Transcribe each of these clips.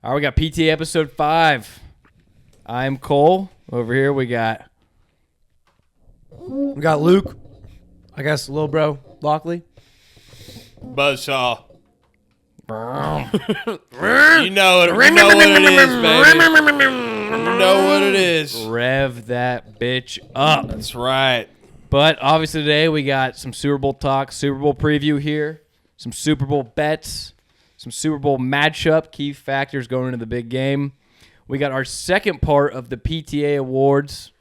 All right, we got PTA episode 5. I'm Cole. Over here we got Luke. I guess little bro Lockley. Buzzsaw. you know what it is, baby. You know what it is. Rev that bitch up. That's right. But obviously today we got some Super Bowl talk, Super Bowl preview here, some Super Bowl bets, some Super Bowl matchup, key factors going into the big game. We got our second part of the PTA Awards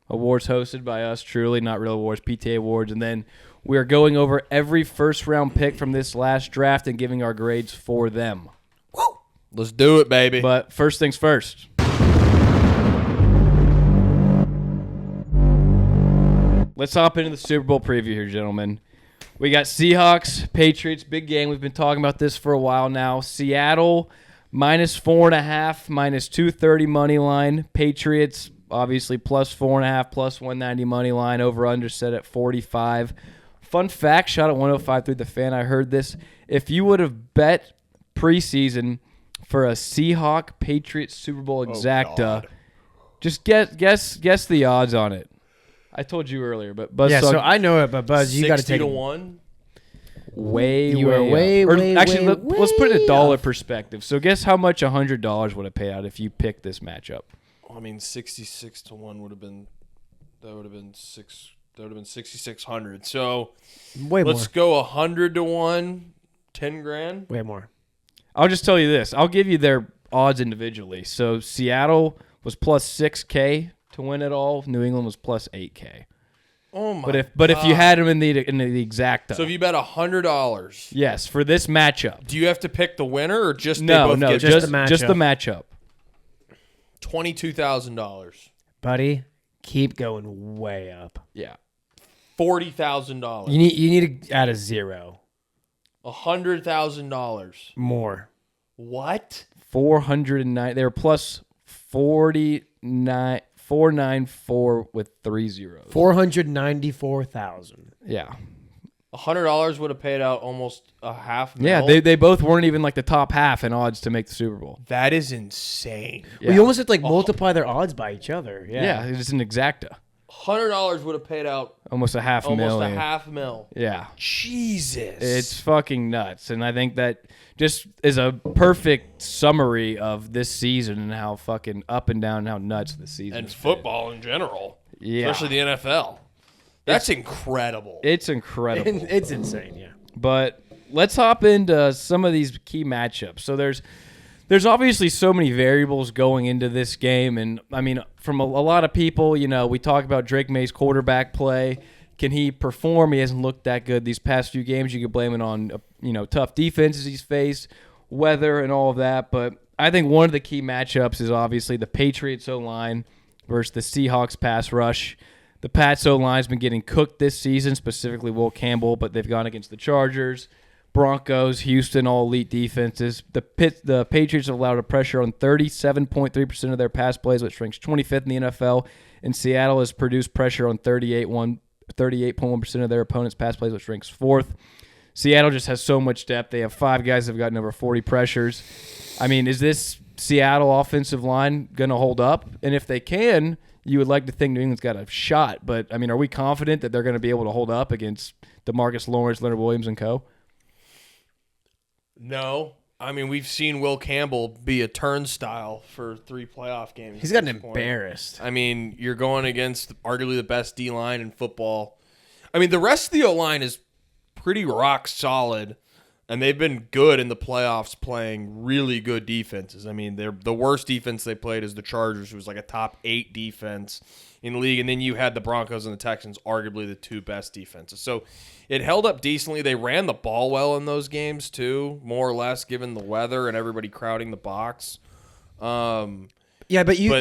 hosted by us truly, not real awards, PTA Awards. And then we are going over every first-round pick from this last draft and giving our grades for them. Woo! Let's do it, baby. But first things first. Let's hop into the Super Bowl preview here, gentlemen. We got Seahawks, Patriots, big game. We've been talking about this for a while now. Seattle, -4.5, -230 money line. Patriots, obviously, +4.5, +190 money line. Over-under set at 45. Fun fact, shot at 105 through the fan. I heard this. If you would have bet preseason for a Seahawk-Patriots Super Bowl exacta, just guess the odds on it. I told you earlier, but Buzz. Yeah, so I know it, but Buzz, you got to take 60 to 1. Way let's put it in a dollar perspective. So guess how much $100 would have paid out if you picked this matchup. I mean, 66 to 1 would have been 6,600. So way more. let's go 100 to 1, 10 grand. Way more. I'll just tell you this. I'll give you their odds individually. So Seattle was +6K to win it all. New England was +8K. Oh my! But if you had them in the exacta, so if you bet $100, yes, for this matchup, do you have to pick the winner or just just the matchup. Just the matchup. $22,000, buddy? Keep going way up. Yeah, $40,000. You need to add a zero. $100,000 More. What? 409. They were +49. 494 with 3 zeros. 494,000. Yeah. $100 would have paid out almost a half mil. Yeah, they both weren't even like the top half in odds to make the Super Bowl. That is insane. Yeah. Well, you almost have to multiply their odds by each other. Yeah, it's an exacta. $100 would have paid out Almost a half million. almost a half mil. Yeah. Jesus. It's fucking nuts. And I think that just is a perfect summary of this season and how fucking up and down and how nuts the season and has football in general. Yeah. Especially the NFL. That's incredible. It's incredible. It's insane, yeah. But let's hop into some of these key matchups. So there's obviously so many variables going into this game. And, I mean, from a lot of people, we talk about Drake May's quarterback play. Can he perform? He hasn't looked that good these past few games. You could blame it on, tough defenses he's faced, weather, and all of that. But I think one of the key matchups is obviously the Patriots O-line versus the Seahawks pass rush. The Pats O-line has been getting cooked this season, specifically Will Campbell, but they've gone against the Chargers, Broncos, Houston, all elite defenses. The Patriots have allowed a pressure on 37.3% of their pass plays, which ranks 25th in the NFL. And Seattle has produced pressure on 38.1% of their opponents' pass plays, which ranks 4th. Seattle just has so much depth. They have 5 guys that have gotten over 40 pressures. I mean, is this Seattle offensive line going to hold up? And if they can, you would like to think New England's got a shot. But, I mean, are we confident that they're going to be able to hold up against DeMarcus Lawrence, Leonard Williams, and co.? No. I mean, we've seen Will Campbell be a turnstile for 3 playoff games. He's gotten embarrassed. I mean, you're going against arguably the best D-line in football. I mean, the rest of the O-line is pretty rock solid, and they've been good in the playoffs playing really good defenses. I mean, the worst defense they played is the Chargers, who was like a top 8 defense in the league, and then you had the Broncos and the Texans, arguably the 2 best defenses. So it held up decently. They ran the ball well in those games too, more or less, given the weather and everybody crowding the box. Yeah, but you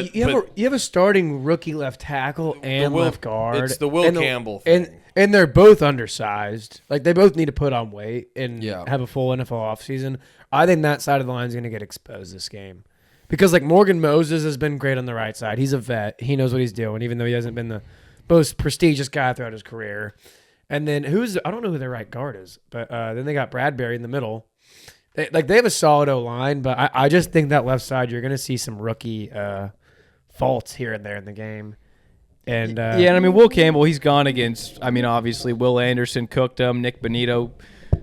have a starting rookie left tackle and left guard. It's the Will Campbell thing. And they're both undersized. Like, they both need to put on weight and have a full NFL offseason. I think that side of the line is going to get exposed this game. Because, like, Morgan Moses has been great on the right side. He's a vet. He knows what he's doing, even though he hasn't been the most prestigious guy throughout his career. And then I don't know who their right guard is, but then they got Bradbury in the middle. They have a solid O-line, but I just think that left side you're going to see some rookie faults here and there in the game. And and I mean, Will Campbell, he's gone against, I mean, obviously, Will Anderson cooked him, Nick Bonito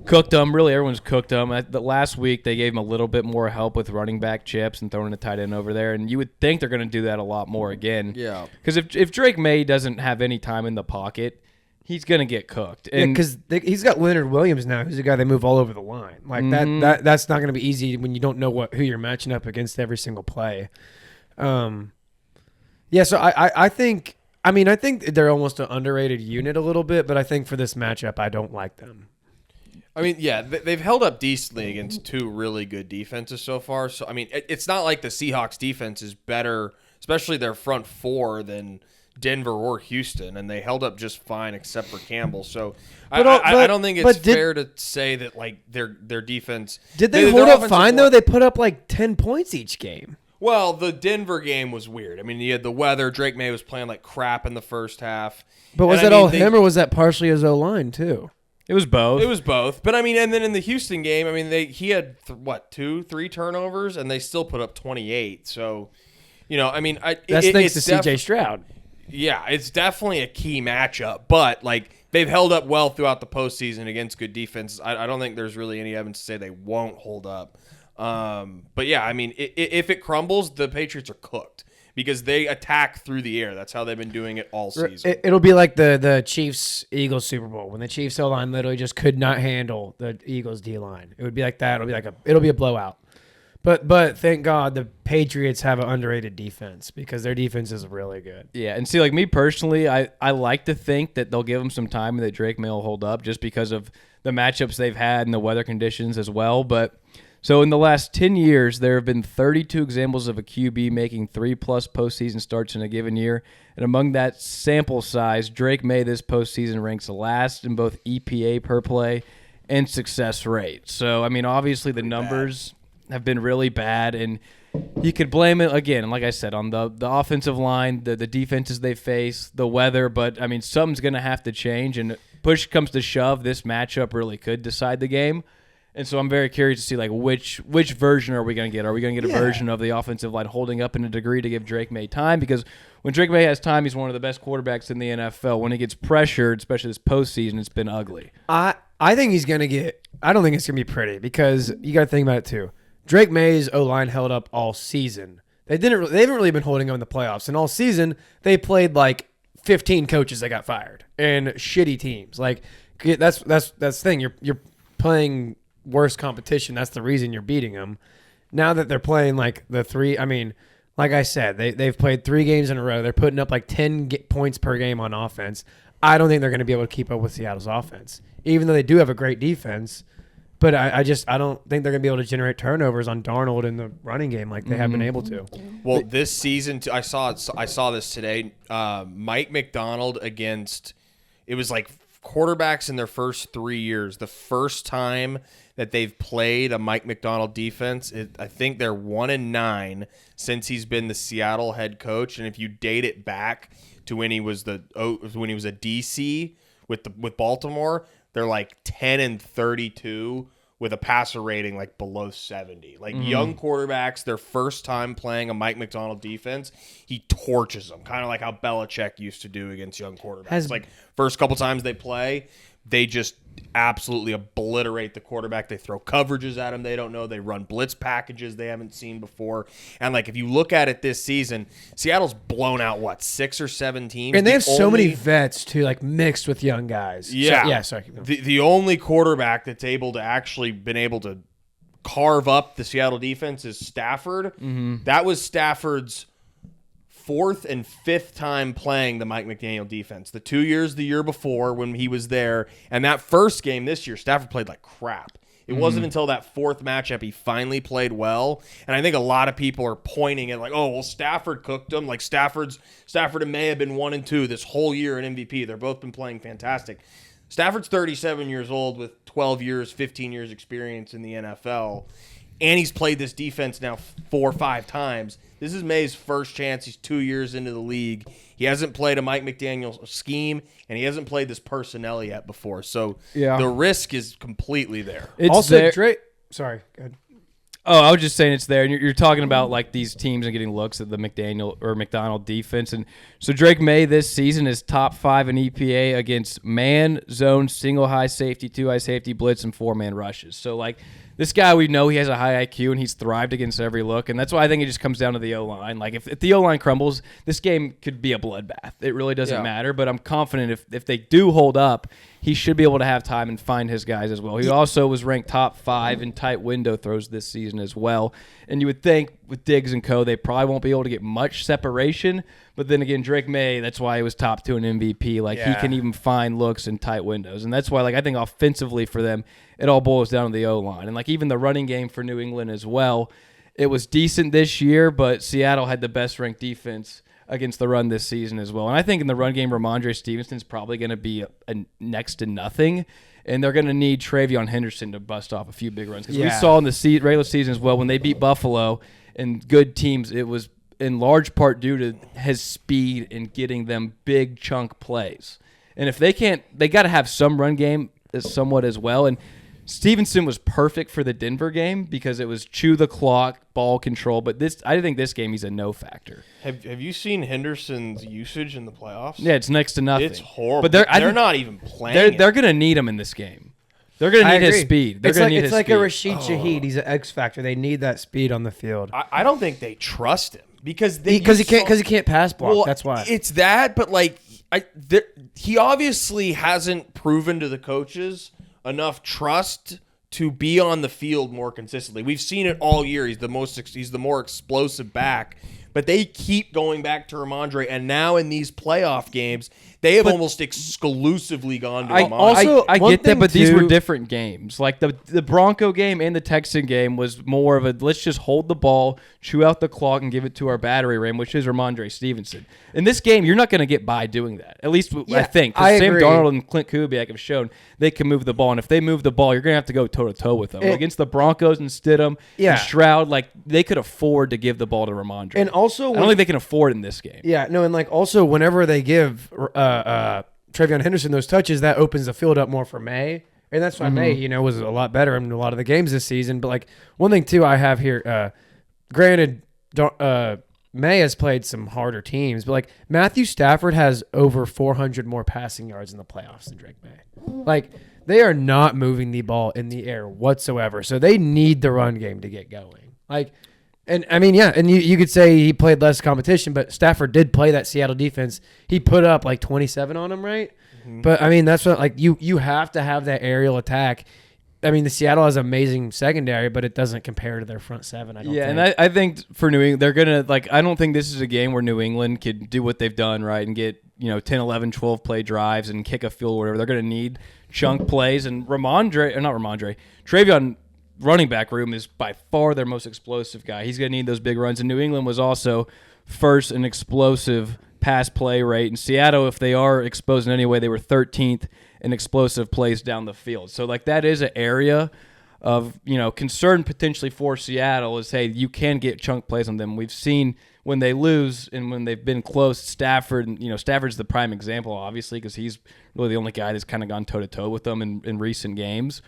cooked him. Really, everyone's cooked him. The last week, they gave him a little bit more help with running back chips and throwing a tight end over there, and you would think they're going to do that a lot more again. Yeah. Because if Drake May doesn't have any time in the pocket, he's going to get cooked. And because he's got Leonard Williams now, who's a guy they move all over the line. Like that's not going to be easy when you don't know who you're matching up against every single play. Yeah, so I think they're almost an underrated unit a little bit, but I think for this matchup, I don't like them. I mean, yeah, they've held up decently against two really good defenses so far. So, I mean, it's not like the Seahawks defense is better, especially their front four, than Denver or Houston, and they held up just fine except for Campbell. So, I don't think it's fair to say that, like, their defense... Did they hold up fine, though? They put up, like, 10 points each game. Well, the Denver game was weird. I mean, you had the weather. Drake May was playing like crap in the first half. But was that all him, or was that partially his O-line, too? It was both. It was both. But, I mean, and then in the Houston game, I mean, he had, 2, 3 turnovers, and they still put up 28. So, you know, I mean... That's thanks to C.J. Stroud. Yeah, it's definitely a key matchup. But, like, they've held up well throughout the postseason against good defenses. I don't think there's really any evidence to say they won't hold up. But yeah, I mean, if it crumbles, the Patriots are cooked because they attack through the air. That's how they've been doing it all season. It'll be like the Chiefs-Eagles Super Bowl when the Chiefs O-line literally just could not handle the Eagles D-line. It would be like that. It'll be a blowout. But thank God the Patriots have an underrated defense because their defense is really good. Yeah, and see, like me personally, I like to think that they'll give him some time and that Drake May will hold up just because of the matchups they've had and the weather conditions as well. But so in the last 10 years, there have been 32 examples of a QB making 3+ postseason starts in a given year. And among that sample size, Drake May this postseason ranks last in both EPA per play and success rate. So, I mean, obviously the numbers have been really bad, and you could blame it, again, like I said, on the offensive line, the defenses they face, the weather. But, I mean, something's going to have to change, and push comes to shove, this matchup really could decide the game. And so I'm very curious to see, like, which version are we going to get? Are we going to get a version of the offensive line holding up in a degree to give Drake May time? Because when Drake May has time, he's one of the best quarterbacks in the NFL. When he gets pressured, especially this postseason, it's been ugly. I think he's going to get – I don't think it's going to be pretty because you got to think about it too. Drake May's O-line held up all season. They haven't really been holding up in the playoffs. And all season, they played like 15 coaches that got fired and shitty teams. Like that's the thing. You're playing – worse competition. That's the reason you're beating them. Now that they're playing like the three, I mean, like I said, they've played 3 games in a row. They're putting up like 10 points per game on offense. I don't think they're going to be able to keep up with Seattle's offense, even though they do have a great defense. But I don't think they're going to be able to generate turnovers on Darnold in the running game like they have been able to. Well, this season, I saw this today. Mike McDonald against, it was like quarterbacks in their first 3 years. The first time that they've played a Mike McDonald defense, I think they're 1-9 since he's been the Seattle head coach. And if you date it back to when he was a DC with Baltimore, they're like 10-32 with a passer rating like below 70. Like young quarterbacks, their first time playing a Mike McDonald defense, he torches them, kind of like how Belichick used to do against young quarterbacks. Like first couple times they play, they just absolutely obliterate the quarterback. They throw coverages at him they don't know. They run blitz packages they haven't seen before. And like if you look at it this season, Seattle's blown out 6 or 7 teams, and they have so many vets too, like mixed with young guys. Yeah, sorry. The only quarterback that's been able to carve up the Seattle defense is Stafford. That was Stafford's 4th and 5th time playing the Mike McDaniel defense. The 2 years the year before when he was there, and that first game this year, Stafford played like crap. It wasn't until that 4th matchup he finally played well. And I think a lot of people are pointing at like, oh, well, Stafford cooked him. Like Stafford and May have been 1-2 this whole year in MVP. They've both been playing fantastic. Stafford's 37 years old with 12 years, 15 years experience in the NFL. And he's played this defense now 4 or 5 times. This is May's first chance. He's 2 years into the league. He hasn't played a Mike McDaniel scheme, and he hasn't played this personnel yet before. So the risk is completely there. Also, Sorry, go ahead. Oh, I was just saying it's there, and you're talking about like these teams and getting looks at the McDonald defense, and so Drake May this season is top 5 in EPA against man, zone, single high safety, 2 high safety, blitz, and 4-man rushes. So like this guy, we know he has a high IQ and he's thrived against every look, and that's why I think it just comes down to the O-line. Like if the O-line crumbles, this game could be a bloodbath. It really doesn't matter, but I'm confident if they do hold up, he should be able to have time and find his guys as well. He also was ranked top 5 in tight window throws this season as well. And you would think with Diggs and co, they probably won't be able to get much separation. But then again, Drake May, that's why he was top 2 in MVP. Like he can even find looks in tight windows. And that's why like I think offensively for them, it all boils down to the O-line. And like even the running game for New England as well, it was decent this year, but Seattle had the best ranked defense against the run this season as well. And I think in the run game, Ramondre Stevenson's probably going to be a next to nothing. And they're going to need Travion Henderson to bust off a few big runs. Because we saw in the regular season as well, when they beat Buffalo and good teams, it was in large part due to his speed and getting them big chunk plays. And if they can't, they got to have some run game somewhat as well. And Stevenson was perfect for the Denver game because it was chew the clock, ball control. But I think this game he's a no factor. Have you seen Henderson's usage in the playoffs? Yeah, it's next to nothing. It's horrible. But they're not even playing. They're going to need him in this game. They're going to need his speed. They're going to need his speed. It's like a Rashid Shaheed. He's an X factor. They need that speed on the field. I don't think they trust him because he can't pass block. Well, that's why. It's that, but like he obviously hasn't proven to the coaches enough trust to be on the field more consistently. We've seen it all year. He's the more explosive back, but they keep going back to Ramondre, and now in these playoff games, they have almost exclusively gone to Ramondre. I get that, but these were different games. Like the Bronco game and the Texan game was more of a let's just hold the ball, chew out the clock, and give it to our battery ram, which is Ramondre Stevenson. In this game, you're not going to get by doing that. At least I think. Because Sam Darnold and Clint Kubiak have shown they can move the ball, and if they move the ball, you're going to have to go toe-to-toe with them. Against the Broncos and Stidham and Stroud, like they could afford to give the ball to Ramondre. And also, I don't think they can afford in this game. Yeah, no, and like also whenever they give Travion Henderson those touches, that opens the field up more for May. And that's why May, was a lot better in a lot of the games this season. But like one thing too I have here, granted, May has played some harder teams, but like Matthew Stafford has over 400 more passing yards in the playoffs than Drake May. Like they are not moving the ball in the air whatsoever. So they need the run game to get going. Like, and I mean, yeah, and you could say he played less competition, but Stafford did play that Seattle defense. He put up like 27 on him, right? Mm-hmm. But I mean, that's what like you have to have that aerial attack. I mean, the Seattle has amazing secondary, but it doesn't compare to their front seven. I don't think. And I think for New England, they're gonna I don't think this is a game where New England could do what they've done right and get 10, 11, 12 play drives and kick a field or whatever. They're gonna need chunk plays, and Travion running back room is by far their most explosive guy. He's going to need those big runs. And New England was also first in explosive pass play rate. And Seattle, if they are exposed in any way, they were 13th in explosive plays down the field. So, like, that is an area of, concern potentially for Seattle is, hey, you can get chunk plays on them. We've seen when they lose and when they've been close, Stafford, Stafford's the prime example, obviously, because he's really the only guy that's kind of gone toe-to-toe with them in recent games.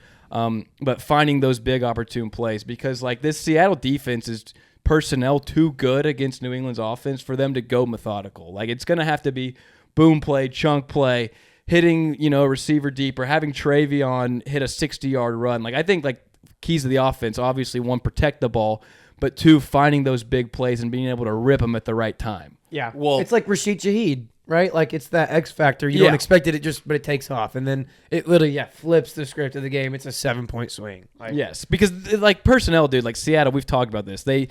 But finding those big opportune plays, because like this Seattle defense is personnel too good against New England's offense for them to go methodical. Like it's going to have to be boom play, chunk play, hitting, a receiver deep or having Travion hit a 60-yard run. Like I think like keys to the offense, obviously one, protect the ball, but two, finding those big plays and being able to rip them at the right time. Yeah. Well, it's like Rashid Shaheed. Right? Like it's that X factor. You don't expect it, but it takes off. And then it literally, flips the script of the game. It's a 7-point swing. Like, yes, because like personnel, dude, like Seattle, we've talked about this. They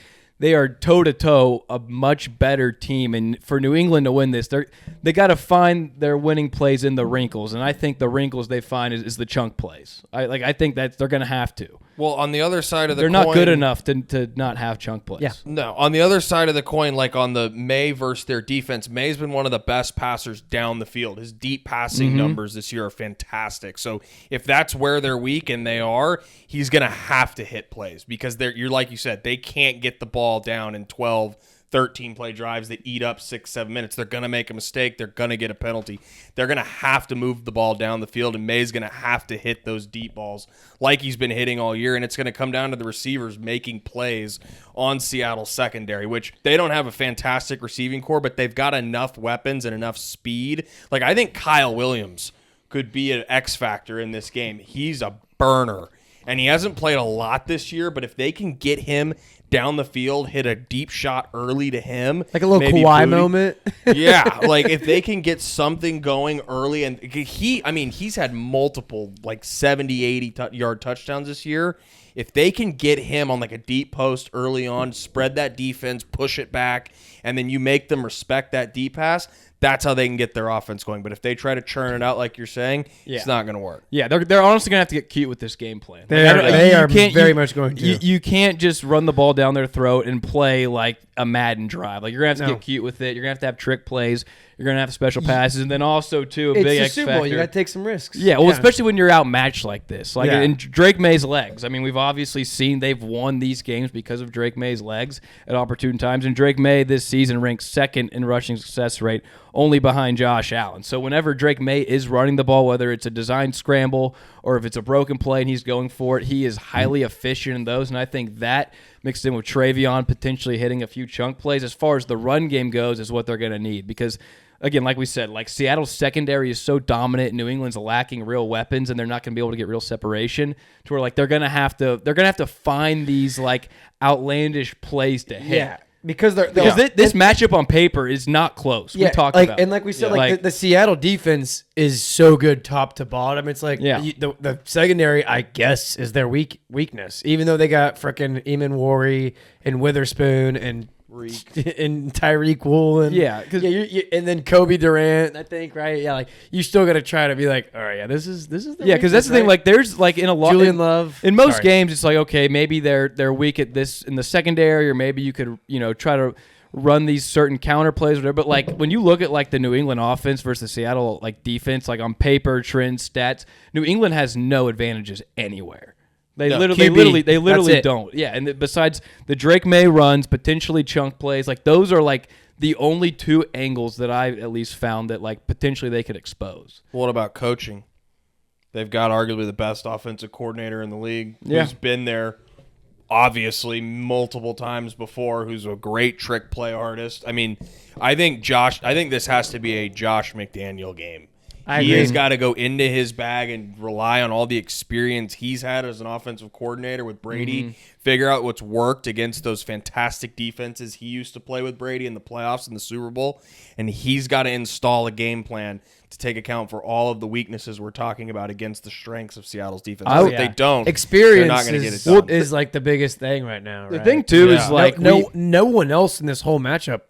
are toe-to-toe a much better team. And for New England to win this, they got to find their winning plays in the wrinkles. And I think the wrinkles they find is the chunk plays. I think that they're going to have to. Well, on the other side of the coin, they're not good enough to not have chunk plays. Yeah. No, on the other side of the coin, like on the May versus their defense, May's been one of the best passers down the field. His deep passing numbers this year are fantastic. So if that's where they're weak, and they are, he's going to have to hit plays because you're like you said, they can't get the ball down in 12, 13 play drives that eat up 6-7 minutes. They're going to make a mistake. They're going to get a penalty. They're going to have to move the ball down the field, and May's going to have to hit those deep balls like he's been hitting all year, and it's going to come down to the receivers making plays on Seattle's secondary, which they don't have a fantastic receiving core, but they've got enough weapons and enough speed. Like, I think Kyle Williams could be an X factor in this game. He's a burner, and he hasn't played a lot this year, but if they can get him down the field, hit a deep shot early to him. Like a little Kawhi moment. Yeah, like if they can get something going early, and he's had multiple like 70, 80-yard touchdowns this year. If they can get him on like a deep post early on, spread that defense, push it back, and then you make them respect that deep pass, that's how they can get their offense going. But if they try to churn it out like you're saying, it's not going to work. Yeah, they're honestly going to have to get cute with this game plan. They are very much going to. You can't just run the ball down their throat and play like a Madden drive. Like, you're going to have to get cute with it. You're going to have trick plays. You're going to have special passes. And then also, too, a big X factor. You got to take some risks. Yeah, well, especially when you're outmatched like this. Like in Drake May's legs. I mean, we've obviously seen they've won these games because of Drake May's legs at opportune times. And Drake May this season ranks second in rushing success rate, only behind Josh Allen. So whenever Drake May is running the ball, whether it's a designed scramble or if it's a broken play and he's going for it, he is highly efficient in those. And I think that mixed in with Travion potentially hitting a few chunk plays as far as the run game goes is what they're going to need. Because, again, like we said, like Seattle's secondary is so dominant, New England's lacking real weapons, and they're not going to be able to get real separation to where like they're going to have to find these like outlandish plays to hit. Yeah. Because this matchup on paper is not close. We talked about it. And like we said, the Seattle defense is so good top to bottom. It's like the secondary, I guess, is their weakness. Even though they got frickin' Eamon Worry and Witherspoon and Tyreek Woolen, and then Kobe Durant, I think, right? Yeah, like you still got to try to be like, all right, this is the because that's the thing. Like, there's like in a lot Julian Love in most games, it's like okay, maybe they're weak at this in the secondary, or maybe you could try to run these certain counter plays or whatever. But like when you look at like the New England offense versus Seattle like defense, like on paper, trends, stats, New England has no advantages anywhere. They literally don't. Yeah, and besides the Drake May runs, potentially chunk plays, like those are like the only two angles that I've at least found that like potentially they could expose. What about coaching? They've got arguably the best offensive coordinator in the league who's been there obviously multiple times before, who's a great trick play artist. I mean, I think this has to be a Josh McDaniel game. He has got to go into his bag and rely on all the experience he's had as an offensive coordinator with Brady, figure out what's worked against those fantastic defenses he used to play with Brady in the playoffs and the Super Bowl, and he's got to install a game plan to take account for all of the weaknesses we're talking about against the strengths of Seattle's defense. If they don't, experience they're not going to get it done. Is like the biggest thing right now. Right? The thing, too, is like no one else in this whole matchup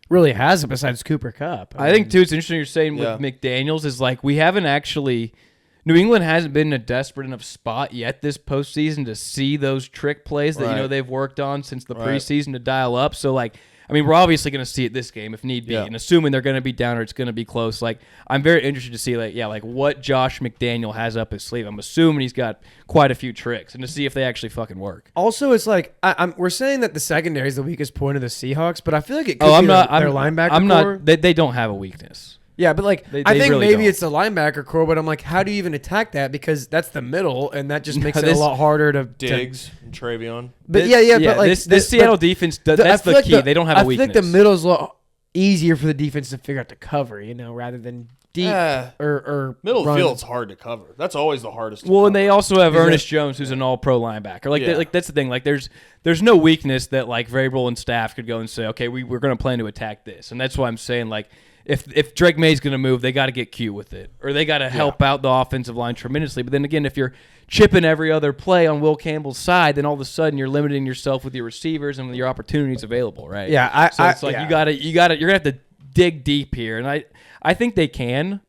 really has it besides Cooper Kupp. I think, too, it's interesting you're saying with McDaniels is like we haven't actually – New England hasn't been in a desperate enough spot yet this postseason to see those trick plays that they've worked on since the preseason to dial up. So, like, I mean, we're obviously going to see it this game if need be. And assuming they're going to be down or it's going to be close, like, I'm very interested to see, like what Josh McDaniel has up his sleeve. I'm assuming he's got quite a few tricks and to see if they actually fucking work. Also, it's like, we're saying that the secondary is the weakest point of the Seahawks, but I feel like it could be their linebacker core. They don't have a weakness. Yeah, but like I think really maybe it's the linebacker core, but I'm like, how do you even attack that? Because that's the middle, and that just makes it a lot harder to Diggs and Travion. But but like this Seattle defense, that's the key. They don't have a weakness. I think the middle is a lot easier for the defense to figure out to cover, rather than deep or middle field's hard to cover. That's always the hardest. Well, and they also have Ernest Jones, who's an All-Pro linebacker. Like that's the thing. Like there's no weakness that like Vrabel and staff could go and say, okay, we're going to plan to attack this, and that's why I'm saying like. If Drake May's going to move, they got to get cute with it, or they got to help out the offensive line tremendously. But then again, if you're chipping every other play on Will Campbell's side, then all of a sudden you're limiting yourself with your receivers and with your opportunities available, right? Yeah, it's like you're gonna have to dig deep here, and I think they can.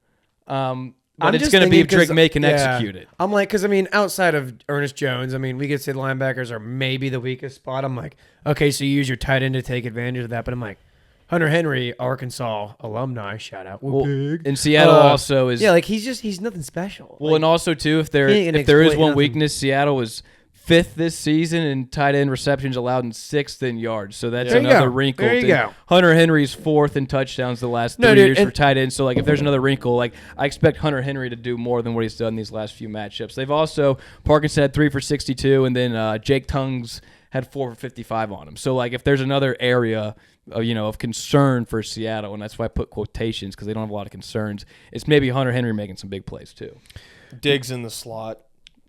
But it's going to be if Drake May can execute it. I'm like, because I mean, outside of Ernest Jones, I mean, we could say the linebackers are maybe the weakest spot. I'm like, okay, so you use your tight end to take advantage of that, but I'm like. Hunter Henry, Arkansas alumni, shout out. And Seattle also is like he's nothing special. Well, and also too, if there is one weakness, Seattle is 5th this season in tight end receptions allowed and 6th in yards. So that's There you another go. wrinkle. There you go. Hunter Henry's 4th in touchdowns the last 3 years for tight ends. So, like, if there's another wrinkle, like, I expect Hunter Henry to do more than what he's done these last few matchups. They've also, Parkinson had 3 for 62, and then Jake Tongues had 4 for 55 on him. So, like, if there's another area, of concern for Seattle, and that's why I put quotations because they don't have a lot of concerns, it's maybe Hunter Henry making some big plays too. Diggs in the slot.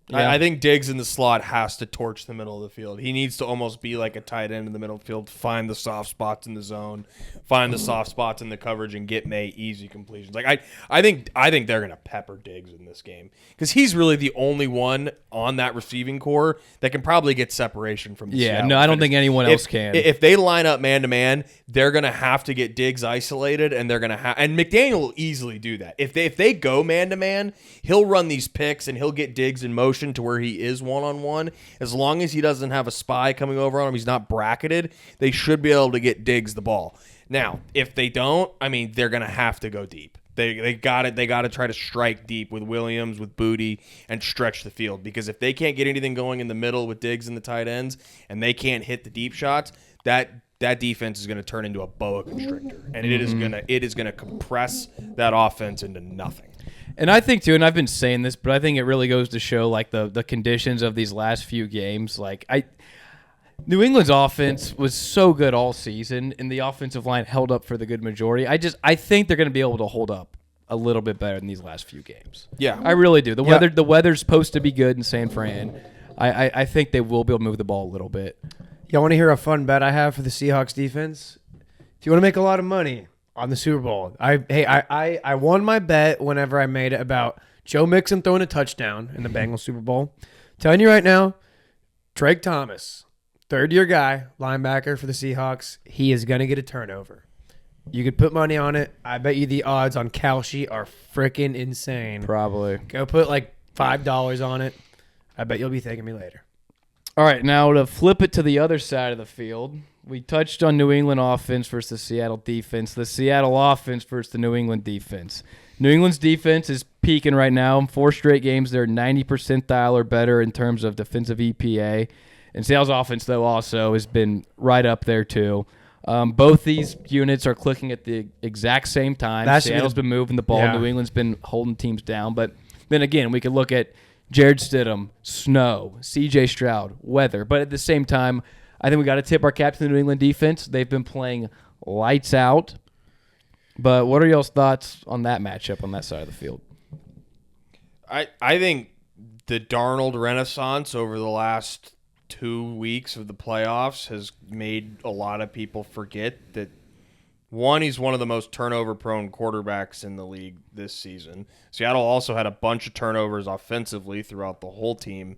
Yeah. I think Diggs in the slot has to torch the middle of the field. He needs to almost be like a tight end in the middle of the field, find the soft spots in the zone, find the soft spots in the coverage, and get May easy completions. Like I think they're gonna pepper Diggs in this game because he's really the only one on that receiving core that can probably get separation from the Seattle no, I don't defense. think anyone else can. If they line up man to man, they're gonna have to get Diggs isolated, and they're gonna have and McDaniel will easily do that. If they go man to man, he'll run these picks and he'll get Diggs in motion to where he is one-on-one. As long as he doesn't have a spy coming over on him, he's not bracketed, they should be able to get Diggs the ball. Now, if they don't, I mean, they're going to have to go deep. They got it. They got to try to strike deep with Williams, with Booty, and stretch the field. Because if they can't get anything going in the middle with Diggs and the tight ends, and they can't hit the deep shots, that defense is going to turn into a boa constrictor, and it is gonna compress that offense into nothing. And I think too, and I've been saying this, but I think it really goes to show like the conditions of these last few games. Like New England's offense was so good all season, and the offensive line held up for the good majority. I think they're going to be able to hold up a little bit better than these last few games. Yeah, I really do. The weather's supposed to be good in San Fran. I think they will be able to move the ball a little bit. Y'all want to hear a fun bet I have for the Seahawks defense? If you want to make a lot of money on the Super Bowl, I won my bet whenever I made it about Joe Mixon throwing a touchdown in the Bengals Super Bowl. Telling you right now, Drake Thomas, third-year guy, linebacker for the Seahawks, he is going to get a turnover. You could put money on it. I bet you the odds on Kalshi are freaking insane. Probably. Go put like $5 on it. I bet you'll be thanking me later. All right, now to flip it to the other side of the field, we touched on New England offense versus the Seattle defense, the Seattle offense versus the New England defense. New England's defense is peaking right now. In 4 straight games, they're 90 percentile or better in terms of defensive EPA. And Seattle's offense, though, also has been right up there, too. Both these units are clicking at the exact same time. Seattle's been moving the ball. Yeah. New England's been holding teams down. But then again, we could look at Jared Stidham, snow, C.J. Stroud, weather. But at the same time, I think we got to tip our cap to the New England defense. They've been playing lights out. But what are y'all's thoughts on that matchup on that side of the field? I think the Darnold renaissance over the last 2 weeks of the playoffs has made a lot of people forget that, one, he's one of the most turnover-prone quarterbacks in the league this season. Seattle also had a bunch of turnovers offensively throughout the whole team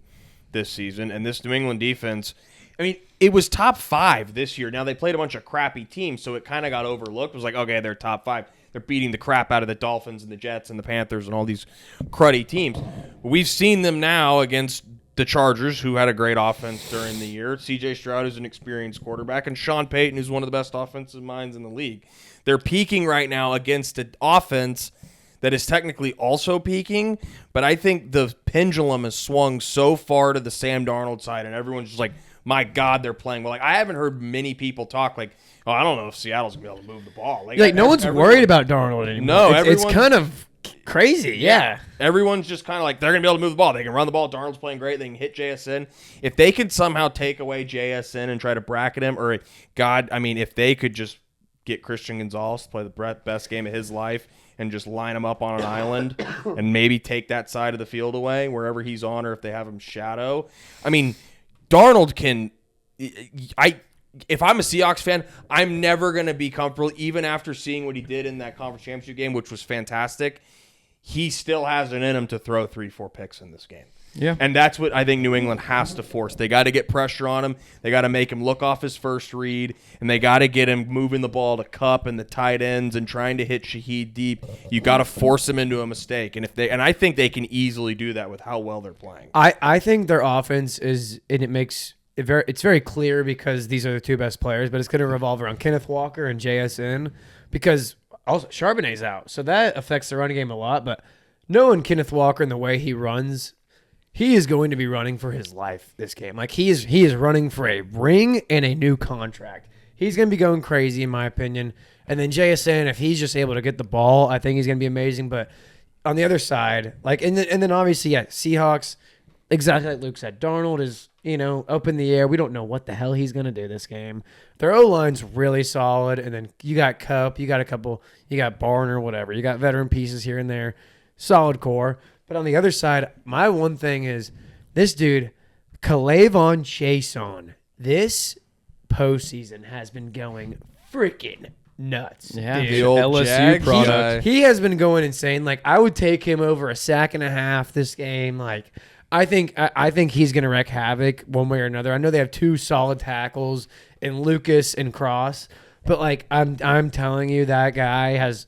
this season. And this New England defense, I mean, it was top 5 this year. Now, they played a bunch of crappy teams, so it kind of got overlooked. It was like, okay, they're top 5. They're beating the crap out of the Dolphins and the Jets and the Panthers and all these cruddy teams. We've seen them now against the Chargers, who had a great offense during the year. C.J. Stroud is an experienced quarterback, and Sean Payton, who's one of the best offensive minds in the league. They're peaking right now against an offense that is technically also peaking, but I think the pendulum has swung so far to the Sam Darnold side, and everyone's just like, my God, they're playing well. Like, I haven't heard many people talk like, oh, I don't know if Seattle's going to be able to move the ball. Like no one's worried about Darnold anymore. No, it's kind of crazy, yeah. Everyone's just kind of like, they're going to be able to move the ball. They can run the ball. Darnold's playing great. They can hit JSN. If they could somehow take away JSN and try to bracket him, or God, I mean, if they could just get Christian Gonzalez to play the best game of his life and just line him up on an island and maybe take that side of the field away wherever he's on, or if they have him shadow. I mean, Darnold can if I'm a Seahawks fan, I'm never going to be comfortable, even after seeing what he did in that conference championship game, which was fantastic. He still has it in him to throw 3-4 picks in this game. Yeah. And that's what I think New England has to force. They got to get pressure on him. They got to make him look off his first read, and they got to get him moving the ball to Kupp and the tight ends and trying to hit Shaheed deep. You got to force him into a mistake. And I think they can easily do that with how well they're playing. I think their offense is, and it's very clear because these are the 2 best players, but it's going to revolve around Kenneth Walker and JSN because also Charbonnet's out. So that affects the running game a lot, but knowing Kenneth Walker and the way he runs, he is going to be running for his life this game. Like he is running for a ring and a new contract. He's going to be going crazy in my opinion. And then JSN, if he's just able to get the ball, I think he's going to be amazing. But on the other side, like and then obviously Seahawks, exactly like Luke said, Darnold is up in the air. We don't know what the hell he's going to do this game. Their O-line's really solid, and then you got Kupp, you got Barner, whatever. You got veteran pieces here and there, solid core. But on the other side, my one thing is this dude, K'Lavon Chaisson, this postseason has been going freaking nuts. Yeah, dude. The old LSU Jag product. guy. He has been going insane. Like I would take him over a sack and a half this game. Like I think he's gonna wreak havoc one way or another. I know they have two solid tackles in Lucas and Cross, but like I'm telling you, that guy has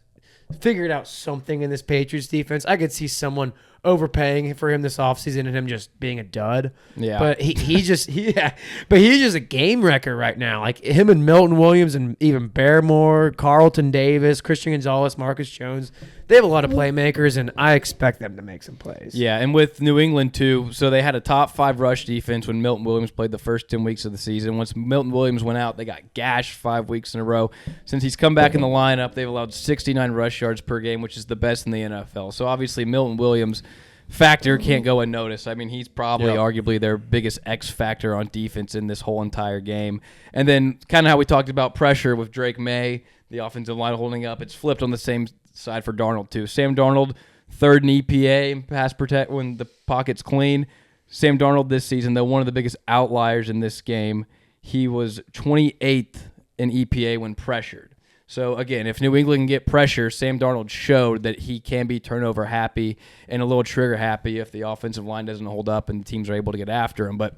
figured out something in this Patriots defense. I could see someone overpaying for him this offseason and him just being a dud. Yeah. But he's just a game wrecker right now. Like him and Milton Williams and even Barrymore, Carlton Davis, Christian Gonzalez, Marcus Jones. They have a lot of playmakers, and I expect them to make some plays. Yeah, and with New England, too, so they had a top 5 rush defense when Milton Williams played the first 10 weeks of the season. Once Milton Williams went out, they got gashed 5 weeks in a row. Since he's come back in the lineup, they've allowed 69 rush yards per game, which is the best in the NFL. So obviously Milton Williams' factor can't go unnoticed. I mean, he's probably arguably their biggest X factor on defense in this whole entire game. And then kind of how we talked about pressure with Drake May, the offensive line holding up, it's flipped on the same side for Darnold too. Sam Darnold, 3rd in EPA in pass protect when the pocket's clean. Sam Darnold this season, though, one of the biggest outliers in this game. He was 28th in EPA when pressured. So again, if New England can get pressure, Sam Darnold showed that he can be turnover happy and a little trigger happy if the offensive line doesn't hold up and teams are able to get after him. But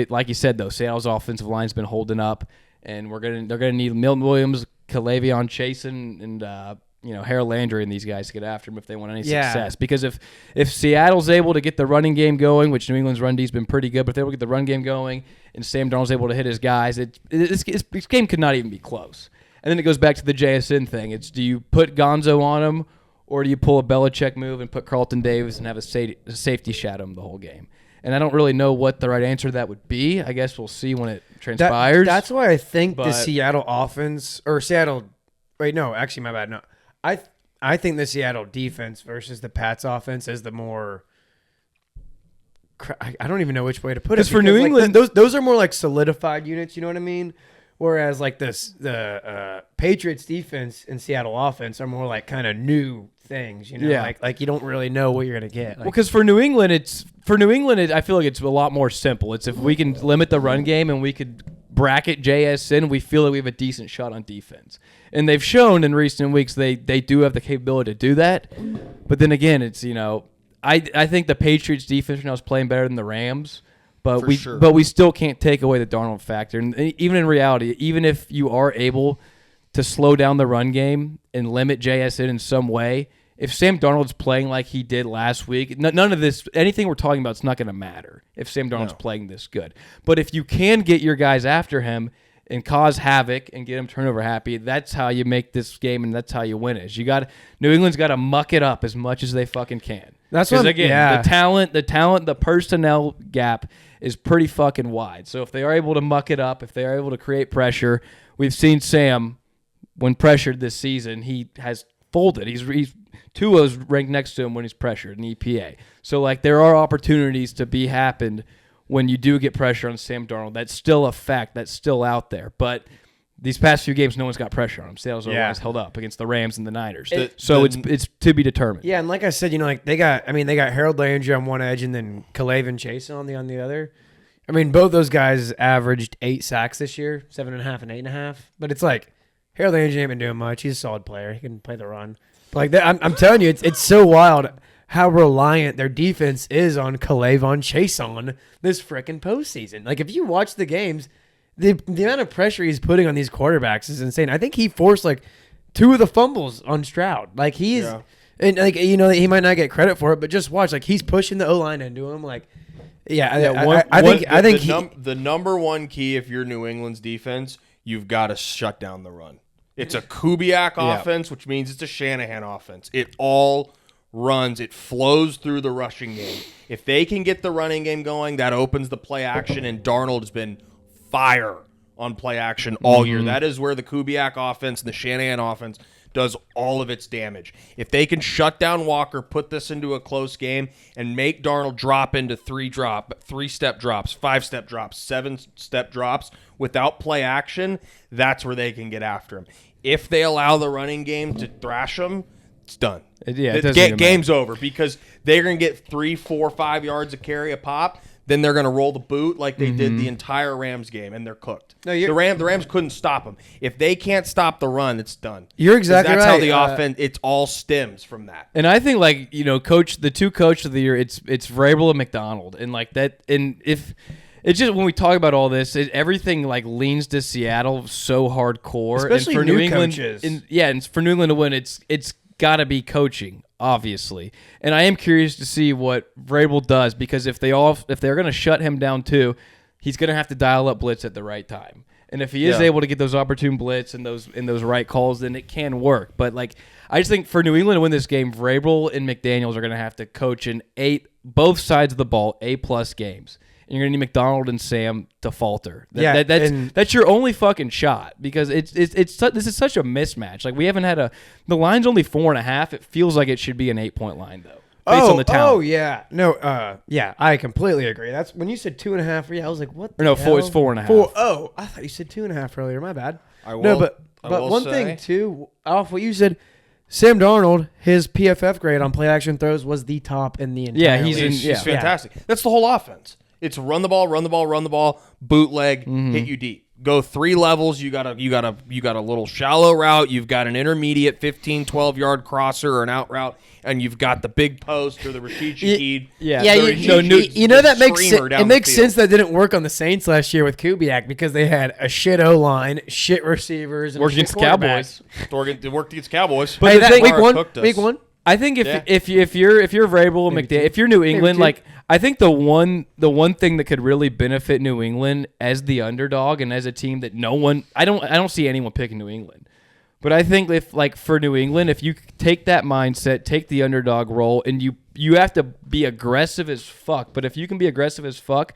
like you said, though, Seattle's offensive line's been holding up, and they're gonna need Milton Williams, K'Lavon Chaisson, and Harold Landry and these guys to get after him if they want any success. Because if Seattle's able to get the running game going, which New England's run D's been pretty good, but if they will get the run game going and Sam Darnold's able to hit his guys, this game could not even be close. And then it goes back to the JSN thing. It's, do you put Gonzo on him, or do you pull a Belichick move and put Carlton Davis and have a safety shadow him the whole game? And I don't really know what the right answer to that would be. I guess we'll see when it transpires. That's why I think the Seattle offense or Seattle. Wait, no, actually, my bad. No, I think the Seattle defense versus the Pats offense is the more. I don't even know which way to put it. Because for New England, those are more like solidified units. You know what I mean? Whereas like the Patriots defense and Seattle offense are more like kind of new things. Like you don't really know what you're gonna get. Like, well, because for New England, I feel like it's a lot more simple. It's if we can limit the run game and we could bracket JSN, we feel that we have a decent shot on defense. And they've shown in recent weeks they do have the capability to do that. But then again, it's I think the Patriots defense now is playing better than the Rams. But we still can't take away the Darnold factor. And even in reality, even if you are able to slow down the run game and limit JSN in some way, if Sam Darnold's playing like he did last week, none of this, anything we're talking about, it's not going to matter if Sam Darnold's playing this good. But if you can get your guys after him and cause havoc and get him turnover happy, that's how you make this game and that's how you win it. New England's got to muck it up as much as they fucking can. That's what the talent, the personnel gap is pretty fucking wide. So if they are able to muck it up, if they are able to create pressure, we've seen Sam when pressured this season, he has folded. He's Tua's ranked next to him when he's pressured in EPA. So like there are opportunities to be happened when you do get pressure on Sam Darnold. That's still a fact. That's still out there. But these past few games, no one's got pressure on him. Seattle's always held up against the Rams and the Niners. It's to be determined. Yeah, and like I said, they got Harold Landry on one edge and then K'Lavon Chaisson on the other. I mean, both those guys averaged 8 sacks this year, 7.5 and 8.5. But it's like Harold Landry ain't been doing much. He's a solid player. He can play the run. But like I'm telling you, it's so wild how reliant their defense is on K'Lavon Chaisson this frickin' postseason. Like if you watch the games, the amount of pressure he's putting on these quarterbacks is insane. I think he forced like 2 of the fumbles on Stroud. Like he's and like he might not get credit for it, but just watch, like he's pushing the O-line into him. Like I think the number one key if you're New England's defense, you've got to shut down the run. It's a Kubiak offense, which means it's a Shanahan offense. It all runs, it flows through the rushing game. If they can get the running game going, that opens the play action, and Darnold has been fire on play action all year. That is where the Kubiak offense and the Shanahan offense does all of its damage. If they can shut down Walker, put this into a close game, and make Darnold drop into 3-step drops, 5-step drops, 7-step drops without play action, that's where they can get after him. If they allow the running game to thrash them, it's done. Game's over, because they're going to get 3, 4, 5 yards of carry a pop. Then they're going to roll the boot like they did the entire Rams game, and they're cooked. No, the Rams couldn't stop them. If they can't stop the run, it's done. You're exactly right. That's how the offense. It all stems from that. And I think, like, the two coach of the year, it's Vrabel and McDonald, and like that. And if it's just when we talk about all this, everything like leans to Seattle so hardcore, especially and for new New England, coaches. And for New England to win, it's got to be coaching. Obviously, and I am curious to see what Vrabel does, because if they're going to shut him down too, he's going to have to dial up blitz at the right time. And if he is able to get those opportune blitz and those right calls, then it can work. But like, I just think for New England to win this game, Vrabel and McDaniels are going to have to coach in both sides of the ball, A+ games. And you're going to need McDonald and Sam to falter. That's your only fucking shot, because this is such a mismatch. Like, we haven't had the line's only 4.5. It feels like it should be an 8-point line though, based on the talent. Oh yeah, no, yeah, I completely agree. That's when you said 2.5. Yeah, I was like, what? No, hell? it's 4.5. Oh, I thought you said 2.5 earlier. My bad. But one thing too, off what you said. Sam Darnold, his PFF grade on play action throws was the top in the entire league. He's fantastic. That's the whole offense. It's run the ball, bootleg, hit you deep. Go 3 levels. You got a little shallow route. You've got an intermediate 15, 12-yard crosser or an out route, and you've got the big post or the Rashid Shaheed. That makes sense. It makes sense that didn't work on the Saints last year with Kubiak, because they had a shit O line, shit receivers, and worked against the Cowboys. It worked against Cowboys. But week one. I think if you're Vrabel and McDaniel, if you're New England, like, I think the one thing that could really benefit New England as the underdog and as a team that I don't see anyone picking New England. But I think for New England, if you take that mindset, take the underdog role, and you have to be aggressive as fuck. But if you can be aggressive as fuck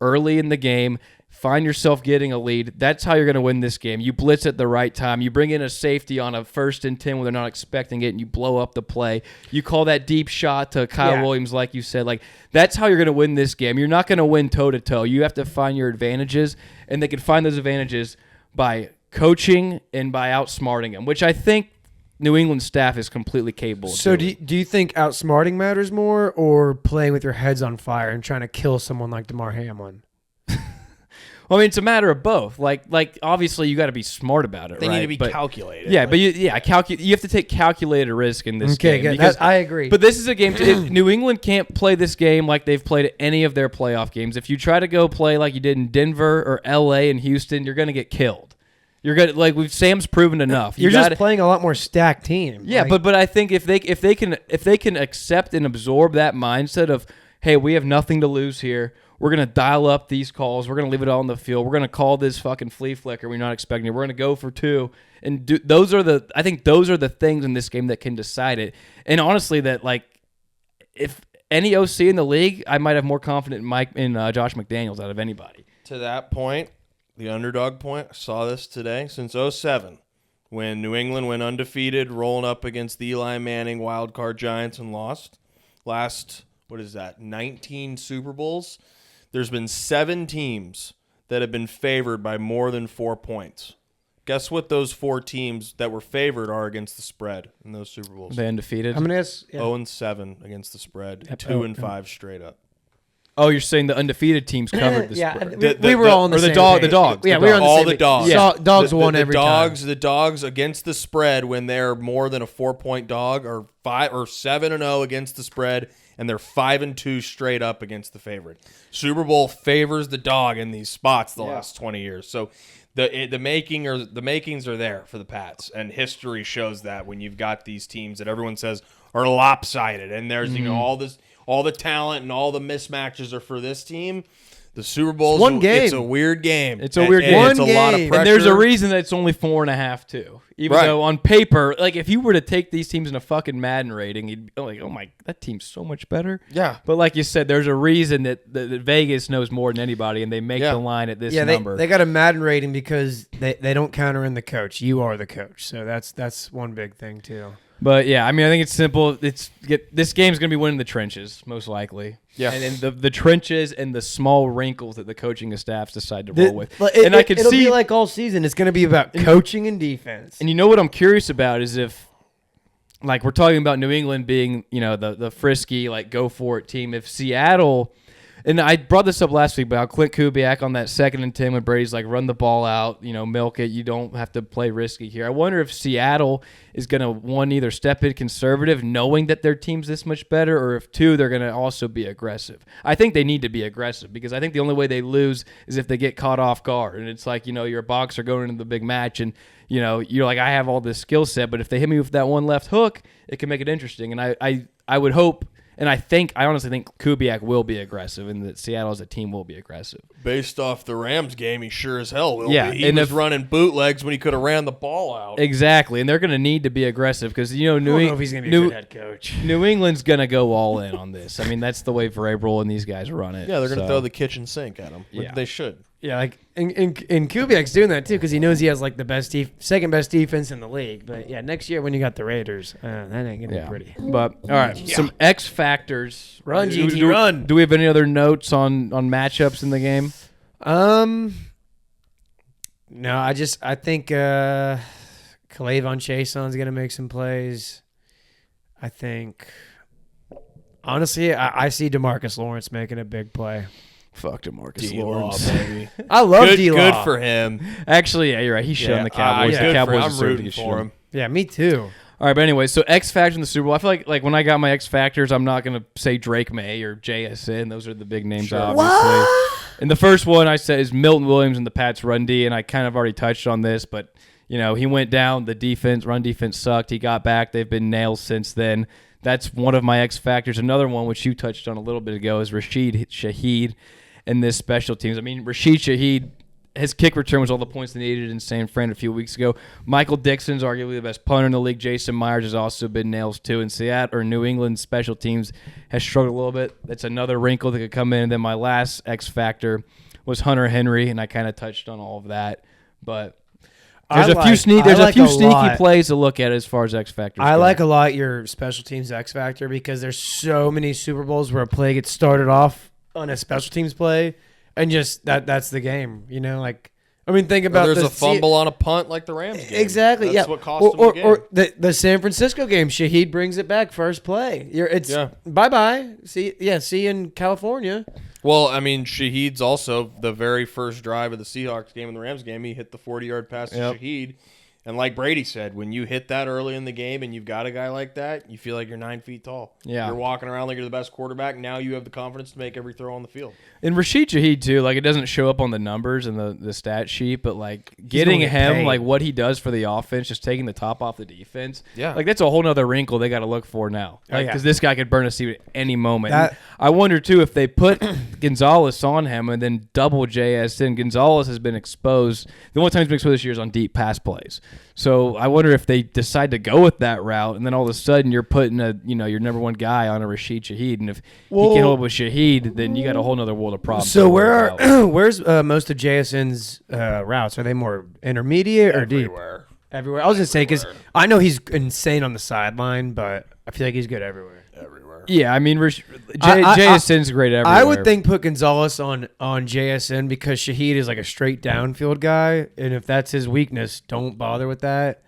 early in the game, find yourself getting a lead, that's how you're going to win this game. You blitz at the right time. You bring in a safety on a 1st and 10 when they're not expecting it, and you blow up the play. You call that deep shot to Kyle Williams, like you said. Like, that's how you're going to win this game. You're not going to win toe-to-toe. You have to find your advantages, and they can find those advantages by coaching and by outsmarting them, which I think New England staff is completely capable of doing. Do you think outsmarting matters more, or playing with your heads on fire and trying to kill someone like DeMar Hamlin? Well, I mean, it's a matter of both. Like obviously, you got to be smart about it. They need to be calculated. Yeah, but you have to take calculated risk in this game. Okay, good. I agree. But this is a game. New England can't play this game like they've played any of their playoff games. If you try to go play like you did in Denver or L.A. and Houston, you're going to get killed. You're gonna Sam's proven enough. You're just playing a lot more stacked team. Yeah, but I think if they can accept and absorb that mindset of, hey, we have nothing to lose here. We're going to dial up these calls. We're going to leave it all on the field. We're going to call this fucking flea flicker we're not expecting it. We're going to go for 2. And I think those are the things in this game that can decide it. And honestly, that, like, if any OC in the league, I might have more confidence in Josh McDaniels out of anybody. To that point, the underdog point, I saw this today, since 2007, when New England went undefeated, rolling up against the Eli Manning wildcard Giants and lost. Last, 19 Super Bowls? There's been 7 teams that have been favored by more than 4 points. Guess what those 4 teams that were favored are against the spread in those Super Bowls? They undefeated? I'm going to guess 0-7 against the spread, 2-5 straight up. Oh, you're saying the undefeated teams covered the spread. We were all on the same the page. dogs. Yeah, we were on the all same the page. dogs. Yeah. Dogs won every time. The dogs against the spread when they're more than a 4-point dog, or 7-0 against the spread, and they're 5-2 straight up against the favorite. Super Bowl favors the dog in these spots the last 20 years. So the makings are there for the Pats, and history shows that when you've got these teams that everyone says are lopsided, and there's all the talent and all the mismatches are for this team. The Super Bowl is one game. It's a weird game. It's a weird game. It's a lot of pressure. And there's a reason that it's only 4.5 too. Even though on paper, like if you were to take these teams in a fucking Madden rating, you'd be like, oh my, that team's so much better. Yeah. But like you said, there's a reason that Vegas knows more than anybody, and they make the line at this number. They got a Madden rating because they don't counter in the coach. You are the coach, so that's one big thing too. But yeah, I mean, I think it's simple. This game's going to be winning the trenches, most likely. Yeah. And the trenches and the small wrinkles that the coaching staffs decide to roll with. And I can see, it'll be like all season. It's going to be about coaching and defense. And you know what I'm curious about is if, like, we're talking about New England being, the frisky, like, go for it team. If Seattle, and I brought this up last week about Clint Kubiak on that 2nd and 10 when Brady's like, run the ball out, milk it. You don't have to play risky here. I wonder if Seattle is going to, either step in conservative, knowing that their team's this much better, or if 2, they're going to also be aggressive. I think they need to be aggressive because I think the only way they lose is if they get caught off guard. And it's like, you're a boxer going into the big match and, you're like, I have all this skill set, but if they hit me with that one left hook, it can make it interesting. And I would hope. And I honestly think Kubiak will be aggressive, and that Seattle as a team will be aggressive. Based off the Rams game, he sure as hell will be. And was running bootlegs when he could have ran the ball out. Exactly, and they're going to need to be aggressive because I don't know if he's going to be a good head coach. New England's going to go all in on this. I mean, that's the way Vrabel and these guys run it. Yeah, they're going to throw the kitchen sink at him. Yeah. They should. Yeah, like and Kubiak's doing that too because he knows he has like the second best defense in the league. But yeah, next year when you got the Raiders, that ain't gonna be pretty. But all right, some X factors. Run, GT, run. Do we have any other notes on matchups in the game? No, I think K'Lavon Chaison's gonna make some plays. I think honestly, I see DeMarcus Lawrence making a big play. Fuck DeMarcus D-Law, Lawrence. baby. I love D-Law. Good for him. Actually, yeah, you're right. He's showing the Cowboys. The Cowboys I'm deserve to rooting get for shown. him. Yeah, me too. All right, but anyway, so X Factor in the Super Bowl. I feel like when I got my X Factors, I'm not going to say Drake May or JSN. Those are the big names, obviously. What? And the first one I said is Milton Williams and the Pats run D, and I kind of already touched on this, but he went down. The run defense sucked. He got back. They've been nails since then. That's one of my X Factors. Another one, which you touched on a little bit ago, is Rashid Shaheed and this special teams. I mean, Rashid Shaheed, his kick return was all the points they needed in San Fran a few weeks ago. Michael Dixon's arguably the best punter in the league. Jason Myers has also been nails too. And Seattle or New England special teams has struggled a little bit. That's another wrinkle that could come in. And then my last X factor was Hunter Henry, and I kind of touched on all of that. But there's a few sneaky plays to look at as far as X factors. I like a lot your special teams X factor because there's so many Super Bowls where a play gets started off on a special teams play, and just that's the game. Think about there's a fumble on a punt like the Rams game. Exactly. That's what cost them the game. Or the San Francisco game. Shaheed brings it back first play. Bye. See you in California. Well, I mean, Shaheed's also the very first drive of the Seahawks game and the Rams game. He hit the 40-yard pass to Shaheed. And like Brady said, when you hit that early in the game and you've got a guy like that, you feel like you're 9 feet tall. Yeah. You're walking around like you're the best quarterback. Now you have the confidence to make every throw on the field. And Rashid Shaheed, too, it doesn't show up on the numbers and the stat sheet, but, getting him, what he does for the offense, just taking the top off the defense, that's a whole nother wrinkle they got to look for now. Because this guy could burn a seat at any moment. I wonder, too, if they put Gonzalez on him and then double JSN. Gonzalez has been exposed. The only time he's been exposed this year is on deep pass plays. So I wonder if they decide to go with that route, and then all of a sudden you're putting your number one guy on a Rashid Shaheed, and if he can't hold with Shaheed, then you got a whole nother world of problems. So where's most of JSN's routes? Are they more intermediate or deep? Everywhere. I was gonna say because I know he's insane on the sideline, but I feel like he's good everywhere. Yeah, I mean, JSN's great everywhere. I would think put Gonzalez on JSN because Shaheed is like a straight downfield guy, and if that's his weakness, don't bother with that.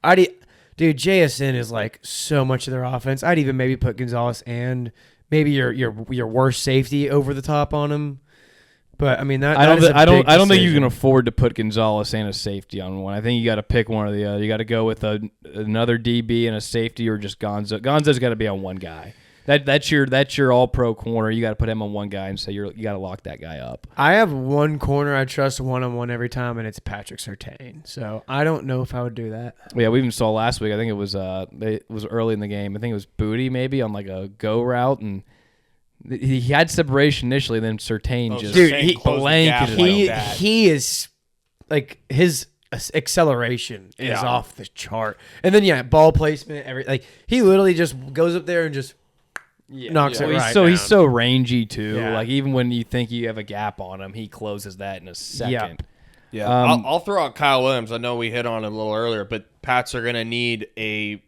Dude, JSN is like so much of their offense. I'd even maybe put Gonzalez and maybe your worst safety over the top on him. But I mean, I don't think you can afford to put Gonzalez and a safety on one. I think you got to pick one or the other. You got to go with another DB and a safety, or just Gonzo. Gonzo's got to be on one guy. That's your all pro corner. You got to put him on one guy and say you got to lock that guy up. I have one corner I trust 1-on-1 every time, and it's Patrick Surtain. So I don't know if I would do that. Yeah, we even saw last week. I think it was early in the game. I think it was Booty maybe on like a go route, and He had separation initially, then Surtain just he blanketed he is like his acceleration is off the chart. And then ball placement, he literally just goes up there and just knocks it right down. He's so rangy too. Yeah. Like even when you think you have a gap on him, he closes that in a second. Yeah, I'll throw out Kyle Williams. I know we hit on it a little earlier, but Pats are going to need a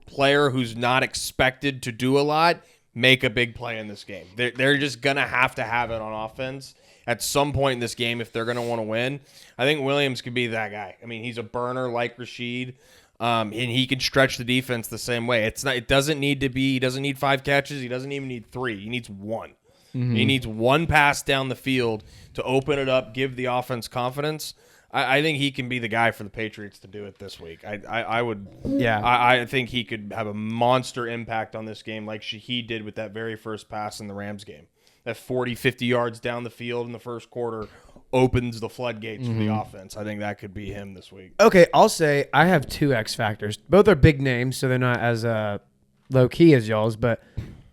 player who's not expected to do a lot make a big play in this game. They're just going to have it on offense at some point in this game if they're going to want to win. I think Williams could be that guy. I mean, he's a burner like Rashid, and he can stretch the defense the same way. He doesn't need 5 catches. He doesn't even need 3. He needs 1. Mm-hmm. He needs 1 pass down the field to open it up, give the offense confidence. I think he can be the guy for the Patriots to do it this week. I think he could have a monster impact on this game like he did with that very first pass in the Rams game. That 40, 50 yards down the field in the first quarter opens the floodgates for the offense. I think that could be him this week. Okay, I'll say I have 2 X factors. Both are big names, so they're not as low-key as y'all's, but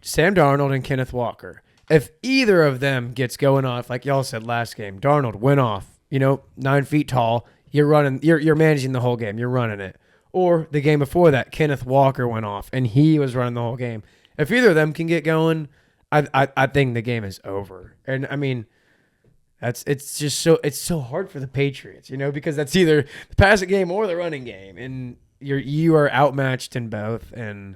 Sam Darnold and Kenneth Walker. If either of them gets going off, like y'all said last game, Darnold went off. 9 feet tall. You're running. You're managing the whole game. You're running it. Or the game before that, Kenneth Walker went off and he was running the whole game. If either of them can get going, I think the game is over. And I mean, it's so hard for the Patriots, because that's either the passing game or the running game, and you are outmatched in both. And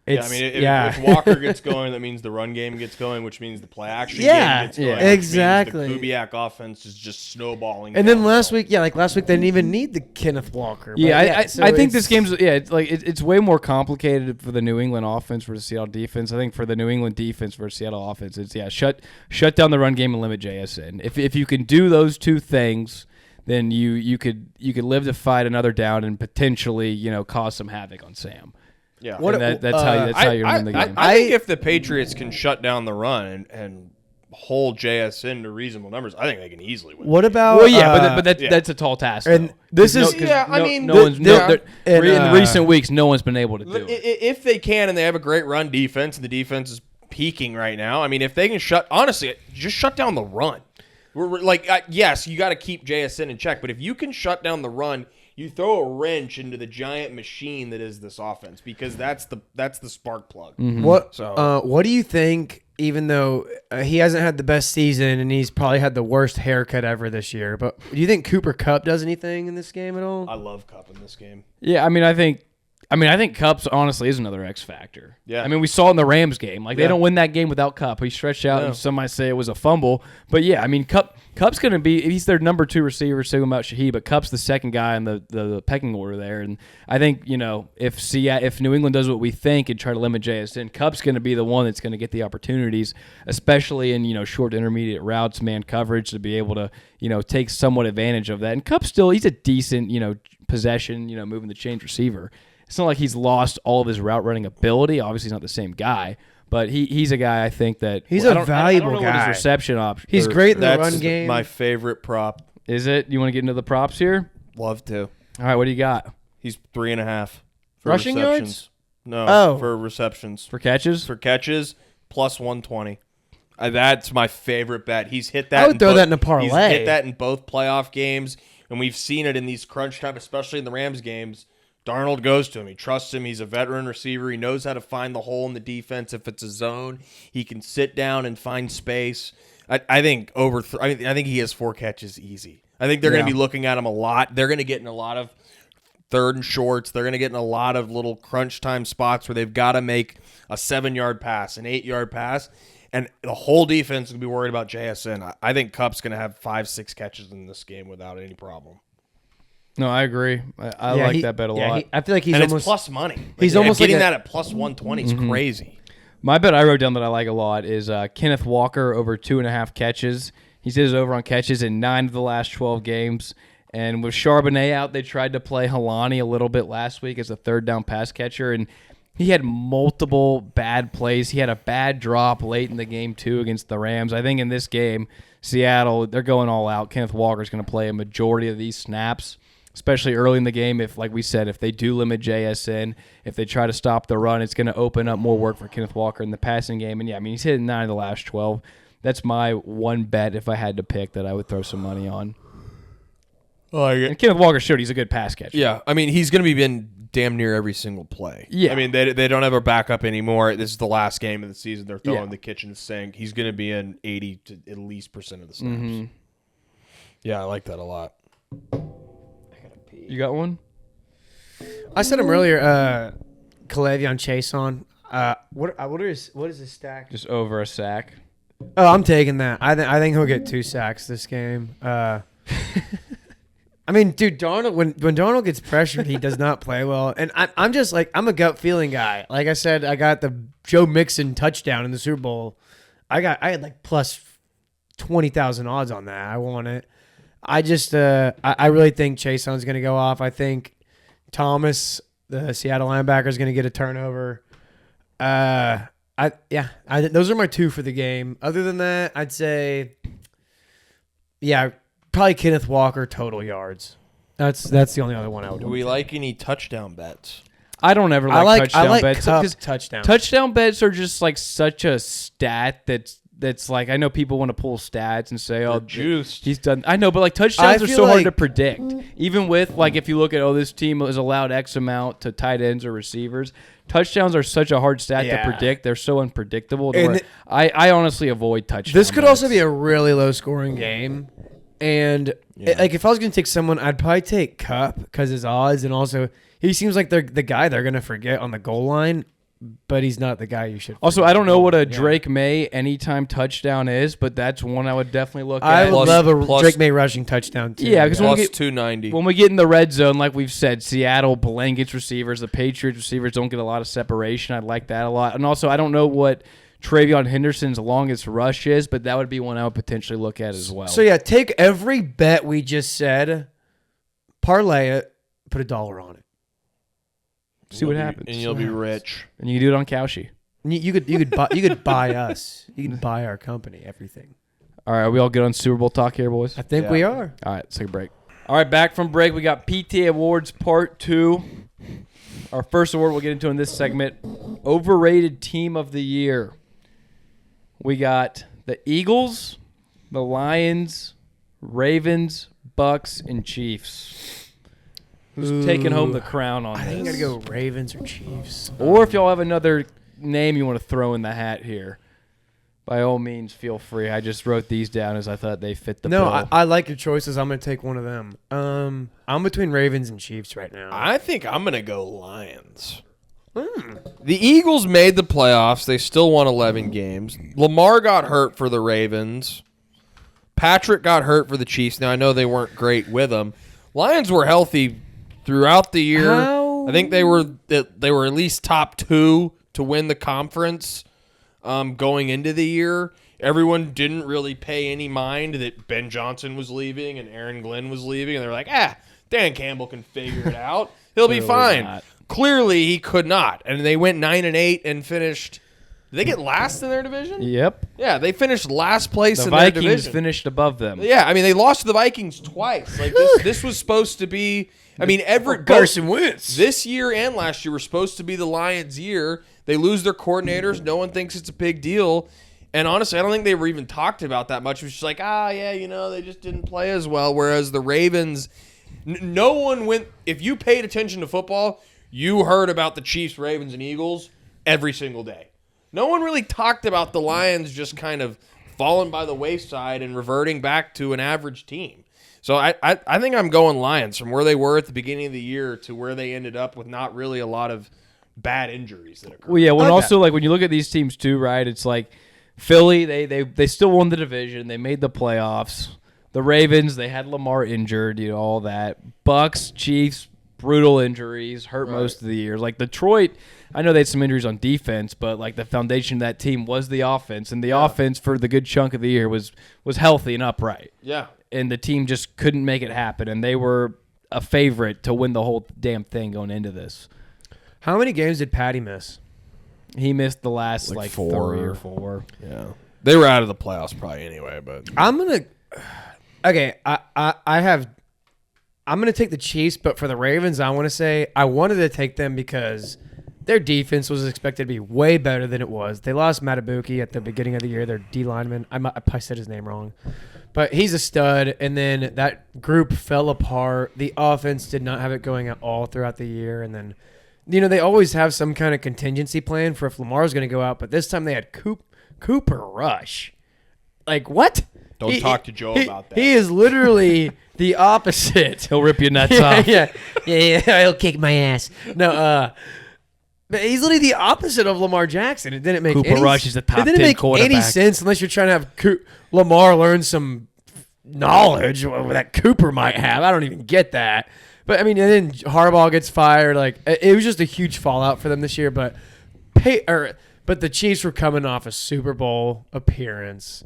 if Walker gets going, that means the run game gets going, which means the play action game gets going. Exactly. The Kubiak offense is just snowballing. And then last week they didn't even need the Kenneth Walker. I think this game's it's way more complicated for the New England offense versus Seattle defense. I think for the New England defense versus Seattle offense, it's shut down the run game and limit JSN. If you can do those 2 things, then you could live to fight another down and potentially cause some havoc on Sam. Yeah, that's how you're winning the game. I think if the Patriots can shut down the run and hold JSN to reasonable numbers, I think they can easily win. What about? Well, that's a tall task. And though. this is in recent weeks, no one's been able to do it. If they can, and they have a great run defense, and the defense is peaking right now. I mean, if they can just shut down the run. Yes, you got to keep JSN in check, but if you can shut down the run, you throw a wrench into the giant machine that is this offense, because that's the spark plug. Mm-hmm. What do you think? Even though he hasn't had the best season and he's probably had the worst haircut ever this year, but do you think Cooper Kupp does anything in this game at all? I love Kupp in this game. Yeah, I think Kupp's honestly is another X factor. Yeah. I mean, we saw in the Rams game. They don't win that game without Kupp. He stretched out, and some might say it was a fumble. But yeah, I mean, Kupp's going to be – he's their number 2 receiver, talking about Shaheed, but Kupp's the second guy in the pecking order there. And I think, if New England does what we think and try to limit JSN, Kupp's going to be the one that's going to get the opportunities, especially in, short to intermediate routes, man coverage, to be able to, take somewhat advantage of that. And Kupp he's a decent, possession, moving the chains receiver. It's not like he's lost all of his route running ability. Obviously, he's not the same guy, but he's a guy I think that he's a valuable I don't know guy. What his reception option. He's great in the run game. My favorite prop. Is it? You want to get into the props here? Love to. All right, what do you got? He's 3.5 for rushing receptions. yards. No, for receptions. For catches. For catches, plus 120. That's my favorite bet. He's hit that. I would throw that in a parlay. He's hit that in both playoff games, and we've seen it in these crunch time, especially in the Rams games. Darnold goes to him. He trusts him. He's a veteran receiver. He knows how to find the hole in the defense. If it's a zone, he can sit down and find space. I think I think he has 4 catches easy. I think they're going to be looking at him a lot. They're going to get in a lot of 3rd and shorts. They're going to get in a lot of little crunch time spots where they've got to make a 7-yard pass, an 8-yard pass, and the whole defense is going to be worried about JSN. I think Kupp's going to have 5-6 catches in this game without any problem. No, I agree. I like that bet a lot. I feel like he's and almost it's plus money. He's almost getting like that at plus 120 is crazy. My bet I wrote down that I like a lot is Kenneth Walker over 2.5 catches. He says over on catches in 9 of the last 12 games. And with Charbonnet out, they tried to play Helani a little bit last week as a 3rd down pass catcher, and he had multiple bad plays. He had a bad drop late in the game too against the Rams. I think in this game, Seattle, they're going all out. Kenneth Walker's going to play a majority of these snaps. especially early in the game. If, like we said, if they do limit JSN, if they try to stop the run, it's going to open up more work for Kenneth Walker in the passing game. And, yeah, I mean, he's hit 9 of the last 12. That's my one bet if I had to pick that I would throw some money on. And Kenneth Walker showed he's a good pass catcher. Yeah, I mean, he's going to be in damn near every single play. Yeah. I mean, they don't have a backup anymore. This is the last game of the season. They're throwing the kitchen sink. He's going to be in 80 to at least percent of the snaps. Mm-hmm. Yeah, I like that a lot. You got one? I said him earlier. Kalavion Chason. What is his stack? Just over a sack. Oh, I'm taking that. I think he'll get 2 sacks this game. I mean, dude, Darnold, when Darnold gets pressured, he does not play well. And I'm just like, I'm a gut feeling guy. Like I said, I got the Joe Mixon touchdown in the Super Bowl. I had like plus 20,000 odds on that. I want it. I just I really think Chason's going to go off. I think Thomas, the Seattle linebacker, is going to get a turnover. Those are my 2 for the game. Other than that, I'd say, probably Kenneth Walker total yards. That's the only other one I would. Do we like any touchdown bets? I don't ever like touchdown bets. Touchdown bets are just like such a stat that's like, I know people want to pull stats and say, oh, juiced. He's done. I know, but like touchdowns are so hard to predict. Even with like, if you look at, this team is allowed X amount to tight ends or receivers. Touchdowns are such a hard stat to predict. They're so unpredictable. I honestly avoid touchdowns. This could also be a really low scoring game. And like, if I was going to take someone, I'd probably take Kupp because his odds, and also he seems like the guy they're going to forget on the goal line, but he's not the guy you should. Also, I don't know what a Drake May anytime touchdown is, but that's one I would definitely look at. I would love a Drake May rushing touchdown too. Yeah, because plus 290. When we get in the red zone, like we've said, Seattle blankets receivers. The Patriots receivers don't get a lot of separation. I'd like that a lot. And also, I don't know what Travion Henderson's longest rush is, but that would be one I would potentially look at as well. So yeah, take every bet we just said, parlay it, put $1 on it. See what happens. And you'll be rich. And you can do it on Cowshy. You could buy us. You can buy our company, everything. All right, are we all good on Super Bowl talk here, boys? I think we are. All right, let's take a break. All right, back from break. We got PTA Awards Part 2. Our first award we'll get into in this segment, Overrated Team of the Year. We got the Eagles, the Lions, Ravens, Bucks, and Chiefs. Who's taking home the crown on this? I think I'm going to go Ravens or Chiefs. Or if y'all have another name you want to throw in the hat here, by all means, feel free. I just wrote these down as I thought they fit the bill. No, I like your choices. I'm going to take one of them. I'm between Ravens and Chiefs right now. I think I'm going to go Lions. The Eagles made the playoffs. They still won 11 games. Lamar got hurt for the Ravens. Patrick got hurt for the Chiefs. Now, I know they weren't great with him. Lions were healthy throughout the year. I think they were at least top 2 to win the conference going into the year. Everyone didn't really pay any mind that Ben Johnson was leaving and Aaron Glenn was leaving. And they're like, Dan Campbell can figure it out. He'll be fine. Not. Clearly, he could not. And they went 9-8 and finished. Did they get last in their division? Yep. Yeah, they finished last place in their division. The Vikings finished above them. Yeah, I mean, they lost to the Vikings twice. Like this was supposed to be. I mean, Carson Wentz. This year and last year were supposed to be the Lions' year. They lose their coordinators. No one thinks it's a big deal. And honestly, I don't think they were even talked about that much. It was just like, they just didn't play as well. Whereas the Ravens, no one went. If you paid attention to football, you heard about the Chiefs, Ravens, and Eagles every single day. No one really talked about the Lions just kind of falling by the wayside and reverting back to an average team. So I think I'm going Lions from where they were at the beginning of the year to where they ended up with not really a lot of bad injuries that occurred. Well, yeah, when you look at these teams too, right, it's like Philly, they still won the division. They made the playoffs. The Ravens, they had Lamar injured, all that. Bucks, Chiefs, brutal injuries, hurt most of the year. Like Detroit, I know they had some injuries on defense, but like the foundation of that team was the offense, and the offense for the good chunk of the year was healthy and upright. Yeah. And the team just couldn't make it happen, and they were a favorite to win the whole damn thing going into this. How many games did Patty miss? He missed the last like 4 3 or 4. Yeah. They were out of the playoffs probably anyway, but I'm going to – okay, I have I'm going to take the Chiefs, but for the Ravens, I want to say I wanted to take them because their defense was expected to be way better than it was. They lost Matabuki at the beginning of the year, their D lineman. I probably said his name wrong. But he's a stud, and then that group fell apart. The offense did not have it going at all throughout the year, and then, they always have some kind of contingency plan for if Lamar's going to go out, but this time they had Cooper Rush. Like, what? Don't talk to Joe about that. He is literally the opposite. He'll rip your nuts off. Yeah, he'll kick my ass. No, but he's literally the opposite of Lamar Jackson. It didn't make Cooper Rush is the top 10 It didn't make quarterback. any sense unless you're trying to have Lamar learn some knowledge that Cooper might have. I don't even get that. But, I mean, and then Harbaugh gets fired. Like, it was just a huge fallout for them this year. But the Chiefs were coming off a Super Bowl appearance.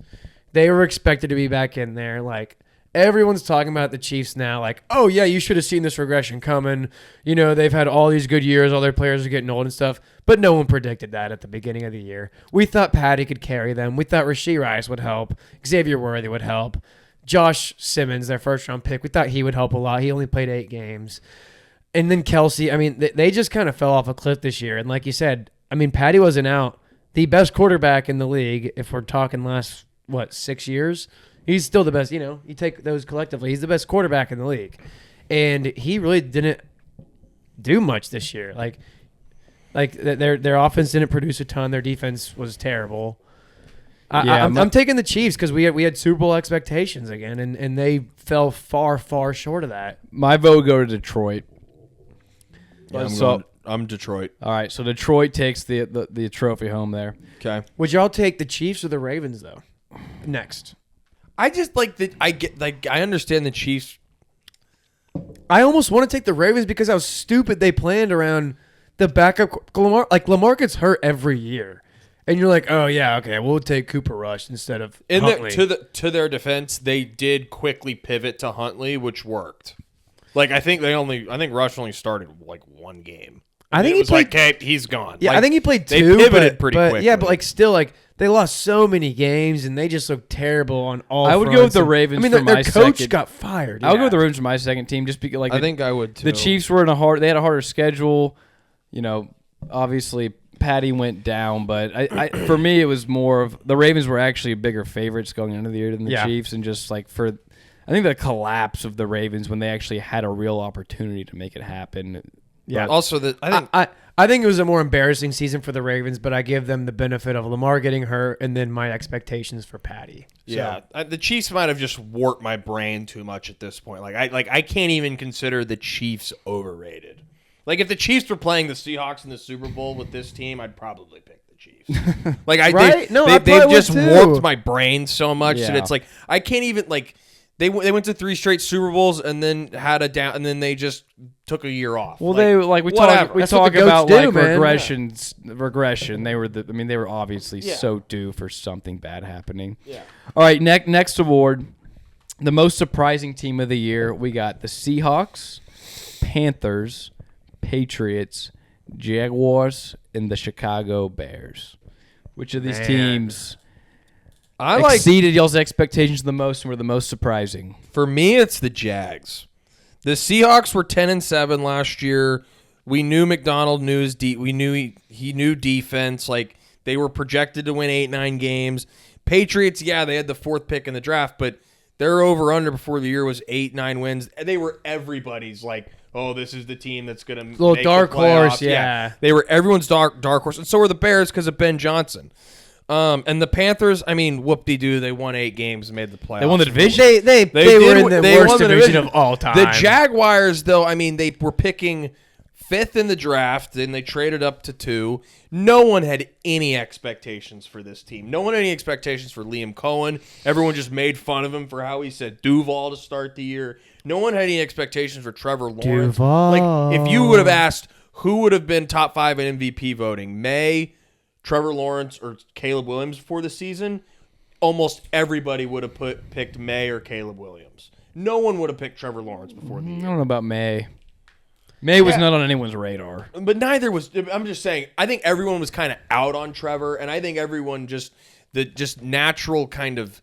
They were expected to be back in there. Like, everyone's talking about the Chiefs now. Like, oh, yeah, you should have seen this regression coming. They've had all these good years. All their players are getting old and stuff. But no one predicted that at the beginning of the year. We thought Patty could carry them. We thought Rashee Rice would help. Xavier Worthy would help. Josh Simmons, their first-round pick, we thought he would help a lot. He only played 8 games. And then Kelsey, I mean, they just kind of fell off a cliff this year. And like you said, I mean, Patty wasn't out. The best quarterback in the league, if we're talking last, 6 years, he's still the best. You take those collectively, he's the best quarterback in the league. And he really didn't do much this year. Like their offense didn't produce a ton. Their defense was terrible. I'm taking the Chiefs because we had Super Bowl expectations again, and they fell far, far short of that. My vote go to Detroit. Yeah, I'm Detroit. All right, so Detroit takes the trophy home there. Okay. Would y'all take the Chiefs or the Ravens though? Next, I just I understand the Chiefs. I almost want to take the Ravens because how stupid they planned around the backup Lamar. Like, Lamar gets hurt every year. And you're like, oh yeah, okay, we'll take Cooper Rush instead of Huntley. To their defense, they did quickly pivot to Huntley, which worked. Like, I think Rush only started like 1 game. I think it was okay, he's gone. Yeah, like, I think he played 2. They pivoted pretty quickly. Yeah, but still, they lost so many games and they just looked terrible on all. I would fronts. Go with the Ravens. I mean, their coach got fired. I would go with the Ravens for my second team, just because I think I would too. The Chiefs were they had a harder schedule. Obviously Patty went down, but for me it was more of the Ravens were actually bigger favorites going into the year than the Chiefs, and just I think the collapse of the Ravens when they actually had a real opportunity to make it happen. Yeah. But also, I think it was a more embarrassing season for the Ravens, but I give them the benefit of Lamar getting hurt and then my expectations for Patty. Yeah, the Chiefs might have just warped my brain too much at this point. I can't even consider the Chiefs overrated. Like, if the Chiefs were playing the Seahawks in the Super Bowl with this team, I'd probably pick the Chiefs. They've just warped my brain so much that it's like I can't even They went to 3 straight Super Bowls and then had a down, and then they just took a year off. Well, we talk about regression. They were obviously so due for something bad happening. Yeah. All right, next award, the most surprising team of the year. We got the Seahawks, Panthers, Patriots, Jaguars, and the Chicago Bears. Which of these teams exceeded y'all's expectations the most and were the most surprising? For me, it's the Jags. The Seahawks were 10-7 last year. We knew McDonald knew we knew he knew defense. Like, they were projected to win 8-9 games. Patriots, they had the 4th pick in the draft, but their over-under before the year was 8-9 wins. And they were everybody's this is the team that's going to make little dark horse, They were everyone's dark horse, and so were the Bears because of Ben Johnson. And the Panthers, whoop-de-doo, they won 8 games and made the playoffs. They won the division. They were in the worst division of all time. The Jaguars, though, they were picking 5th in the draft, and they traded up to 2. No one had any expectations for this team. No one had any expectations for Liam Cohen. Everyone just made fun of him for how he said Duval to start the year. No one had any expectations for Trevor Lawrence. Duval. If you would have asked who would have been top 5 in MVP voting, May, Trevor Lawrence, or Caleb Williams before the season, almost everybody would have picked May or Caleb Williams. No one would have picked Trevor Lawrence before the year. I don't know about May. May was not on anyone's radar. But neither was... I'm just saying, I think everyone was kind of out on Trevor, and I think everyone just natural kind of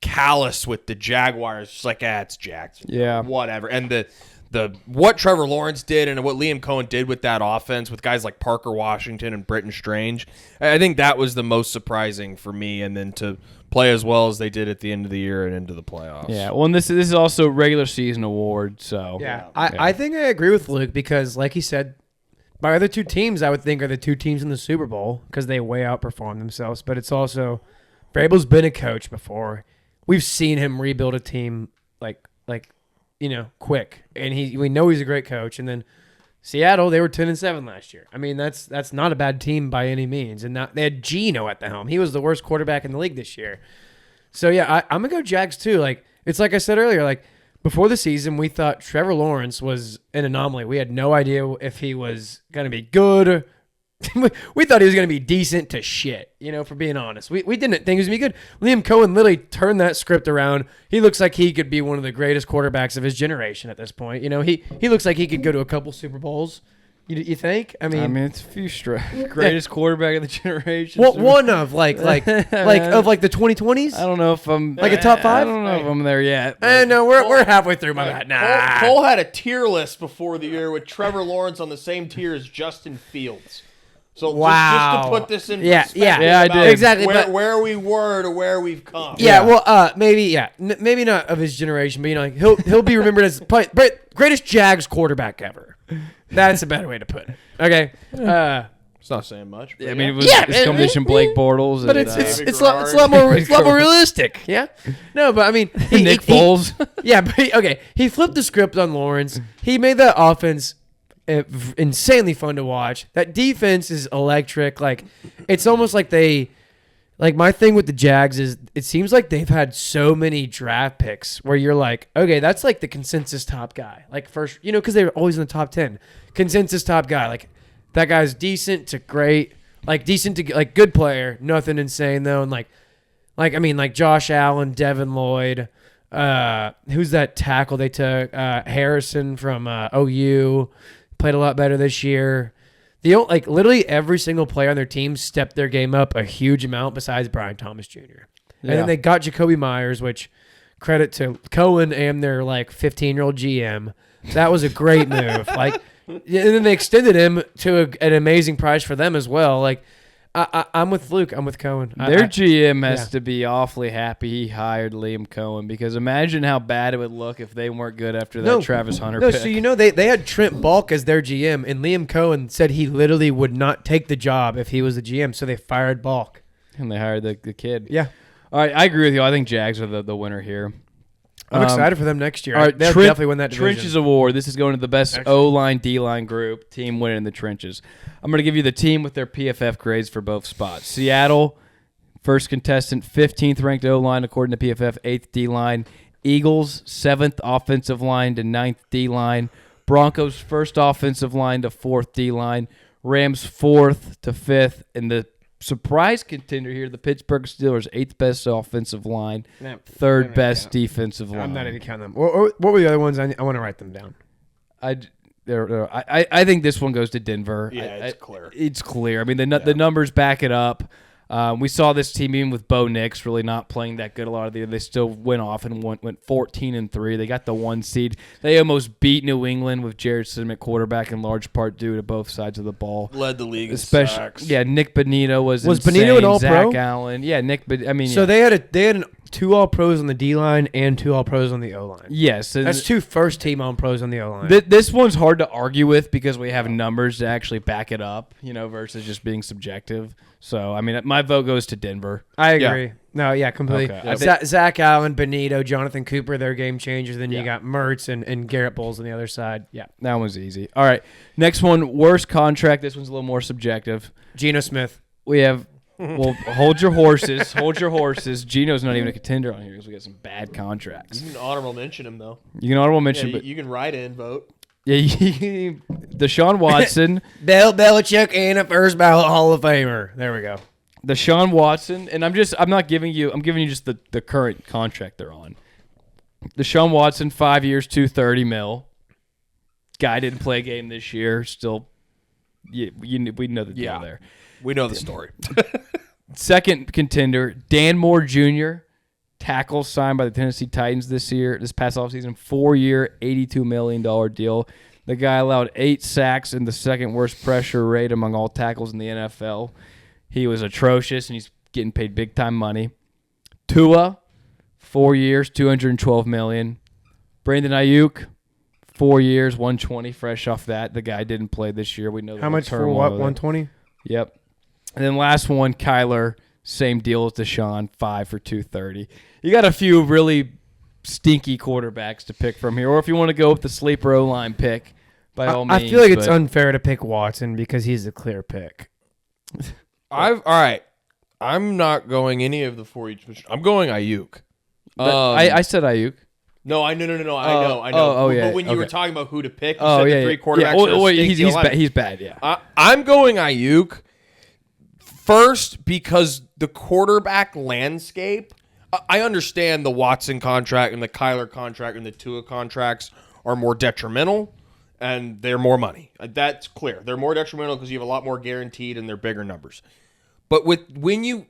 callous with the Jaguars. Just like, it's Jacksonville. Yeah. Whatever. And the what Trevor Lawrence did and what Liam Cohen did with that offense with guys like Parker Washington and Britton Strange, I think that was the most surprising for me. And then to play as well as they did at the end of the year and into the playoffs. Yeah, well, and this is also a regular season award, so. Yeah, I think I agree with Luke because, like he said, my other two teams I would think are the two teams in the Super Bowl because they way outperform themselves. But it's also, Vrabel's been a coach before. We've seen him rebuild a team quick, and we know he's a great coach. And then Seattle, they were 10-7 last year. I mean, that's not a bad team by any means. And they had Geno at the helm. He was the worst quarterback in the league this year. So yeah, I'm gonna go Jags too. Like it's like I said earlier, like before the season, we thought Trevor Lawrence was an anomaly. We had no idea if he was gonna be good. We thought he was going to be decent to shit, for being honest. We didn't think he was going to be good. Liam Cohen literally turned that script around. He looks like he could be one of the greatest quarterbacks of his generation at this point. He looks like he could go to a couple Super Bowls. You think? I mean, it's a few greatest quarterback of the generation. Well, one of like the 2020s. I don't know if I'm like a top 5. I don't know if I'm there yet. No, we're halfway through my bat. Nah. Cole had a tier list before the year with Trevor Lawrence on the same tier as Justin Fields. So just to put this in perspective, yeah, I did. Exactly. Where we were to where we've come. Yeah, well, maybe not of his generation, but he'll be remembered as greatest Jags quarterback ever. That's a better way to put it. Okay. It's not saying much. I mean, it's competition Blake Bortles, but it's a lot more realistic. Yeah. No, but I mean, Nick Foles. But he flipped the script on Lawrence. He made that offense insanely fun to watch. That defense is electric. Like, it's almost like my thing with the Jags is it seems like they've had so many draft picks where you're like, okay, that's like the consensus top guy. Like first, because they're always in the top 10. Consensus top guy. Like that guy's decent to great, like decent to like good player, nothing insane though. And like Josh Allen, Devin Lloyd, who's that tackle they took? Harrison from OU. Played a lot better this year. Literally every single player on their team stepped their game up a huge amount besides Brian Thomas Jr. And then they got Jacoby Myers, which credit to Cohen and their 15-year-old GM. That was a great move. And then they extended him to an amazing price for them as well. I'm with Luke. I'm with Cohen. Their GM has to be awfully happy he hired Liam Cohen because imagine how bad it would look if they weren't good after that Travis Hunter pick. So they had Trent Balk as their GM, and Liam Cohen said he literally would not take the job if he was the GM, so they fired Balk. And they hired the kid. Yeah. All right, I agree with you. I think Jags are the winner here. I'm excited for them next year. All right, they'll definitely win that division. Trenches Award. This is going to the best O-line, D-line group. Team winning in the trenches. I'm going to give you the team with their PFF grades for both spots. Seattle, first contestant, 15th ranked O-line according to PFF, 8th D-line. Eagles, 7th offensive line to 9th D-line. Broncos, first offensive line to 4th D-line. Rams, 4th to 5th. And the surprise contender here, the Pittsburgh Steelers, 8th best offensive line, 3rd best defensive line. I'm not even counting them. What were the other ones? I want to write them down. I think this one goes to Denver. Yeah, it's clear. It's clear. I mean, the numbers back it up. We saw this team even with Bo Nix really not playing that good a lot of the year. They still went off and went 14-3. They got the 1 seed. They almost beat New England with Jared Stidham at quarterback in large part due to both sides of the ball. Led the league especially in sacks. Yeah, Nick Bonito was insane. Bonito an All-Pro? Zach Allen. Yeah, So they had 2 All-Pros on the D-line and 2 All-Pros on the O-line. Yes. That's 2 first-team All-Pros on the O-line. This one's hard to argue with because we have numbers to actually back it up, versus just being subjective. So, I mean, my vote goes to Denver. I agree. No, completely. Okay. Zach Allen, Bonito, Jonathan Cooper, they're game changers. Then you got Mertz and Garrett Bowles on the other side. Yeah. That one's easy. All right. Next one, worst contract. This one's a little more subjective. Geno Smith. We have, hold your horses. Hold your horses. Geno's not even a contender on here because we got some bad contracts. You can honorable mention him, though. You can honorable mention, but you can write in, vote. Yeah, Deshaun Watson. Bill Belichick and a first ballot Hall of Famer. There we go. Deshaun Watson, and I'm giving you just the current contract they're on. Deshaun Watson, 5 years, $230 million. Guy didn't play a game this year. Still, we know the deal there. We know the story. Second contender, Dan Moore Jr., tackle signed by the Tennessee Titans this past offseason. 4-year, $82 million deal. The guy allowed 8 sacks and the second worst pressure rate among all tackles in the NFL. He was atrocious, and he's getting paid big-time money. Tua, 4 years, $212 million. Brandon Ayuk, 4 years, $120 fresh off that. The guy didn't play this year. We know how much for what? $120? Yep. And then last one, Kyler, same deal as Deshaun, 5 for $230. You got a few really stinky quarterbacks to pick from here, or if you want to go with the sleeper O-line pick, by all means. I feel like it's unfair to pick Watson because he's the clear pick. All right. I'm not going any of the 4 each. I'm going Ayuk. I said Ayuk. No. I know. I know. Oh, yeah. But when you were talking about who to pick, you said the 3 quarterbacks. He's bad. Yeah. I'm going Ayuk first because the quarterback landscape. I understand the Watson contract and the Kyler contract and the Tua contracts are more detrimental, and they're more money. That's clear. They're more detrimental because you have a lot more guaranteed and they're bigger numbers. But when you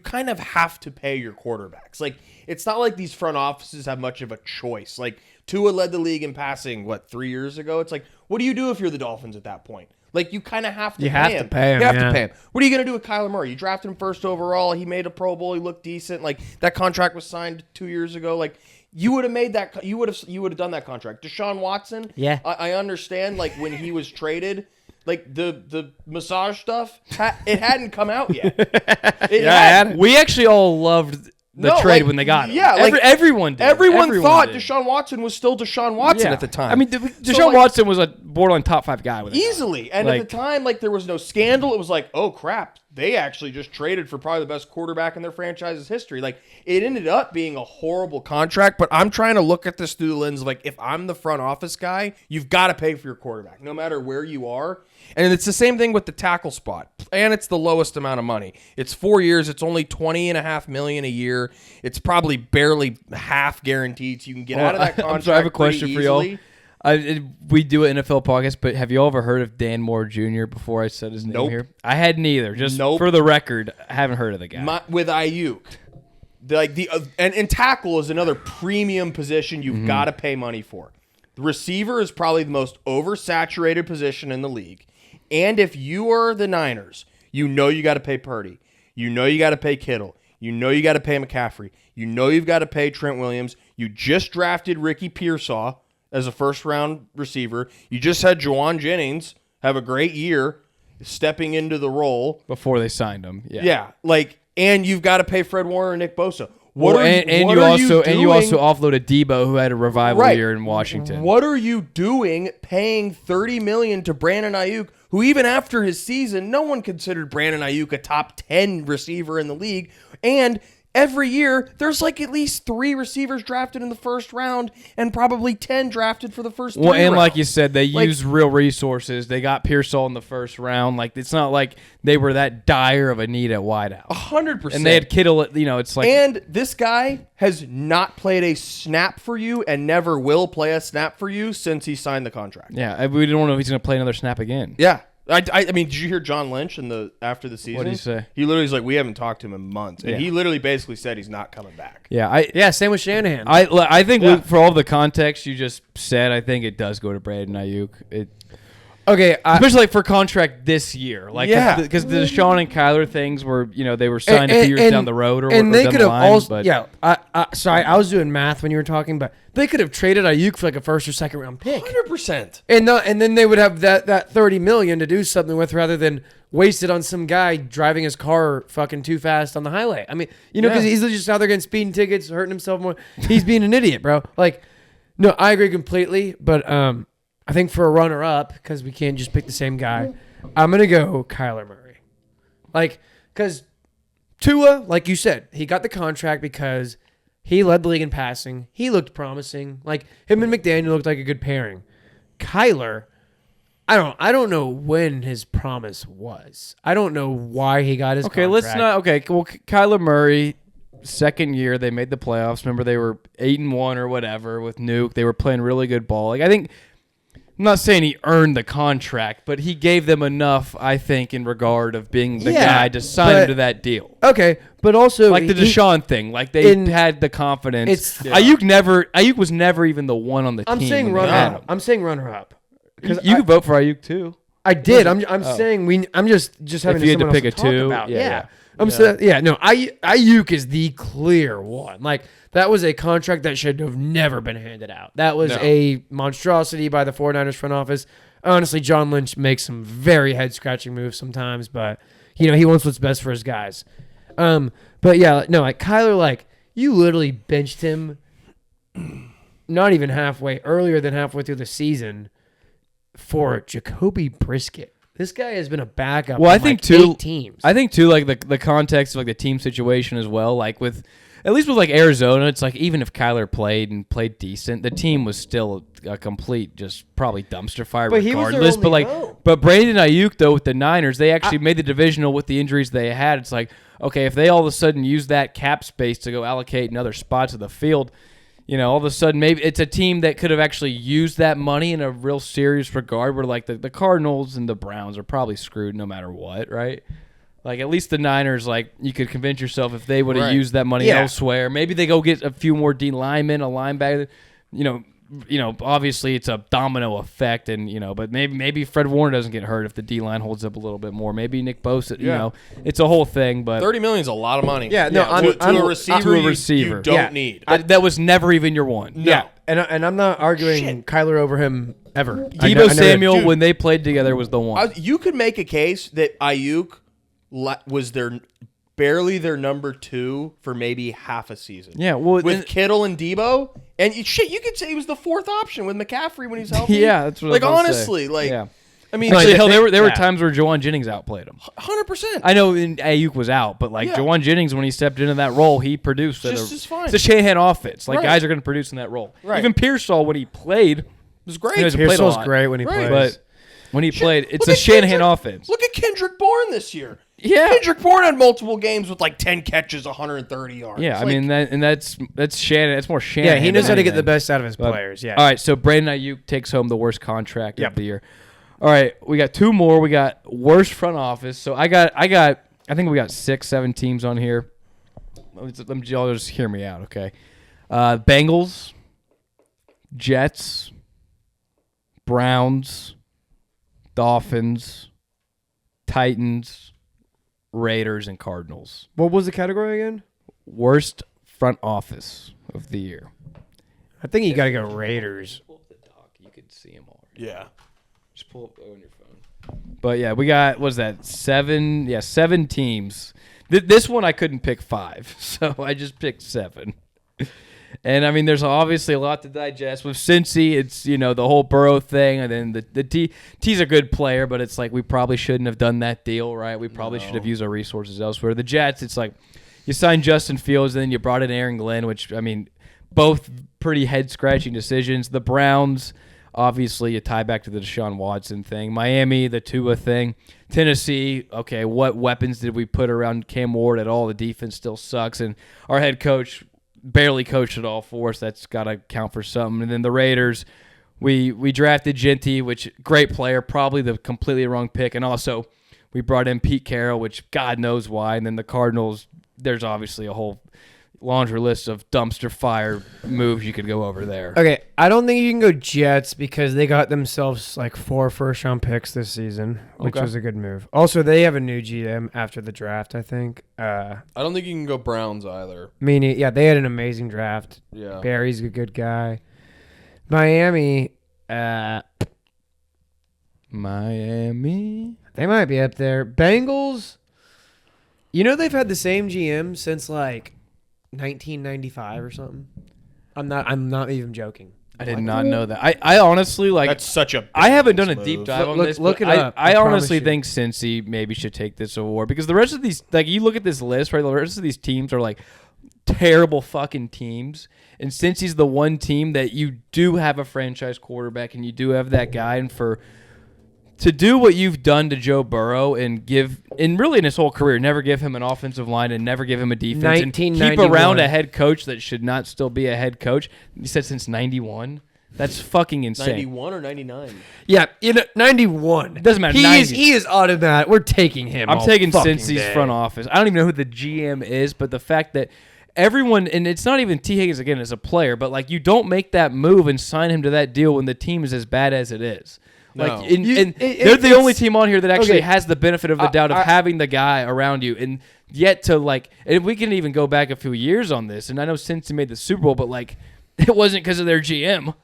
kind of have to pay your quarterbacks. Like, it's not like these front offices have much of a choice. Like, Tua led the league in passing, 3 years ago? It's like, what do you do if you're the Dolphins at that point? Like, you kind of have to pay him. You have to pay him. What are you going to do with Kyler Murray? You drafted him first overall. He made a Pro Bowl. He looked decent. Like, that contract was signed 2 years ago. Like, you would have made that. You would have done that contract. Deshaun Watson. Yeah. I understand. Like, when he was traded, like the massage stuff, it hadn't come out yet. We actually all loved the trade when they got him. Yeah, everyone did. Everyone thought Deshaun Watson was still Deshaun Watson at the time. I mean, Deshaun Watson was a borderline top 5 guy with easily. And at the time, there was no scandal. It was like, oh crap, they actually just traded for probably the best quarterback in their franchise's history. Like, it ended up being a horrible contract. But I'm trying to look at this through the lens of, if I'm the front office guy, you've got to pay for your quarterback, no matter where you are. And it's the same thing with the tackle spot. And it's the lowest amount of money. It's 4 years. It's only $20.5 million a year. It's probably barely half guaranteed, so you can get out of that contract. I have a question for y'all. We do an NFL podcast, but have you all ever heard of Dan Moore Jr. before I said his name here? I hadn't either. Just for the record, I haven't heard of the guy. With Ayuk. And tackle is another premium position you've got to pay money for. The receiver is probably the most oversaturated position in the league. And if you are the Niners, you got to pay Purdy. You got to pay Kittle. You got to pay McCaffrey. You've got to pay Trent Williams. You just drafted Ricky Pearsall as a first-round receiver. You just had Juwan Jennings have a great year stepping into the role. Before they signed him. Yeah. And you've got to pay Fred Warner and Nick Bosa. You also offloaded Debo, who had a revival year in Washington. What are you doing paying $30 million to Brandon Ayuk, who even after his season, no one considered Brandon Ayuk a top 10 receiver in the league? And every year, there's at least 3 receivers drafted in the first round and probably 10 drafted for the first 3 rounds. And like you said, they used real resources. They got Pearsall in the first round. It's not like they were that dire of a need at wideout. 100%. And they had Kittle, it's like... And this guy has not played a snap for you and never will play a snap for you since he signed the contract. Yeah, we don't know if he's going to play another snap again. Yeah. I mean, did you hear John Lynch after the season? What did he say? He literally was like, we haven't talked to him in months. And he literally basically said he's not coming back. Yeah, same with Shanahan. I think for all the context you just said, I think it does go to Brandon Ayuk. Especially for contract this year. Because the Deshaun and Kyler things were, they were signed a few years down the road or and they could have also, but sorry, I was doing math when you were talking, but they could have traded Ayuk for a first or second round pick. 100%. And then they would have that $30 million to do something with rather than waste it on some guy driving his car fucking too fast on the highway. I mean, because he's just out there getting speeding tickets, hurting himself more. He's being an idiot, bro. No, I agree completely, but I think for a runner-up, because we can't just pick the same guy, I'm going to go Kyler Murray. Because Tua, like you said, he got the contract because he led the league in passing. He looked promising. Him and McDaniel looked like a good pairing. Kyler, I don't know when his promise was. I don't know why he got his contract. Kyler Murray, second year, they made the playoffs. Remember, they were 8-1 or whatever with Nuke. They were playing really good ball. I think... I'm not saying he earned the contract, but he gave them enough, I think, in regard of being the guy to sign him to that deal. Okay, but also like the Deshaun thing, like they had the confidence. Ayuk was never even the one on the team. I'm saying runner up. You could vote for Ayuk too. I did. I'm saying I'm just having if you had to pick a talk two. About. Ayuk is the clear one. Like that was a contract that should have never been handed out. That was a monstrosity by the 49ers front office. Honestly, John Lynch makes some very head scratching moves sometimes, but he wants what's best for his guys. But yeah, no, like Kyler, like you literally benched him not even earlier than halfway through the season for Jacoby Brissett. This guy has been a backup. Well, I think too. 8 teams. I think too, like the context of like the team situation as well. Like at least with like Arizona, it's like even if Kyler played decent, the team was still a complete just probably dumpster fire but regardless. But Brandon Ayuk though with the Niners, they actually made the divisional with the injuries they had. It's like okay, if they all of a sudden use that cap space to go allocate in other spots of the field. All of a sudden, maybe it's a team that could have actually used that money in a real serious regard where, like, the Cardinals and the Browns are probably screwed no matter what, right? Like, at least the Niners, like, you could convince yourself if they would have used that money elsewhere. Maybe they go get a few more D linemen, a linebacker, obviously it's a domino effect, and but maybe Fred Warner doesn't get hurt if the D line holds up a little bit more. Maybe Nick Bosa, it's a whole thing. But $30 million is a lot of money. Yeah, no, to a receiver, you don't need. That was never even your one. No. Yeah, and I'm not arguing Kyler over him ever. Debo Samuel, when they played together, was the one. You could make a case that Ayuk was barely their number 2 for maybe half a season. Yeah, well, with Kittle and Debo, and you could say he was the 4th option with McCaffrey when he's healthy. Yeah, that's what like I was honestly, say. like yeah. I mean, actually, there were times where Jawan Jennings outplayed him. 100%. I know Ayuk was out, but like Jawan Jennings, when he stepped into that role, he produced. Just fine. It's a Shanahan offense. Like guys are going to produce in that role. Right. Even Pearsall, when he played, was great. Pearsall's great when he plays. But when he played, it's a Shanahan offense. Look at Kendrick Bourne this year. Yeah, Kendrick Bourne had multiple games with like 10 catches, 130 yards. Yeah, I mean that's Shannon. It's more Shannon. Yeah, he knows how to get the best out of his players. Yeah. All right, so Brandon Ayuk takes home the worst contract of the year. All right, we got 2 more. We got worst front office. So I think we got 6, 7 teams on here. Y'all just hear me out, okay? Bengals, Jets, Browns, Dolphins, Titans, Raiders, and Cardinals. What was the category again? Worst front office of the year. I think you got to go Raiders. Pull up the doc. You could see them all. Yeah. Just pull up on your phone. But yeah, we got, what's that, 7? Yeah, 7 teams. This one I couldn't pick 5, so I just picked 7. And I mean, there's obviously a lot to digest. With Cincy, it's, the whole Burrow thing, and then the T's a good player, but it's like we probably shouldn't have done that deal, right? We probably should have used our resources elsewhere. The Jets, it's like you signed Justin Fields, and then you brought in Aaron Glenn, which, I mean, both pretty head-scratching decisions. The Browns, obviously, you tie back to the Deshaun Watson thing. Miami, the Tua thing. Tennessee, okay, what weapons did we put around Cam Ward at all? The defense still sucks, and our head coach barely coached it all for us. That's got to count for something. And then the Raiders, we drafted Genty, which great player, probably the completely wrong pick. And also we brought in Pete Carroll, which God knows why. And then the Cardinals, there's obviously a whole laundry list of dumpster fire moves you could go over there. Okay, I don't think you can go Jets because they got themselves like 4 first-round picks this season, which was a good move. Also, they have a new GM after the draft, I think. I don't think you can go Browns either. Meaning, yeah, they had an amazing draft. Yeah, Barry's a good guy. Miami, they might be up there. Bengals, they've had the same GM since like 1995 or something. I'm not even joking. I did not know that. I honestly like. That's such a. I haven't done a deep dive on this. Look it up. I honestly think Cincy maybe should take this award because the rest of these, like, you look at this list, right? The rest of these teams are like terrible fucking teams, and Cincy's the one team that you do have a franchise quarterback and you do have that guy, and to do what you've done to Joe Burrow and really in his whole career, never give him an offensive line and never give him a defense and keep around a head coach that should not still be a head coach. You said since 91. That's fucking insane. 91 or 99? Yeah, 91. It doesn't matter. He is automatic. We're taking him. I'm all taking fucking Cincy's day. front office. I don't even know who the GM is, but the fact that everyone, and it's not even T. Higgins again as a player, but like you don't make that move and sign him to that deal when the team is as bad as it is. Like, No. they're the only team on here that actually okay. has the benefit of the doubt of having the guy around you, and yet to like, and we can even go back a few years on this. And I know Cincy made the Super Bowl, but like, it wasn't because of their GM.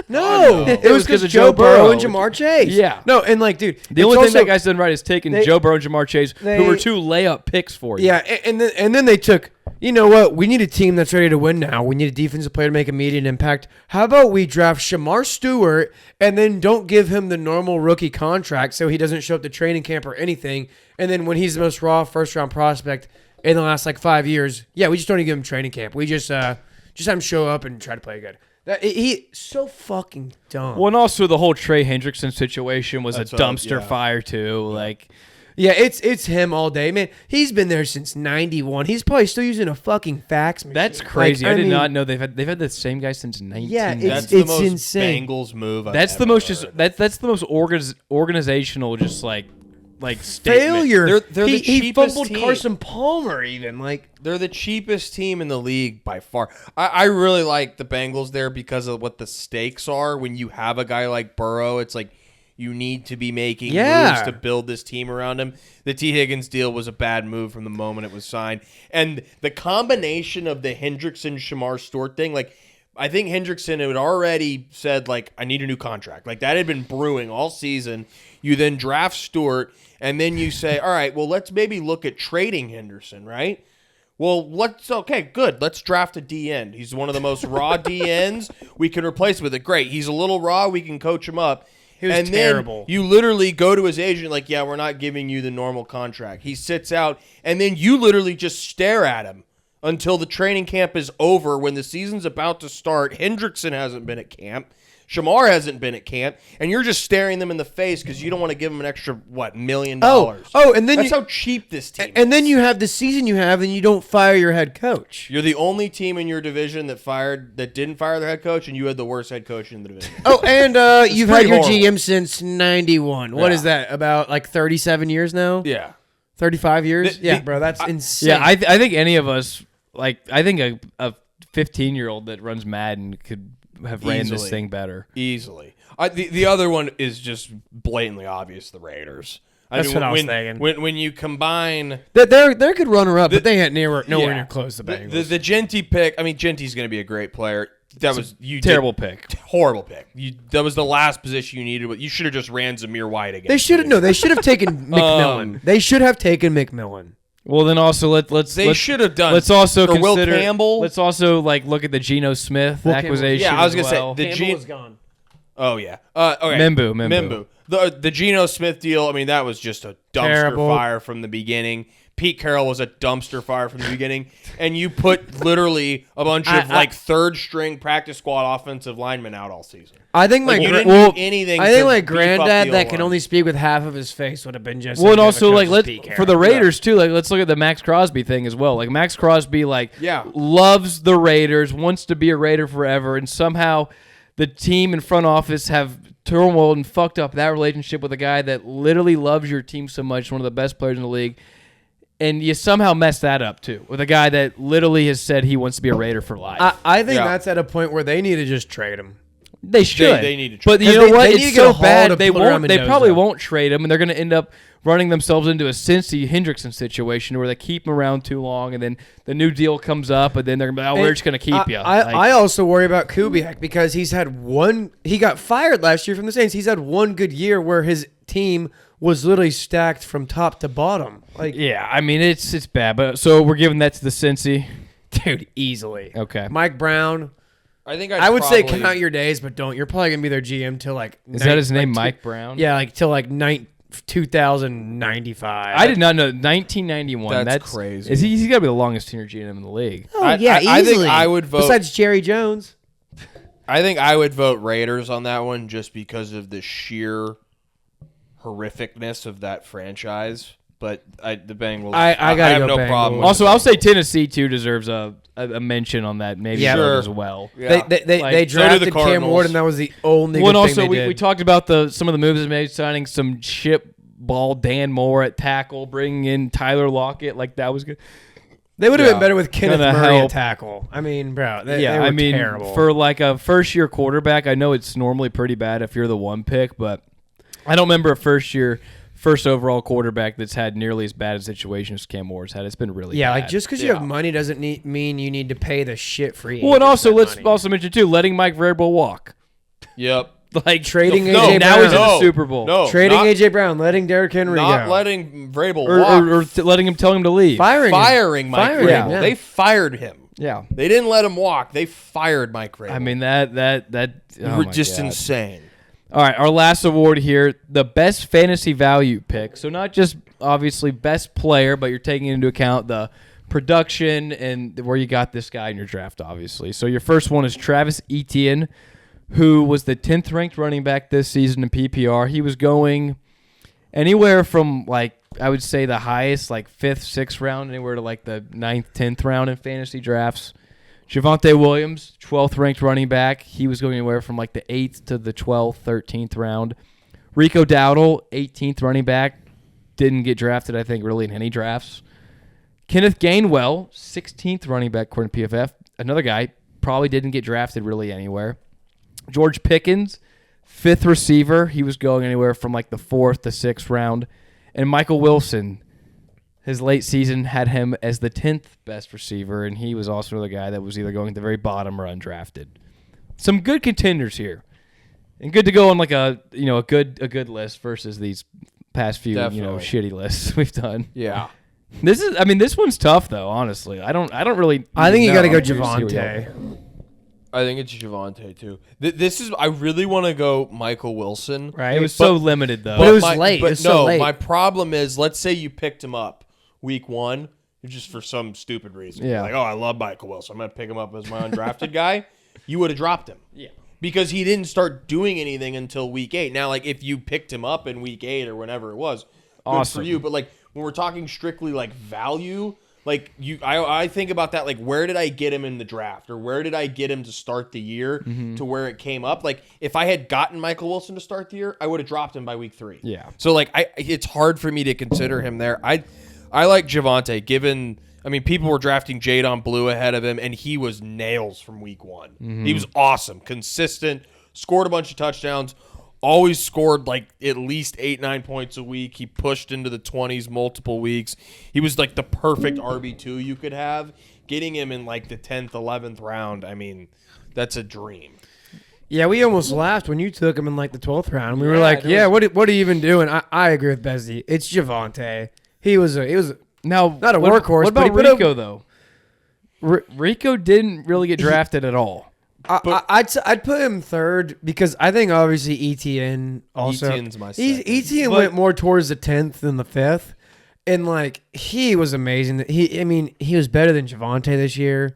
No, it was because of Joe Joe Burrow and Burrow. Jamar Chase. Yeah. No, and like, dude, The only thing that guy's done right is taking Joe Burrow and Jamar Chase, who were two layup picks for you. Yeah, and then they took. You know what? We need a team that's ready to win now. We need a defensive player to make immediate impact. How about we draft Shamar Stewart and then don't give him the normal rookie contract so he doesn't show up to training camp or anything. And then when he's the most raw first-round prospect in the last like 5 years, yeah, we just don't even give him training camp. We just have him show up and try to play good. He so fucking dumb. Well, and also the whole Trey Hendrickson situation was That's a dumpster yeah. fire too. Like, Yeah, it's him all day, man. He's been there since '91. He's probably still using a fucking fax machine. that's crazy. Like, I did mean, not know they've had the same guy since 19. Yeah, That's It's the most insane. Bengals move. That's I've the ever most just heard. that's the most organizational just like statement. failure. They're the he cheapest fumbled team. Carson Palmer even like. They're the cheapest team in the league by far. I really like the Bengals there because of what the stakes are. When you have a guy like Burrow, it's like you need to be making moves to build this team around him. The T. Higgins deal was a bad move from the moment it was signed. And the combination of the Hendrickson-Shamar Stewart thing, like, I think Hendrickson had already said, like, I need a new contract. Like, that had been brewing all season. You then draft Stewart, and then you say, all right, well, let's maybe look at trading Henderson, right? Well, okay, good. Let's draft a D-end. He's one of the most raw D-ends. We can replace him with it. Great. He's a little raw. We can coach him up. He was and terrible. Then you literally go to his agent like, yeah, we're not giving you the normal contract. He sits out, and then you literally just stare at him until the training camp is over. When the season's about to start, Hendrickson hasn't been at camp. Shamar hasn't been at camp, and you're just staring them in the face because you don't want to give them an extra, $1 million? And then That's how cheap this team is. And then you have the season you have, and you don't fire your head coach. You're the only team in your division that didn't fire their head coach, and you had the worst head coach in the division. And you've had pretty your horrible. GM since '91. What is that? About like 37 years now? Yeah. 35 years? The- Bro, that's insane. Yeah, I think any of us, like, I think a 15-year-old that runs Madden could have ran this Easily. thing better. Easily. The other one is just blatantly obvious, the Raiders. That's what I was thinking. When you combine They're good runner-up, but they had nowhere near close to Bengals. the Genty pick, I mean, Genty's going to be a great player. That was Terrible pick. horrible pick. That was the last position you needed. But you should have just ran Zamir White again. They should have taken McMillan. They should have taken McMillan. Well, then also let's should have done. Let's also or Will consider. Campbell. Let's also look at the Geno Smith acquisition. Yeah, I was as gonna say, well. the gone. Oh yeah. Okay. Membu. The Geno Smith deal. I mean, that was just a dumpster Terrible. fire from the beginning. Pete Carroll was a dumpster fire from the beginning, and you put literally a bunch of third string practice squad offensive linemen out all season. I think Like, you didn't do anything. I think to my beef up granddad the that can O-line. only speak with half of his face would have been just. Well, and also like for the Raiders too. Like, let's look at the Max Crosby thing as well. Like, Max Crosby, loves the Raiders, wants to be a Raider forever, and somehow the team and front office have turmoil and fucked up that relationship with a guy that literally loves your team so much, one of the best players in the league. And you somehow messed that up, too, with a guy that literally has said he wants to be a Raider for life. I think that's at a point where they need to just trade him. They should. They need to trade But you him. know They- what? they need It's to get so a haul bad. to They put around won't. They Mendoza. probably won't trade him, and they're going to end up running themselves into a Cincy Hendrickson situation where they keep him around too long, and then the new deal comes up, and then they're going to be, we're just going to keep you. I also worry about Kubiak because he got fired last year from the Saints. He's had one good year where his team was literally stacked from top to bottom. Like, yeah, I mean, it's bad. But so we're giving that to the Cincy. dude, easily. Okay. Mike Brown. I think I would say count your days, but don't. You're probably gonna be their GM till like. Is that his name, Mike Brown? Yeah, like till like 2095. I did not know 1991. That's crazy. He's got to be the longest tenure GM in the league. Oh, I think I would vote. Besides Jerry Jones. I think I would vote Raiders on that one just because of the sheer horrificness of that franchise. but the Bengals. I gotta have go no Bengals. problem. With Also, the I'll Bengals. say Tennessee too deserves a mention on that maybe Sure. as well. Yeah. They Like, so do drafted the Cam Cardinals. Ward, and that was the only Well, good and thing also they did. we talked about some of the moves they made, signing some chip ball Dan Moore at tackle, bringing in Tyler Lockett. Like that was good. They would have Yeah. been better with Kenneth Gonna Murray help. at tackle. I mean, bro, they Yeah, were I mean, terrible. for like a first-year quarterback, I know it's normally pretty bad if you're the one pick, but I don't remember a first overall quarterback that's had nearly as bad a situation as Cam Moore's had. It's been really yeah, bad. like just because you have money doesn't mean you need to pay the shit free. Well, and also let's money. also mention too, letting Mike Vrabel walk. Yep. Like Trading No, AJ now he's in Brown. the Super Bowl. No, Trading not, AJ Brown, letting Derrick Henry not go. letting Vrabel walk. Or letting him tell him to leave. Firing Mike Firing Vrabel. him, yeah. They fired him. Yeah. They didn't let him walk. They fired Mike Vrabel. I mean that oh my just God. insane. All right, our last award here, the best fantasy value pick. So not just obviously best player, but you're taking into account the production and where you got this guy in your draft, obviously. So your first one is Travis Etienne, who was the 10th ranked running back this season in PPR. He was going anywhere from like I would say the highest, like 5th, 6th round, anywhere to like the 9th, 10th round in fantasy drafts. Javonte Williams, 12th ranked running back. He was going anywhere from like the 8th to the 12th, 13th round. Rico Dowdle, 18th running back. Didn't get drafted, I think, really in any drafts. Kenneth Gainwell, 16th running back according to PFF. Another guy, probably didn't get drafted really anywhere. George Pickens, 5th receiver. He was going anywhere from like the 4th to 6th round. And Michael Wilson, his late season had him as the 10th best receiver, and he was also another guy that was either going at the very bottom or undrafted. Some good contenders here, and good to go on like a good list versus these past few Definitely. shitty lists we've done. Yeah. This one's tough though. Honestly, I don't really. I think you got to go I'm curious to see what y'all- Javonte. I think it's Javonte too. This is. I really want to go Michael Wilson. Right. It was so limited though. But it was late. But It was so late. my problem is, let's say you picked him up week 1, just for some stupid reason. Yeah. Like, oh, I love Michael Wilson. I'm gonna pick him up as my undrafted guy. You would have dropped him. Yeah. Because he didn't start doing anything until week 8. Now, like if you picked him up in week 8 or whenever it was, good Awesome. for you. But like when we're talking strictly like value. Like I think about that. Like, where did I get him in the draft, or where did I get him to start the year to where it came up? Like, if I had gotten Michael Wilson to start the year, I would have dropped him by week 3. Yeah. So like, it's hard for me to consider him there. I like Javonte. Given, I mean, people were drafting Jadon Blue ahead of him, and he was nails from week 1. He was awesome, consistent, scored a bunch of touchdowns. Always scored like at least 8-9 points a week. He pushed into the 20s multiple weeks. He was like the perfect RB2 you could have. Getting him in like the 10th, 11th round, I mean, that's a dream. Yeah, we almost laughed when you took him in like the 12th round. We were Yeah, like, it "Yeah, was- what are you even doing?" I agree with Bezzy. It's Javonte. He was Now, not a what- workhorse, What but about he put Rico though? Rico didn't really get drafted at all. I'd put him third because I think obviously ETN also. Etienne's my second. ETN But- went more towards the 10th than the 5th, and like he was amazing. He was better than Javonte this year.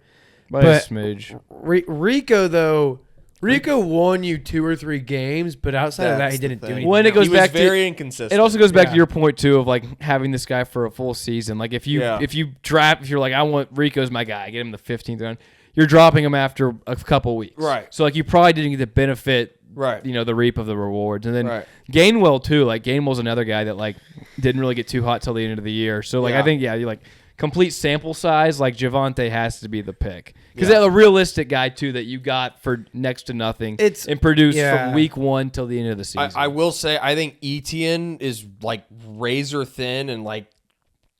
By But- a smidge. Rico though, Rico won you 2 or 3 games, but outside of that, That's he the didn't do thing. anything. When it else. goes He was back to- very inconsistent. It also goes back Yeah. to your point too of like having this guy for a full season. Like if you Yeah. if you're like I want Rico's my guy, get him the 15th round. You're dropping him after a couple weeks, Right. So like you probably didn't get the benefit, Right. the reap of the rewards. And then Right. Gainwell too. Like Gainwell's another guy that like didn't really get too hot till the end of the year. So like I Yeah. think you like complete sample size. Like Javonte has to be the pick because Yeah. a realistic guy too that you got for next to nothing. And produced yeah. from week 1 till the end of the season. I will say, I think Etienne is like razor thin, and like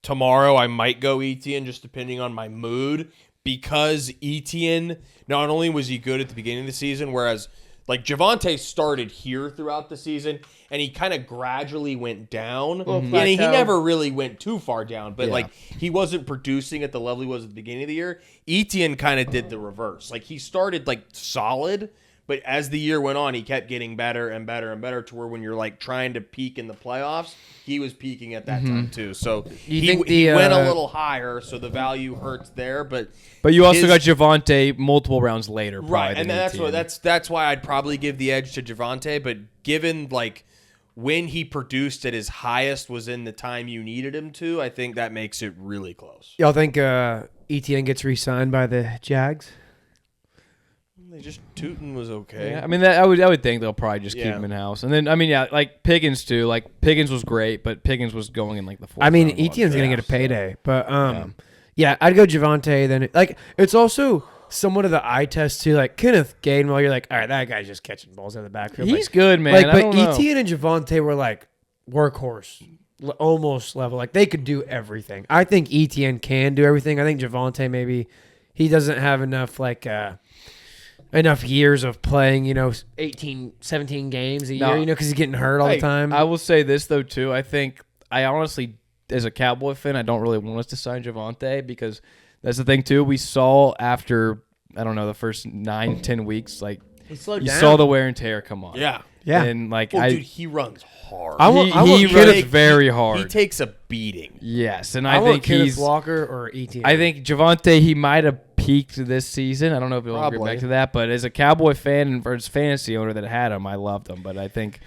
tomorrow I might go Etienne just depending on my mood, because Etienne, not only was he good at the beginning of the season, whereas like Javonte started here throughout the season and he kind of gradually went down. And he plateau. never really went too far down, but Yeah. like he wasn't producing at the level he was at the beginning of the year. Etienne kind of did the reverse. Like he started like solid, but as the year went on, he kept getting better and better and better to where when you're like trying to peak in the playoffs, he was peaking at that time too. So You he think he the, went a little higher, so the value hurts there. But But you also his- got Javonte multiple rounds later, probably right, than and that's Etienne. what that's why I'd probably give the edge to Javonte. But given like when he produced at his highest was in the time you needed him to, I think that makes it really close. Y'all think ETN gets re-signed by the Jags? They just Tootin was okay. Yeah, I mean, I would think they'll probably just keep him in house, and then I mean, yeah, like Pickens too. Like Pickens was great, but Pickens was going in like the fourth. I mean, round ETN's gonna get a so- payday, but yeah, I'd go Javonte. Then like it's also somewhat of the eye test too. Like Kenneth Gainwell, you're like, all right, that guy's just catching balls out of the backfield. He's good, man. Like, I but don't know. ETN and Javonte were like workhorse, almost level. Like they could do everything. I think ETN can do everything. I think Javonte maybe he doesn't have enough enough years of playing, 18, 17 games a year, because he's getting hurt all the time. I will say this though too. I honestly, as a Cowboy fan, I don't really want us to sign Javonte because that's the thing too. We saw after the first 9-10 weeks, like you saw the wear and tear come on. Yeah. And like dude, he runs hard. He runs very hard. He takes a beating. Yes, and I I think Kenneth he's Walker or ETN. I think Javonte, he might have peaked this season. I don't know if he'll get back to that, but as a Cowboy fan and as a fantasy owner that had him, I loved him. But I think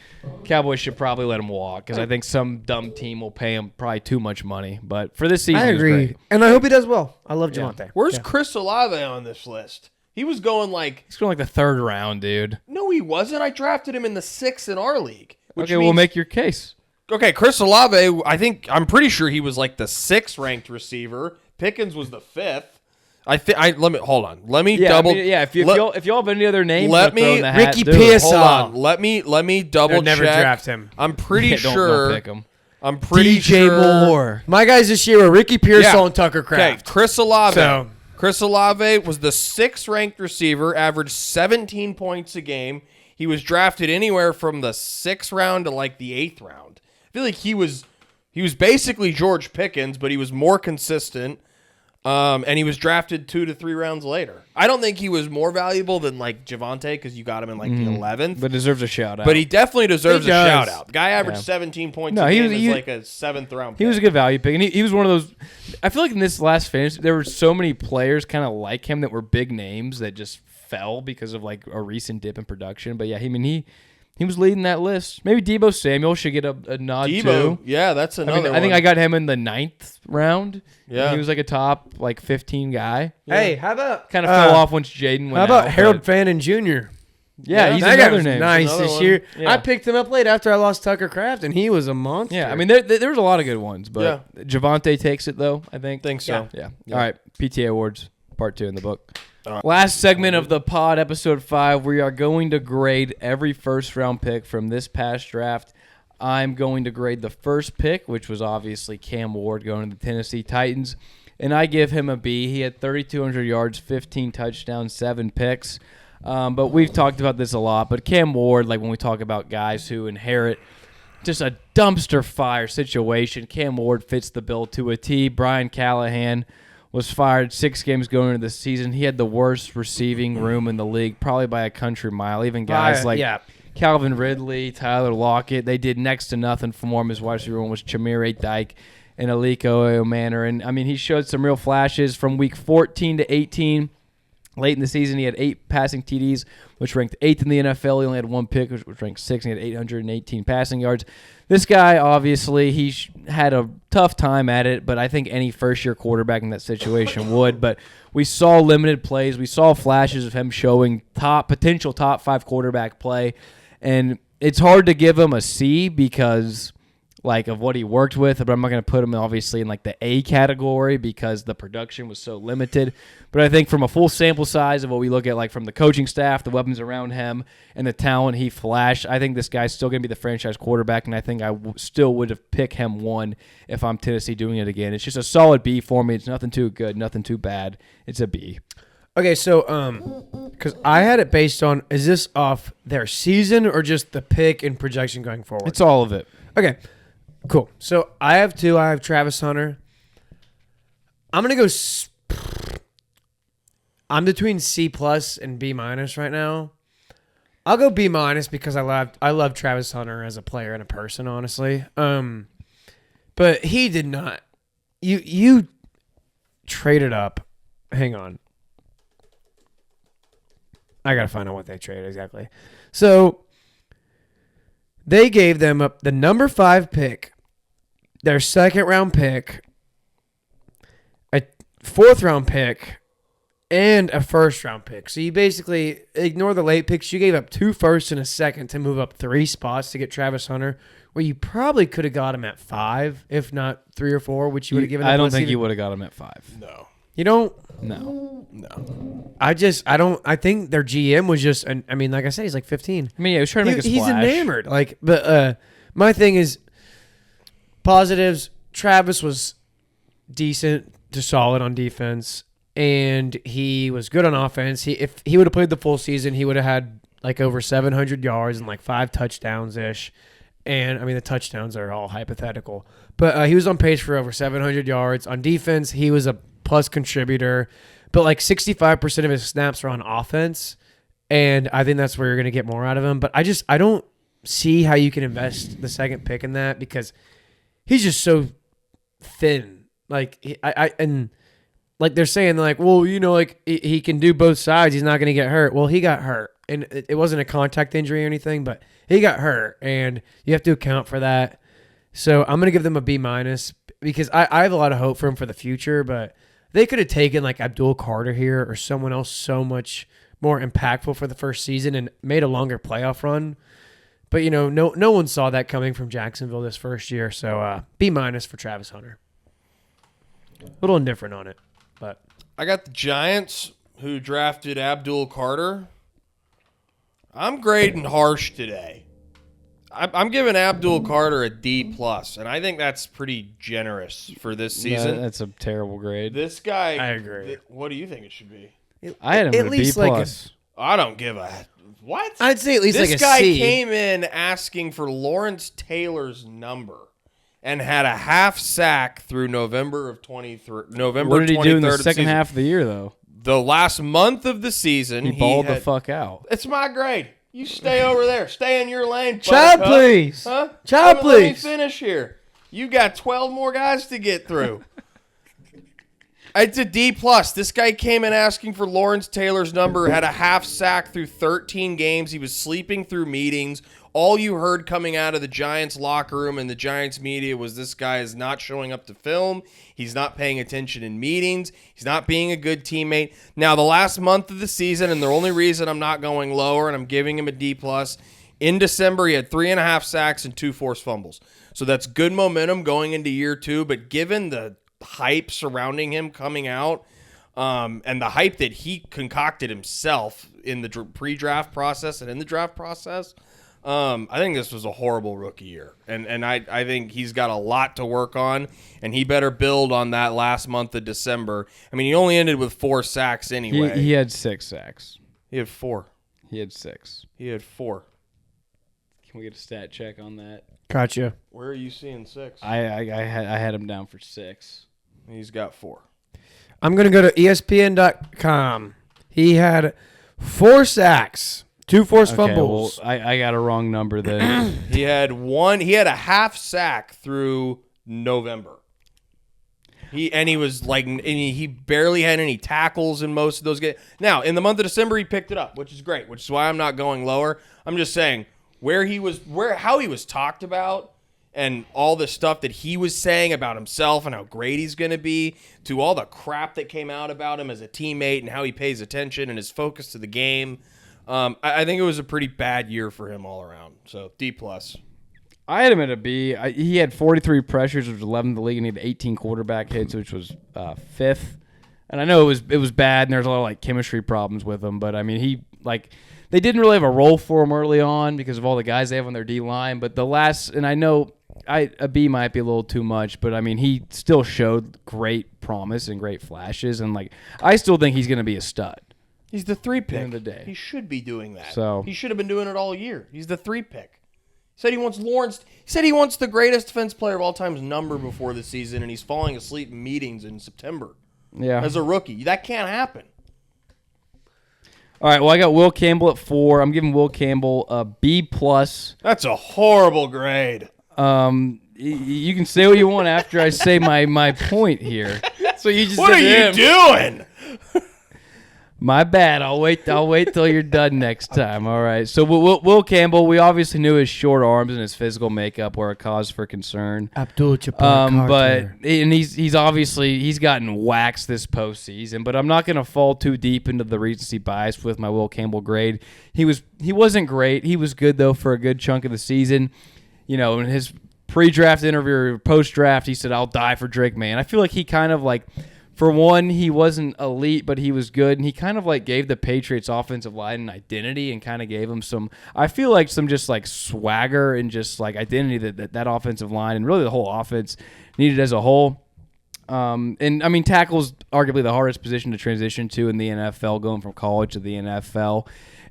Cowboys should probably let him walk because I think some dumb team will pay him probably too much money. But for this season, I agree, he's great. and I hope he does well. I love Javonte. Where's Chris Olave on this list? He was going He's going like the third round, dude. No, he wasn't. I drafted him in the 6th in our league. Okay, we'll make your case. Okay, Chris Olave, I'm pretty sure he was like the 6th ranked receiver. Pickens was the 5th. Hold on. Let me double. If y'all have any other names, let me throw in the hat, Ricky do it. Pearson. Hold on. Let me double check. Never draft him. I'm pretty Yeah, sure. don't pick him. I'm pretty DJ sure. Moore. My guys this year were Ricky Pearsall and Tucker Kraft. Okay, Chris Olave. So- Chris Olave was the 6th ranked receiver, averaged 17 points a game. He was drafted anywhere from the 6th round to like the 8th round. I feel like he was basically George Pickens, but he was more consistent. And he was drafted 2 to 3 rounds later. I don't think he was more valuable than like Javonte because you got him in like the 11th. But deserves a shout out. But he definitely deserves a does. shout out. The guy averaged 17 points a he game was- as like a 7th round pick. He was a good value pick, and he was one of those. I feel like in this last finish, there were so many players kind of like him that were big names that just fell because of like a recent dip in production. But yeah, he was leading that list. Maybe Deebo Samuel should get a nod too. Yeah, that's another I think one. I got him in the 9th round. Yeah. He was like a top 15 guy. Hey, how about Kind of fell off once Jaden went How about out, Harold but- Fannin Jr.? Yeah, he's that guy another was name. nice Another this one. year. Yeah. I picked him up late after I lost Tucker Kraft, and he was a monster. Yeah, I mean there was a lot of good ones, but Javonte takes it though. I think. Think so. Yeah. All right. PTA Awards, part 2 in the book. Last segment of the pod, episode 5. We are going to grade every first-round pick from this past draft. I'm going to grade the first pick, which was obviously Cam Ward going to the Tennessee Titans, and I give him a B. He had 3,200 yards, 15 touchdowns, 7 picks. But we've talked about this a lot. But Cam Ward, like when we talk about guys who inherit just a dumpster fire situation, Cam Ward fits the bill to a T. Brian Callahan was fired 6 games going into the season. He had the worst receiving room in the league, probably by a country mile. Even guys like Calvin Ridley, Tyler Lockett, they did next to nothing for him. His wide receiver one was Chamire Dyke and Aliko Omanor. And, I mean, he showed some real flashes from week 14 to 18. Late in the season, he had 8 passing TDs, which ranked 8th in the NFL. He only had 1 pick, which ranked 6th. He had 818 passing yards. This guy, obviously, he had a tough time at it, but I think any first-year quarterback in that situation would. But we saw limited plays. We saw flashes of him showing potential top 5 quarterback play. And it's hard to give him a C because of what he worked with, but I'm not going to put him obviously in the A category because the production was so limited. But I think from a full sample size of what we look at, from the coaching staff, the weapons around him, and the talent he flashed, I think this guy's still going to be the franchise quarterback, and I think I still would have picked him 1 if I'm Tennessee doing it again. It's just a solid B for me. It's nothing too good, nothing too bad. It's a B. Okay, so because I had it based on, is this off their season or just the pick and projection going forward? It's all of it. Okay, cool. So I have 2. I have Travis Hunter. I'm gonna go. I'm between C+ and B- right now. I'll go B- because I love Travis Hunter as a player and a person, honestly. But he did not. You traded up. Hang on. I gotta find out what they traded exactly. So They gave them up the number 5 pick, their second round pick, a 4th round pick, and a 1st round pick. So you basically ignore the late picks. You gave up 2 firsts and a second to move up 3 spots to get Travis Hunter, where you probably could have got him at 5, if not 3 or 4, which you would have given. I don't think you would have got him at 5. No. You don't? No. I don't. I think their GM was just. I mean, like I said, he's like 15. I mean, yeah, he was trying to make a splash. He's enamored. But my thing is positives. Travis was decent to solid on defense, and he was good on offense. If he would have played the full season, he would have had like over 700 yards and like 5 touchdowns ish. And I mean, the touchdowns are all hypothetical, but he was on pace for over 700 yards on defense. He was a plus contributor, but like 65% of his snaps are on offense, and I think that's where you're going to get more out of him. But I don't see how you can invest the second pick in that because he's just so thin. Like and like they're saying like, well, you know, like he can do both sides. He's not going to get hurt. Well, he got hurt, and it wasn't a contact injury or anything, but he got hurt, and you have to account for that. So I'm going to give them a B- because I have a lot of hope for him for the future, but they could have taken like Abdul Carter here or someone else so much more impactful for the first season and made a longer playoff run. But, you know, no one saw that coming from Jacksonville this first year. So B- for Travis Hunter. A little indifferent on it, but I got the Giants who drafted Abdul Carter. I'm grading harsh today. I'm giving Abdul Carter a D+, and I think that's pretty generous for this season. That's a terrible grade. This guy, I agree. What do you think it should be? I had him at a B+. I don't give a what. I'd say at least this like a guy C. came in asking for Lawrence Taylor's number and had a half sack through November of 23. November. What did he do in the second season. half of the year though? The last month of the season, He balled the fuck out. It's my grade. You stay over there. Stay in your lane. Chad, buttercup. please. Huh? Chad, Let me please. finish here. You got 12 more guys to get through. It's a D+. This guy came in asking for Lawrence Taylor's number, had a half sack through 13 games. He was sleeping through meetings. All you heard coming out of the Giants locker room and the Giants media was this guy is not showing up to film. He's not paying attention in meetings. He's not being a good teammate. Now, the last month of the season, and the only reason I'm not going lower and I'm giving him a D+, in December, he had 3.5 sacks and 2 forced fumbles. So that's good momentum going into year 2, but given the hype surrounding him coming out and the hype that he concocted himself in the pre-draft process and in the draft process, I think this was a horrible rookie year. And I think he's got a lot to work on, and he better build on that last month of December. I mean, he only ended with 4 sacks anyway. He had 6 sacks. He had 4. He had 6. He had 4. Can we get a stat check on that? Gotcha. Where are you seeing 6? I had him down for 6. He's got 4. I'm going to go to ESPN.com. He had 4 sacks, 2 forced fumbles. Well, I got a wrong number then. He had a half sack through November. He barely had any tackles in most of those games. Now, in the month of December, he picked it up, which is great, which is why I'm not going lower. I'm just saying how he was talked about and all the stuff that he was saying about himself and how great he's going to be, to all the crap that came out about him as a teammate and how he pays attention and his focus to the game. I think it was a pretty bad year for him all around. So D+. I had him at a B. He had 43 pressures, which was 11th in the league, and he had 18 quarterback hits, which was 5th. And I know it was bad, and there's a lot of like chemistry problems with him. But I mean, they didn't really have a role for him early on because of all the guys they have on their D line. But and I know a B might be a little too much, but I mean, he still showed great promise and great flashes, and I still think he's going to be a stud. He's the 3 pick. End of the day. He should be doing that. So he should have been doing it all year. He's the 3 pick. He said he wants Lawrence. He said he wants the greatest defense player of all time's number before the season, and he's falling asleep in meetings in September. Yeah, as a rookie, that can't happen. All right. Well, I got Will Campbell at 4. I'm giving Will Campbell a B+. That's a horrible grade. You can say what you want after I say my point here. So you just what are you doing? My bad. I'll wait till you're done next time. All right. So Will Campbell, we obviously knew his short arms and his physical makeup were a cause for concern. Abdul-Jabbar But he's gotten waxed this postseason. But I'm not going to fall too deep into the recency bias with my Will Campbell grade. He wasn't great. He was good though for a good chunk of the season. You know, in his pre-draft interview or post-draft, he said, "I'll die for Drake May." And I feel like he kind of like. For one, he wasn't elite, but he was good, and he kind of like gave the Patriots offensive line an identity and kind of gave them some, I feel like some just like swagger and just like identity that offensive line and really the whole offense needed as a whole. And I mean, tackle's arguably the hardest position to transition to in the NFL, going from college to the NFL.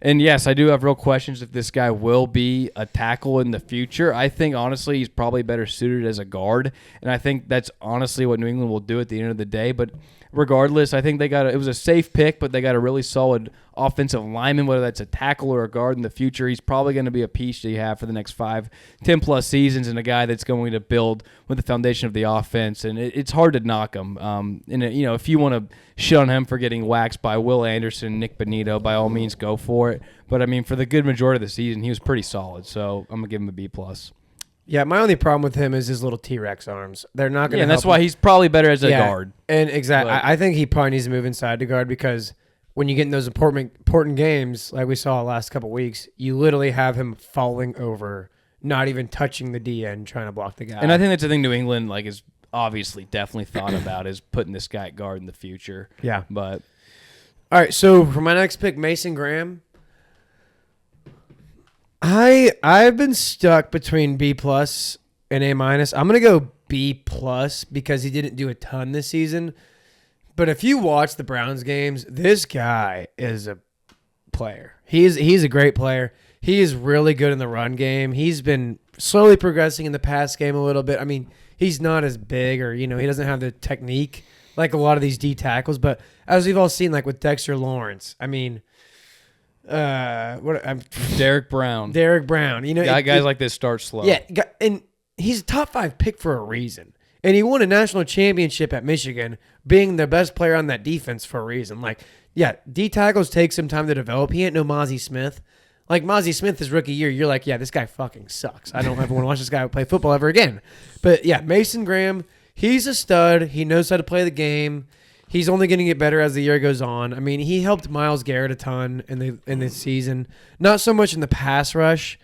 And yes, I do have real questions if this guy will be a tackle in the future. I think, honestly, he's probably better suited as a guard, and I think that's honestly what New England will do at the end of the day. But regardless, I think it was a safe pick, but they got a really solid offensive lineman, whether that's a tackle or a guard in the future. He's probably going to be a piece that you have for the next 10+ seasons, and a guy that's going to build with the foundation of the offense. And it's hard to knock him. If you want to shit on him for getting waxed by Will Anderson, Nick Bonito, by all means, go for it. But I mean, for the good majority of the season, he was pretty solid. So I'm gonna give him a B+. Yeah, my only problem with him is his little T-Rex arms. They're not going to. Yeah, and that's why he's probably better as a guard. And exactly, I think he probably needs to move inside to guard because when you get in those important games, like we saw the last couple weeks, you literally have him falling over, not even touching the DN, trying to block the guy. And I think that's the thing New England is obviously definitely thought about is putting this guy at guard in the future. Yeah. But all right, so for my next pick, Mason Graham. I've been stuck between B+ and A-. I'm gonna go B+ because he didn't do a ton this season. But if you watch the Browns games, this guy is a player. He's a great player. He is really good in the run game. He's been slowly progressing in the pass game a little bit. I mean, he's not as big or, he doesn't have the technique like a lot of these D tackles. But as we've all seen, like with Dexter Lawrence, I mean, Derek Brown. Guys like this start slow. Yeah, and he's a top 5 pick for a reason. And he won a national championship at Michigan, being the best player on that defense for a reason. Like, yeah, D tackles take some time to develop. He ain't no Mozzie Smith. Like, Mozzie Smith, his rookie year, you're like, yeah, this guy fucking sucks. I don't ever want to watch this guy play football ever again. But, yeah, Mason Graham, he's a stud. He knows how to play the game. He's only going to get better as the year goes on. I mean, he helped Myles Garrett a ton in the season. Not so much in the pass rush,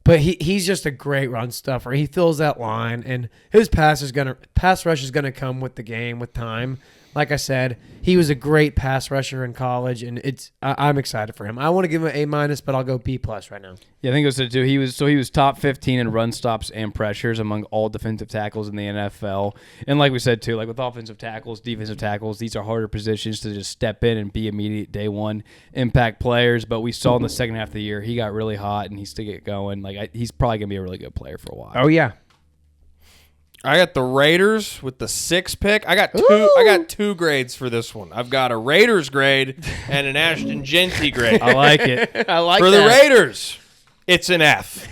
but he's just a great run stuffer. He fills that line, and his pass rush is gonna come with the game, with time. Like I said, he was a great pass rusher in college, and I'm excited for him. I want to give him an A-, but I'll go B+ right now. Yeah, I think it was too. He was top 15 in run stops and pressures among all defensive tackles in the NFL. And like we said too, like with offensive tackles, defensive tackles, these are harder positions to just step in and be immediate day one impact players. But we saw in the second half of the year, he got really hot and he's to get going. He's probably gonna be a really good player for a while. Oh yeah. I got the Raiders with the 6th pick. I got two grades for this one. I've got a Raiders grade and an Ashton Jeanty grade. I like it. I like for that. The Raiders, it's an F.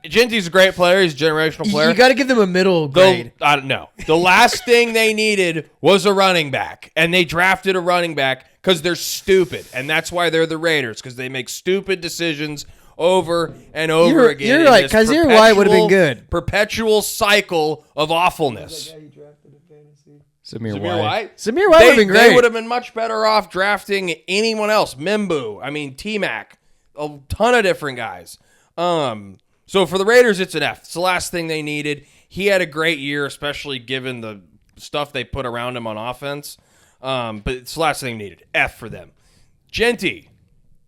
Jeanty's a great player. He's a generational player. You got to give them a middle grade. I don't know. The last thing they needed was a running back, and they drafted a running back because they're stupid, and that's why they're the Raiders, because they make stupid decisions over and over again. You're right, because your White would have been good. Perpetual cycle of awfulness. Samir White. Samir White would have been great. They would have been much better off drafting anyone else. Mimbu. I mean, T-Mac. A ton of different guys. So for the Raiders, it's an F. It's the last thing they needed. He had a great year, especially given the stuff they put around him on offense. But it's the last thing they needed. F for them. Jeanty,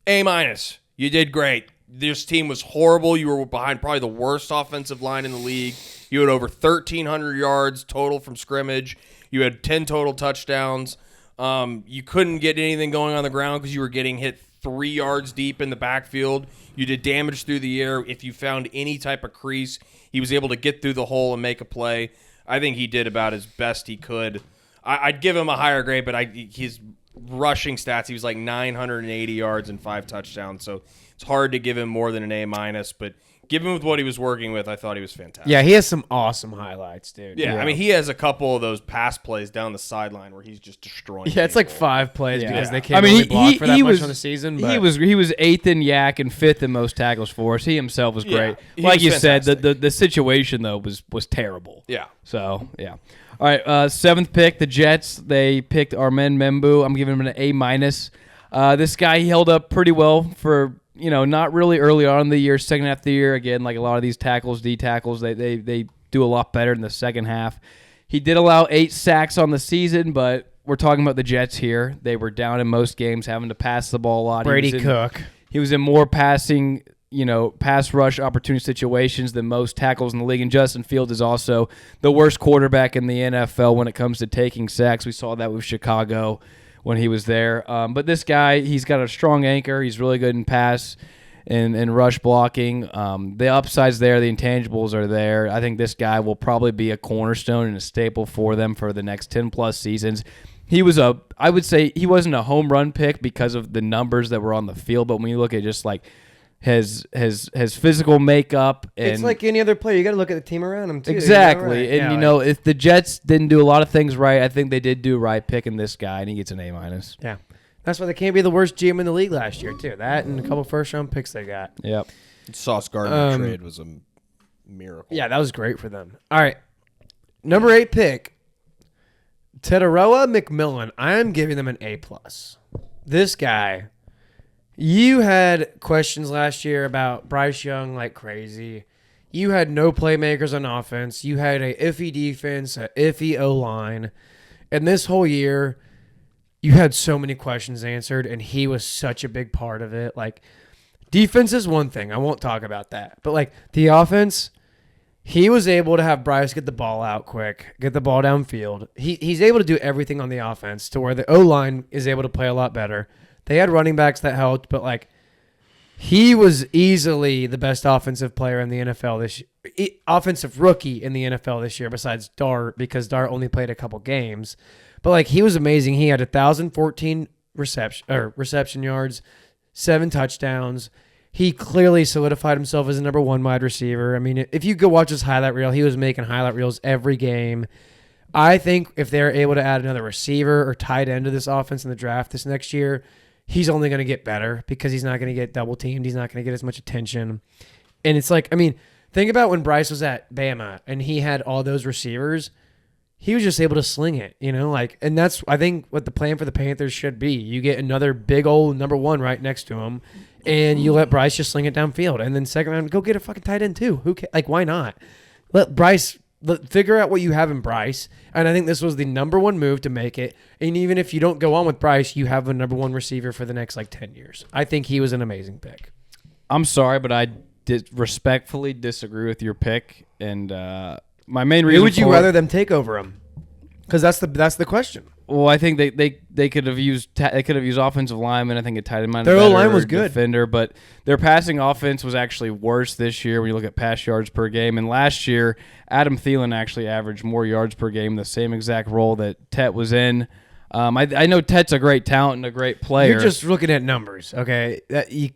A-. You did great. This team was horrible. You were behind probably the worst offensive line in the league. You had over 1,300 yards total from scrimmage. You had 10 total touchdowns. You couldn't get anything going on the ground because you were getting hit 3 yards deep in the backfield. You did damage through the air. If you found any type of crease, he was able to get through the hole and make a play. I think he did about as best he could. I'd give him a higher grade, but his rushing stats, he was like 980 yards and 5 touchdowns. So it's hard to give him more than an A-, but given with what he was working with, I thought he was fantastic. Yeah, he has some awesome highlights, dude. Yeah, I mean, he has a couple of those pass plays down the sideline where he's just destroying. Yeah, it's like people. 5 plays because they can't I mean, really block for that much on the season. But. He was 8th in yak and 5th in most tackles for us. He himself was great. He like was you fantastic. said, the situation though was terrible. Yeah. So yeah. All right, 7th pick, the Jets. They picked Armen Membu. I'm giving him an A-. This guy, he held up pretty well for, not really early on in the year, second half of the year. Again, like a lot of these tackles, D tackles, they do a lot better in the second half. He did allow 8 sacks on the season, but we're talking about the Jets here. They were down in most games, having to pass the ball a lot. Brady Cook. He was in more passing, pass rush opportunity situations than most tackles in the league. And Justin Fields is also the worst quarterback in the NFL when it comes to taking sacks. We saw that with Chicago when he was there. But this guy, he's got a strong anchor. He's really good in pass and rush blocking. The upside's there. The intangibles are there. I think this guy will probably be a cornerstone and a staple for them for the next 10-plus seasons. I would say he wasn't a home run pick because of the numbers that were on the field, but when you look at just like his physical makeup, and it's like any other player. You got to look at the team around him too. Exactly. You know, right? And if the Jets didn't do a lot of things right, I think they did do right picking this guy, and he gets an A-. Yeah, that's why they can't be the worst GM in the league last year too. That and a couple first-round picks they got. Yep. Sauce Gardner trade was a miracle. Yeah, that was great for them. All right, number 8 pick. Teteroa McMillan, I am giving them an A+. This guy, you had questions last year about Bryce Young like crazy. You had no playmakers on offense. You had a iffy defense, a iffy O-line. And this whole year, you had so many questions answered, and he was such a big part of it. Like, defense is one thing. I won't talk about that. But, like, the offense... He was able to have Bryce get the ball out quick, get the ball downfield. He's able to do everything on the offense to where the O-line is able to play a lot better. They had running backs that helped, but like he was easily the best offensive player in the NFL this year. Offensive rookie in the NFL this year besides Dart because Dart only played a couple games. But like he was amazing. He had 1,014 reception yards, 7 touchdowns. He clearly solidified himself as a number 1 wide receiver. I mean, if you go watch his highlight reel, he was making highlight reels every game. I think if they're able to add another receiver or tight end to this offense in the draft this next year, he's only going to get better because he's not going to get double teamed. He's not going to get as much attention. And it's like, I mean, think about when Bryce was at Bama and he had all those receivers. He was just able to sling it, and that's, I think, what the plan for the Panthers should be. You get another big old number 1 right next to him, and you let Bryce just sling it downfield. And then second round, go get a fucking tight end too. Why not? Let Bryce figure out what you have in Bryce. And I think this was the number 1 move to make it. And even if you don't go on with Bryce, you have a number 1 receiver for the next 10 years. I think he was an amazing pick. I'm sorry, but I respectfully disagree with your pick, and my main reason. Who would you rather them take over him? Because that's the question. Well, I think they could have used offensive linemen. I think a tight end might have their been line was good defender, but their passing offense was actually worse this year when you look at pass yards per game. And last year, Adam Thielen actually averaged more yards per game, the same exact role that Tet was in. I know Tet's a great talent and a great player. You're just looking at numbers, okay? You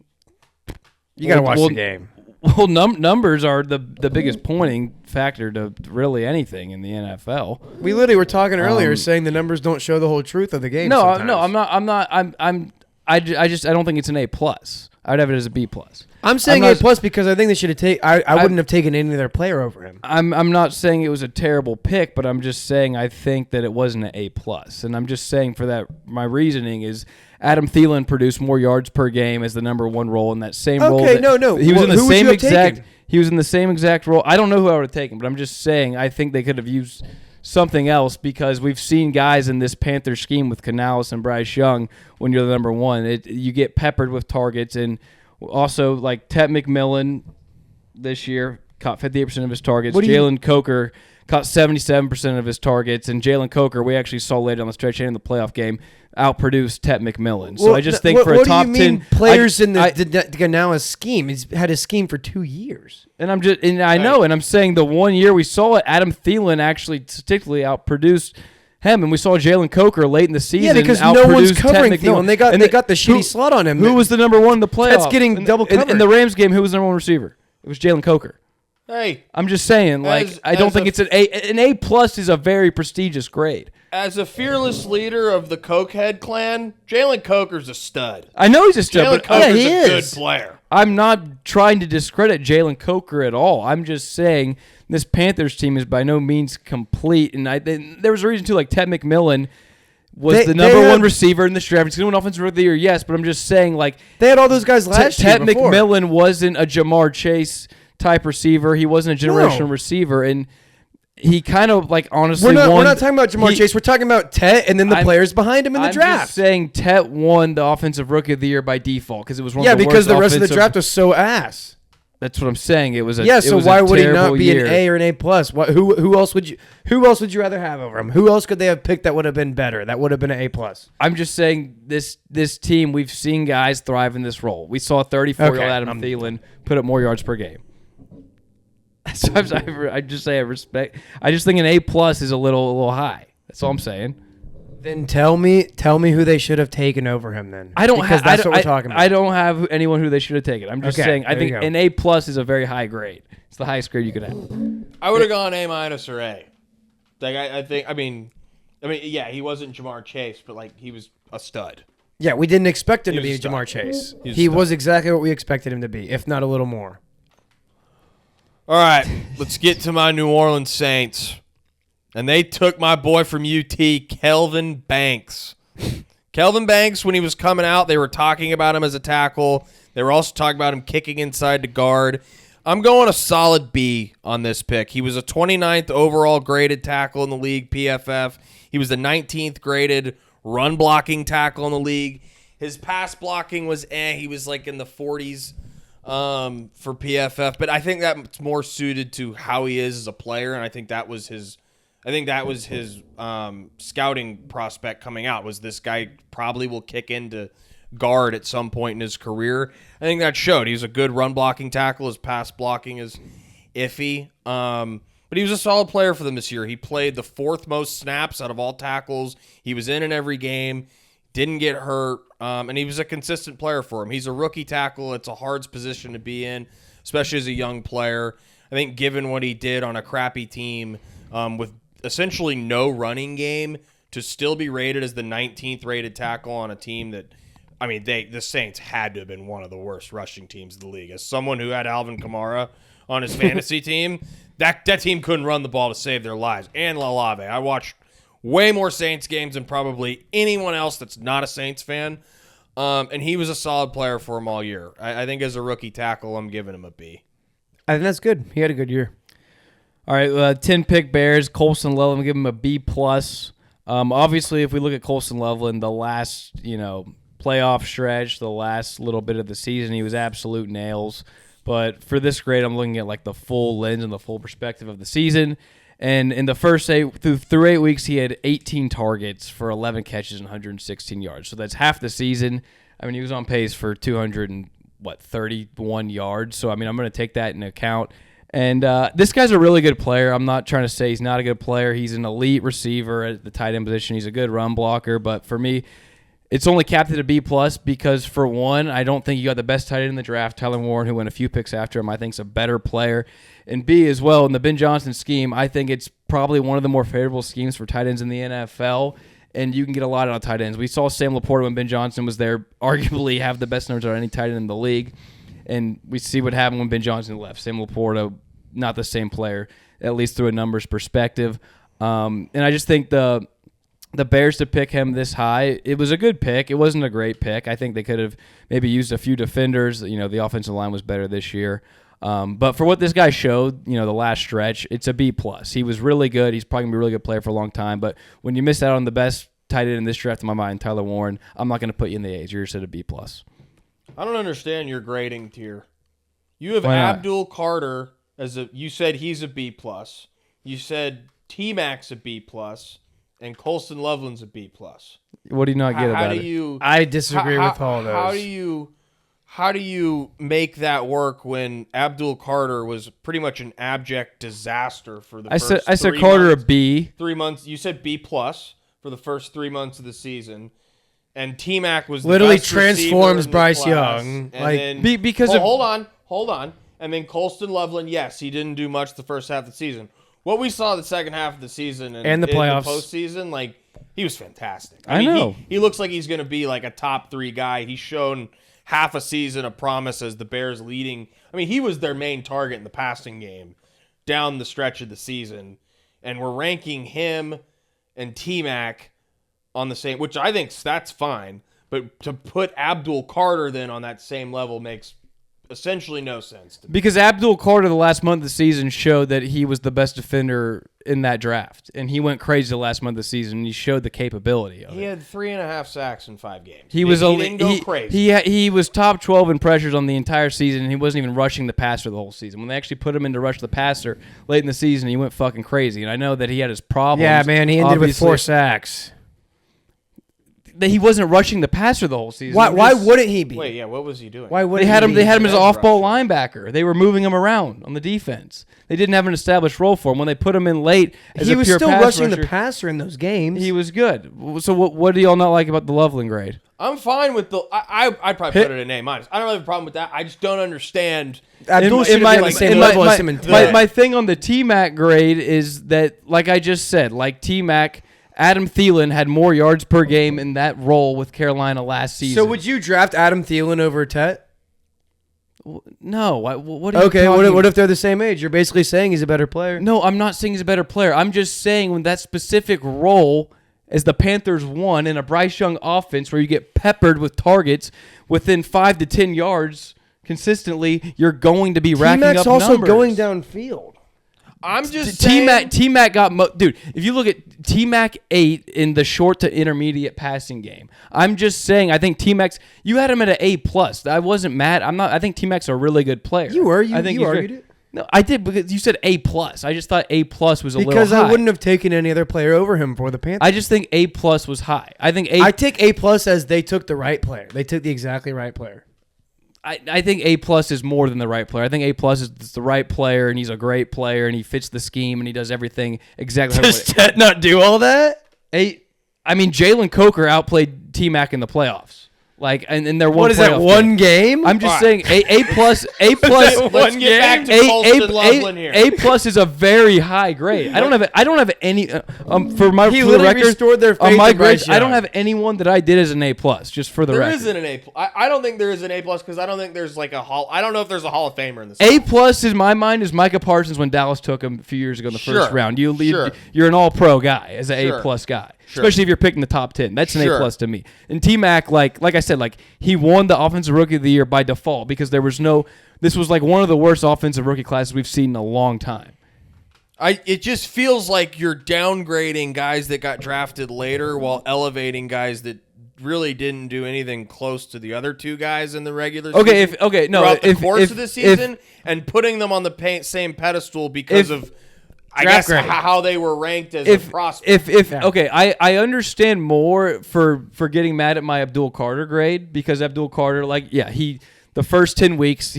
got to watch the game. Well, numbers are the biggest pointing factor to really anything in the NFL. We literally were talking earlier, saying the numbers don't show the whole truth of the game. No, sometimes. no, I'm not. I don't think it's an A+. I'd have it as a B+. I'm saying A+ because I think they should have taken. I wouldn't have taken any other player over him. I'm not saying it was a terrible pick, but I'm just saying I think that it wasn't an A+. And I'm just saying for that, my reasoning is Adam Thielen produced more yards per game as the number 1 role in that same role. Okay, no. He was in the who same would you have exact. taken? He was in the same exact role. I don't know who I would have taken, but I'm just saying I think they could have used something else because we've seen guys in this Panther scheme with Canales and Bryce Young when you're the number 1. You get peppered with targets, and also like Tet McMillan this year caught 58% of his targets. Jalen Coker caught 77% of his targets, and Jalen Coker, we actually saw later on the stretch and in the playoff game, outproduced Tet McMillan. So I just think for a top 10 what do you mean players in the Canales scheme? He's had his scheme for 2 years. And I'm saying the 1 year we saw it, Adam Thielen actually statistically outproduced him, and we saw Jalen Coker late in the season. Yeah, because no one's covering Thielen. They got the shitty slot on him. Who was the number 1 in the playoffs? That's getting double covered. In the Rams game, who was the number 1 receiver? It was Jalen Coker. Hey, I'm just saying, I don't think it's an A. An A plus is a very prestigious grade. As a fearless leader of the Cokehead clan, Jalen Coker's a stud. I know he's a stud, Jalen but Coker's he a good is. player. I'm not trying to discredit Jalen Coker at all. I'm just saying this Panthers team is by no means complete. And there was a reason, too, like Ted McMillan was the number one receiver in this draft. He's going to win Offensive Rookie of the Year, yes, but I'm just saying, like, They had all those guys last year Ted before. McMillan wasn't a Jamar Chase type receiver. He wasn't a generational receiver, and he kind of, like, honestly We're won. not talking about Jamar Chase. We're talking about Tet and then the players behind him in the I'm draft. just saying Tet won the Offensive Rookie of the Year by default because it was one Yeah, of the because worst the rest of the offensive- draft was so ass. That's what I'm saying. It was a Yeah, so was why a would he not terrible be year. an A or an A plus? Who else would you rather have over him? Who else could they have picked that would have been better? That would have been an A plus. I'm just saying this team, we've seen guys thrive in this role. We saw 34-year-old Okay, Adam Thielen put up more yards per game. So I just say I respect. I just think an A plus is a little high. That's all I'm saying. Then tell me who they should have taken over him. Then I don't because have. that's what we're talking about. I don't have anyone who they should have taken. I'm just Okay, saying. I there think you go. an A plus is a very high grade. It's the highest grade you could have. I would have gone A minus or A. Like I think. I mean, yeah, he wasn't Jamar Chase, but like he was a stud. Yeah, we didn't expect him He to be was a Jamar stud. Chase. He was He a stud. was exactly what we expected him to be, if not a little more. All right, let's get to my New Orleans Saints. And they took my boy from UT, Kelvin Banks. Kelvin Banks, when he was coming out, they were talking about him as a tackle. They were also talking about him kicking inside to guard. I'm going a solid B on this pick. He was a 29th overall graded tackle in the league, PFF. He was the 19th graded run blocking tackle in the league. His pass blocking was He was like in the 40s for PFF. But I think that's more suited to how he is as a player, and I think that was his scouting prospect coming out, was this guy probably will kick into guard at some point in his career. I think that showed. He's a good run blocking tackle. His pass blocking is iffy. But he was a solid player for them this year. He played the fourth most snaps out of all tackles. He was in every game, didn't get hurt, and he was a consistent player for him. He's a rookie tackle. It's a hard position to be in, especially as a young player. I think given what he did on a crappy team with essentially no running game, to still be rated as the 19th rated tackle on a team that, I mean, the Saints had to have been one of the worst rushing teams in the league. As someone who had Alvin Kamara on his fantasy team, that team couldn't run the ball to save their lives. And Lalave. I watched way more Saints games than probably anyone else that's not a Saints fan. And he was a solid player for him all year. I think as a rookie tackle, I'm giving him a B. I think that's good. He had a good year. All right, 10 pick Bears. Colson Loveland, give him a B plus. Obviously, if we look at Colson Loveland, the last playoff stretch, the last little bit of the season, he was absolute nails. But for this grade, I'm looking at like the full lens and the full perspective of the season. And in the first through 8 weeks, he had 18 targets for 11 catches and 116 yards. So that's half the season. I mean, he was on pace for 231 yards. So I mean, I'm going to take that into account. And this guy's a really good player. I'm not trying to say he's not a good player. He's an elite receiver at the tight end position. He's a good run blocker. But for me, it's only capped at a B plus because, for one, I don't think you got the best tight end in the draft, Tyler Warren, who went a few picks after him. I think is a better player. And B, as well, in the Ben Johnson scheme, I think it's probably one of the more favorable schemes for tight ends in the NFL. And you can get a lot out of tight ends. We saw Sam Laporta when Ben Johnson was there arguably have the best numbers out of any tight end in the league. And we see what happened when Ben Johnson left. Sam Laporta, not the same player, at least through a numbers perspective. And I just think the Bears to pick him this high, it was a good pick. It wasn't a great pick. I think they could have maybe used a few defenders. The offensive line was better this year. But for what this guy showed, the last stretch, it's a B plus. He was really good. He's probably going to be a really good player for a long time. But when you miss out on the best tight end in this draft, in my mind, Tyler Warren, I'm not going to put you in the A's. You're just at a B plus. I don't understand your grading tier. You have Why not? Abdul Carter you said he's a B plus. You said T-Mac's a B plus, and Colson Loveland's a B plus. What do you not get about it? I disagree with all those. How do you make that work when Abdul Carter was pretty much an abject disaster for the first I said 3 Carter months, a B. 3 months. You said B plus for the first 3 months of the season. And T-Mac was Literally the best receiver transforms in the Bryce class. Young. And Like, then, because hold on. And then Colston Loveland, yes, he didn't do much the first half of the season. What we saw the second half of the season and the playoffs, the postseason, like, he was fantastic. I know. He looks like he's going to be like a top 3 guy. He's shown half a season of promise as the Bears leading. I mean, he was their main target in the passing game down the stretch of the season. And we're ranking him and T-Mac on the same, which I think that's fine. But to put Abdul Carter then on that same level makes essentially no sense to me. Because Abdul Carter the last month of the season showed that he was the best defender in that draft. And he went crazy the last month of the season, and he showed the capability of it. He had 3.5 sacks in 5 games. He didn't go crazy. He was top 12 in pressures on the entire season, and he wasn't even rushing the passer the whole season. When they actually put him in to rush the passer late in the season, he went fucking crazy. And I know that he had his problems. Yeah, man, he ended with obviously. 4 sacks. That he wasn't rushing the passer the whole season. Why wouldn't he be? Wait, yeah, what was he doing? Why would They had him as an off-ball rusher. linebacker. They were moving him around on the defense. They didn't have an established role for him. When they put him in late as He a was pure still pass rushing rusher, the passer in those games. he was good. So what do y'all not like about the Loveland grade? I'm fine with the. I'd probably put it an A-. I don't have a problem with that. I just don't understand. Abdul should have been on the same level as him and my thing on the T-Mac grade is that, like I just said, like T-Mac, Adam Thielen had more yards per game in that role with Carolina last season. So would you draft Adam Thielen over Tet? No. What are you Okay, talking what if they're the same age? You're basically saying he's a better player. No, I'm not saying he's a better player. I'm just saying when that specific role as the Panthers won in a Bryce Young offense where you get peppered with targets within 5 to 10 yards consistently, you're going to be racking up T-Mac's also numbers. going downfield. I'm just saying. T-Mac got dude. If you look at T-Mac 8 in the short to intermediate passing game, I'm just saying. I think T-Mac's. You had him at an A+. I wasn't mad. I'm not. I think T-Mac's a really good player. You were. I think you he's argued great. it. No, I did because you said A+. I just thought A+ was a little high. Because I wouldn't have taken any other player over him for the Panthers. I just think A+ was high. I think I take A+ as they took the right player. They took the exactly right player. I think A+ is more than the right player. I think A+ is the right player, and he's a great player, and he fits the scheme, and he does everything exactly. Does Tet not do all that? Jalen Coker outplayed T-Mac in the playoffs. Like, and they're one. What is that? playoff One game. game? I'm just saying A+. Let's get back to Colston Loveland here. A+ is a very high grade. I don't have any for my He for the literally record restored their on faith my in Bryce grades. I don't Young. have anyone that I did as an A+. Just for the There record, isn't an A+. I don't think there is an A+ because I don't think there's like a hall. I don't know if there's a Hall of Famer in this. A+ in my mind is Micah Parsons when Dallas took him a few years ago in the first round. You're an All-Pro guy as an A+ guy, especially if you're picking the top 10. That's an A+ to me. And T-Mac, like I said, like he won the Offensive Rookie of the Year by default because there was no. This was like one of the worst offensive rookie classes we've seen in a long time. It just feels like you're downgrading guys that got drafted later while elevating guys that really didn't do anything close to the other 2 guys in the regular season. Throughout the course of the season and putting them on the same pedestal because of I guess how they were ranked as a prospect. I understand more for getting mad at my Abdul Carter grade because Abdul Carter, the first 10 weeks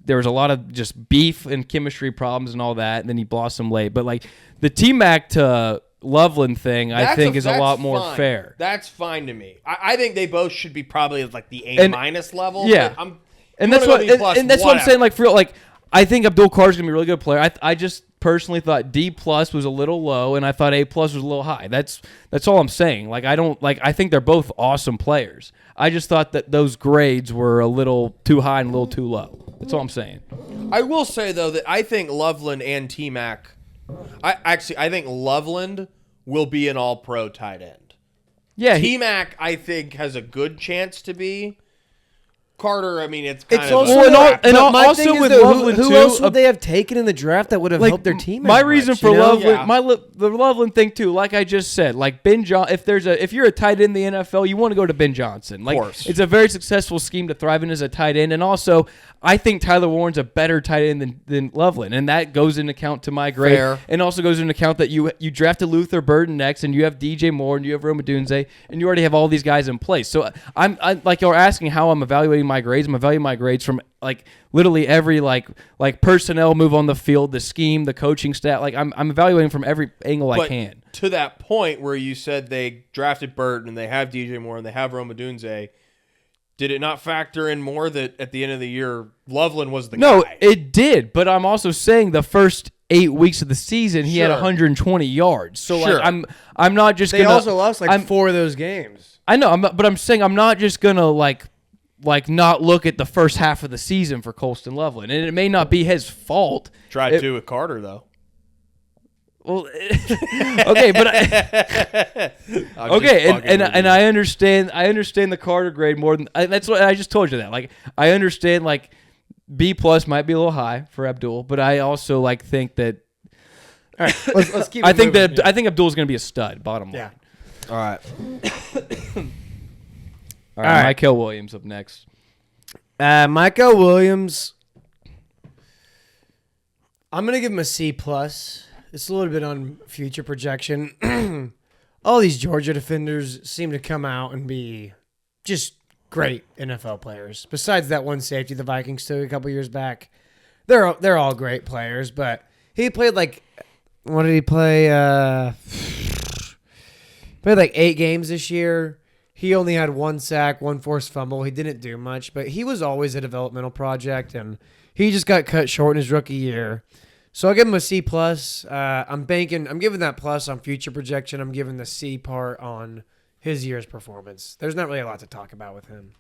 there was a lot of just beef and chemistry problems and all that, and then he blossomed late. But like the T-Mac to Loveland thing, I think is a lot more fair. That's fine to me. I think they both should be probably at like the A- level. Yeah, and that's what I'm saying. Like for real, like I think Abdul Carter's gonna be a really good player. I just personally thought D+ was a little low, and I thought A+ was a little high. That's all I'm saying. Like I think they're both awesome players. I just thought that those grades were a little too high and a little too low. That's all I'm saying. I will say though that I think Loveland and T-Mac. I think Loveland will be an All-Pro tight end. Yeah, T-Mac I think has a good chance to be. Carter, I mean, it's also with Loveland who too, else would they have taken in the draft that would have helped their team? My reason for Loveland, Yeah. the Loveland thing too, like I just said, like Ben Johnson. If you're a tight end in the NFL, you want to go to Ben Johnson. Like, of course. It's a very successful scheme to thrive in as a tight end, and also I think Tyler Warren's a better tight end than Loveland, and that goes into account to my grade, Fair. and also goes into account that you drafted Luther Burden next, and you have DJ Moore, and you have Rome Odunze, and you already have all these guys in place. So I'm like you're asking how I'm evaluating my grades. I'm evaluating my grades from like literally every like personnel move on the field, the scheme, the coaching staff. Like I'm evaluating from every angle I can. To that point where you said they drafted Burton and they have DJ Moore and they have Rome Odunze, Did it not factor in more that at the end of the year, Loveland was the No, guy? it did. But I'm also saying the first 8 weeks of the season, he had Sure. 120 yards. So Sure. like, I'm not just They gonna. also lost like I'm- 4 of those games. I know, but I'm saying I'm not just gonna like not look at the first half of the season for Colston Loveland, and it may not be his fault. Tried to with Carter, though. Well, okay, but okay, and I understand the Carter grade more than that's what I just told you that. Like I understand like B+ might be a little high for Abdul, but I also like think that All right, let's keep. I think Abdul's going to be a stud. Bottom line. Yeah. All right. All right, Michael Williams up next. Michael Williams. I'm gonna give him a C+. It's a little bit on future projection. All these Georgia defenders seem to come out and be just great NFL players. Besides that one safety the Vikings took a couple years back, they're all great players. But he played like, what did he play? Played like 8 games this year. He only had 1 sack, 1 forced fumble. He didn't do much, but he was always a developmental project, and he just got cut short in his rookie year. So I'll give him a C+. I'm giving that plus on future projection. I'm giving the C part on his year's performance. There's not really a lot to talk about with him.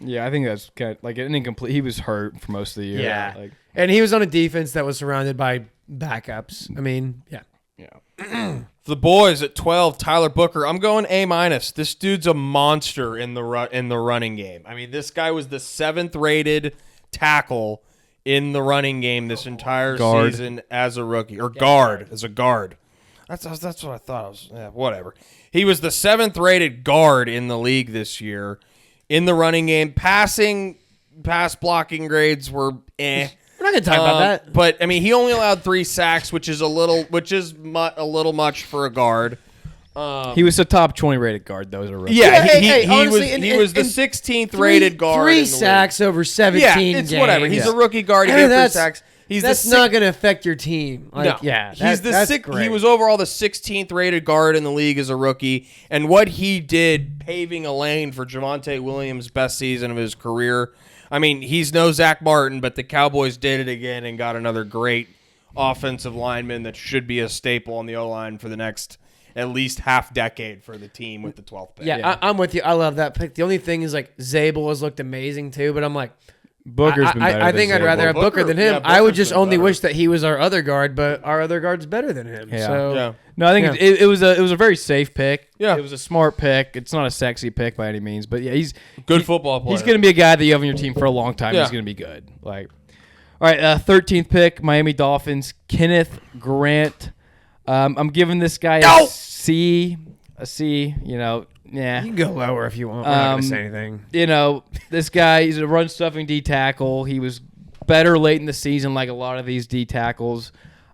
Yeah, I think that's kind of like an incomplete. He was hurt for most of the year. Yeah. Like, And he was on a defense that was surrounded by backups. I mean, yeah. yeah. For the boys at 12, Tyler Booker. I'm going A-. This dude's a monster in the running game. I mean, this guy was the 7th rated tackle in the running game this entire season as a rookie, or as a guard. That's what I thought. Whatever. He was the 7th rated guard in the league this year in the running game. Pass blocking grades were eh. We're not going to talk about that. But I mean, he only allowed 3 sacks, which is a little much for a guard. He was a top 20 rated guard though as a rookie. Yeah, honestly, he was the 16th rated guard. 3 in the sacks over 17 Yeah, games. it's whatever. He's a rookie guard. He Hey, gave 3 that's- sacks. That's not going to affect your team. Like, No. Yeah, He's that's He great. was overall the 16th rated guard in the league as a rookie, and what he did paving a lane for Javonte Williams' best season of his career. I mean, he's no Zach Martin, but the Cowboys did it again and got another great offensive lineman that should be a staple on the O-line for the next at least half decade for the team with the 12th pick. Yeah, I'm with you. I love that pick. The only thing is, like, Zabel has looked amazing, too, but I'm like, Booker's been better. I think than I'd rather have Zabel. Booker than him. yeah, I would Booker's just been only better. wish that he was our other guard, but our other guard's better than him. Yeah. So, Yeah. No, I think it was a very safe pick. Yeah. It was a smart pick. It's not a sexy pick by any means, but yeah, Good football player. He's going to be a guy that you have on your team for a long time. Yeah. He's going to be good. Like, all right, 13th pick, Miami Dolphins, Kenneth Grant. I'm giving this guy a C. You know, yeah. you can go lower if you want. We're not going to say anything. You know, this guy, he's a run stuffing D tackle. He was better late in the season, like a lot of these D tackles.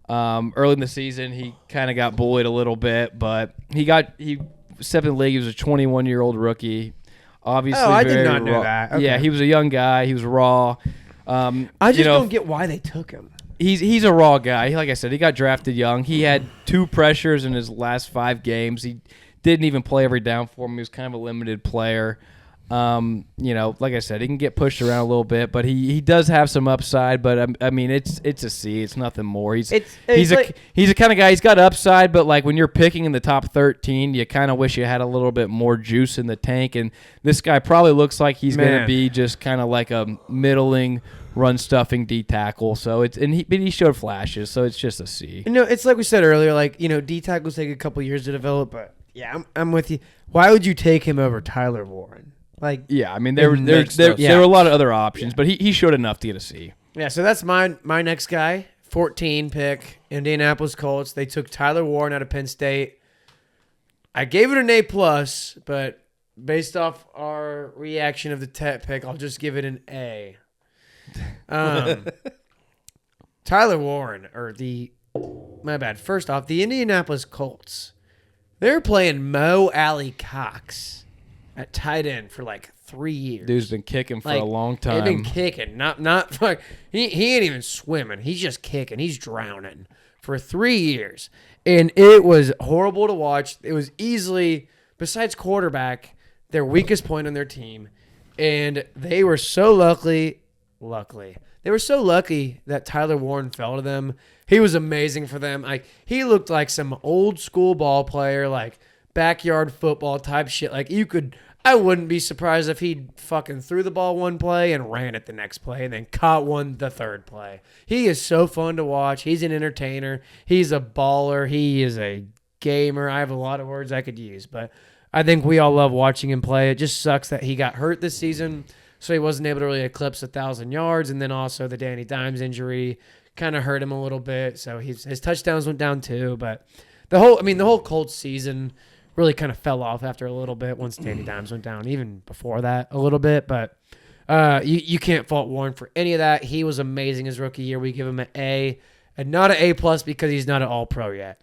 Early in the season, he kind of got bullied a little bit, but he stepped in the league. He was a 21-year-old rookie. Obviously, I did very not know raw. that. Okay. Yeah, he was a young guy. He was raw. I just don't get why they took him. He's a raw guy. Like I said, he got drafted young. He had 2 pressures in his last 5 games. He didn't even play every down for him. He was kind of a limited player. You know, like I said, he can get pushed around a little bit, but he does have some upside. But I mean, it's a C. It's nothing more. He's a kind of guy. He's got upside, but like when you're picking in the top 13, you kind of wish you had a little bit more juice in the tank. And this guy probably looks like he's going to be just kind of like a middling run stuffing D tackle. So but he showed flashes. So it's just a C. You know, it's like we said earlier. Like, you know, D tackles take a couple years to develop, but yeah, I'm with you. Why would you take him over Tyler Warren? Like, Yeah, I mean there were Yeah. a lot of other options, but he showed enough to get a C. yeah. So that's my next guy. 14 pick, Indianapolis Colts. They took Tyler Warren out of Penn State. I gave it an A+, but based off our reaction of the Tet pick, I'll just give it an A. Tyler Warren, my bad. First off, the Indianapolis Colts, they're playing Mo Alley Cox at tight end for like 3 years. Dude's been kicking for Like, a long They've been time. kicking, not like he ain't even swimming. He's just kicking. He's drowning for 3 years, and it was horrible to watch. It was easily, besides quarterback, their weakest point on their team. And they were so lucky. They were so lucky that Tyler Warren fell to them. He was amazing for them. Like, he looked like some old school ball player, like backyard football type shit. Like, I wouldn't be surprised if he fucking threw the ball one play and ran it the next play and then caught one the third play. He is so fun to watch. He's an entertainer. He's a baller. He is a gamer. I have a lot of words I could use, but I think we all love watching him play. It just sucks that he got hurt this season, so he wasn't able to really eclipse 1,000 yards, and then also the Danny Dimes injury kind of hurt him a little bit, so his touchdowns went down too. But the whole Colts season really kind of fell off after a little bit once Danny Dimes went down, even before that a little bit. But you can't fault Warren for any of that. He was amazing his rookie year. We give him an A, and not an A+ because he's not an All-Pro yet.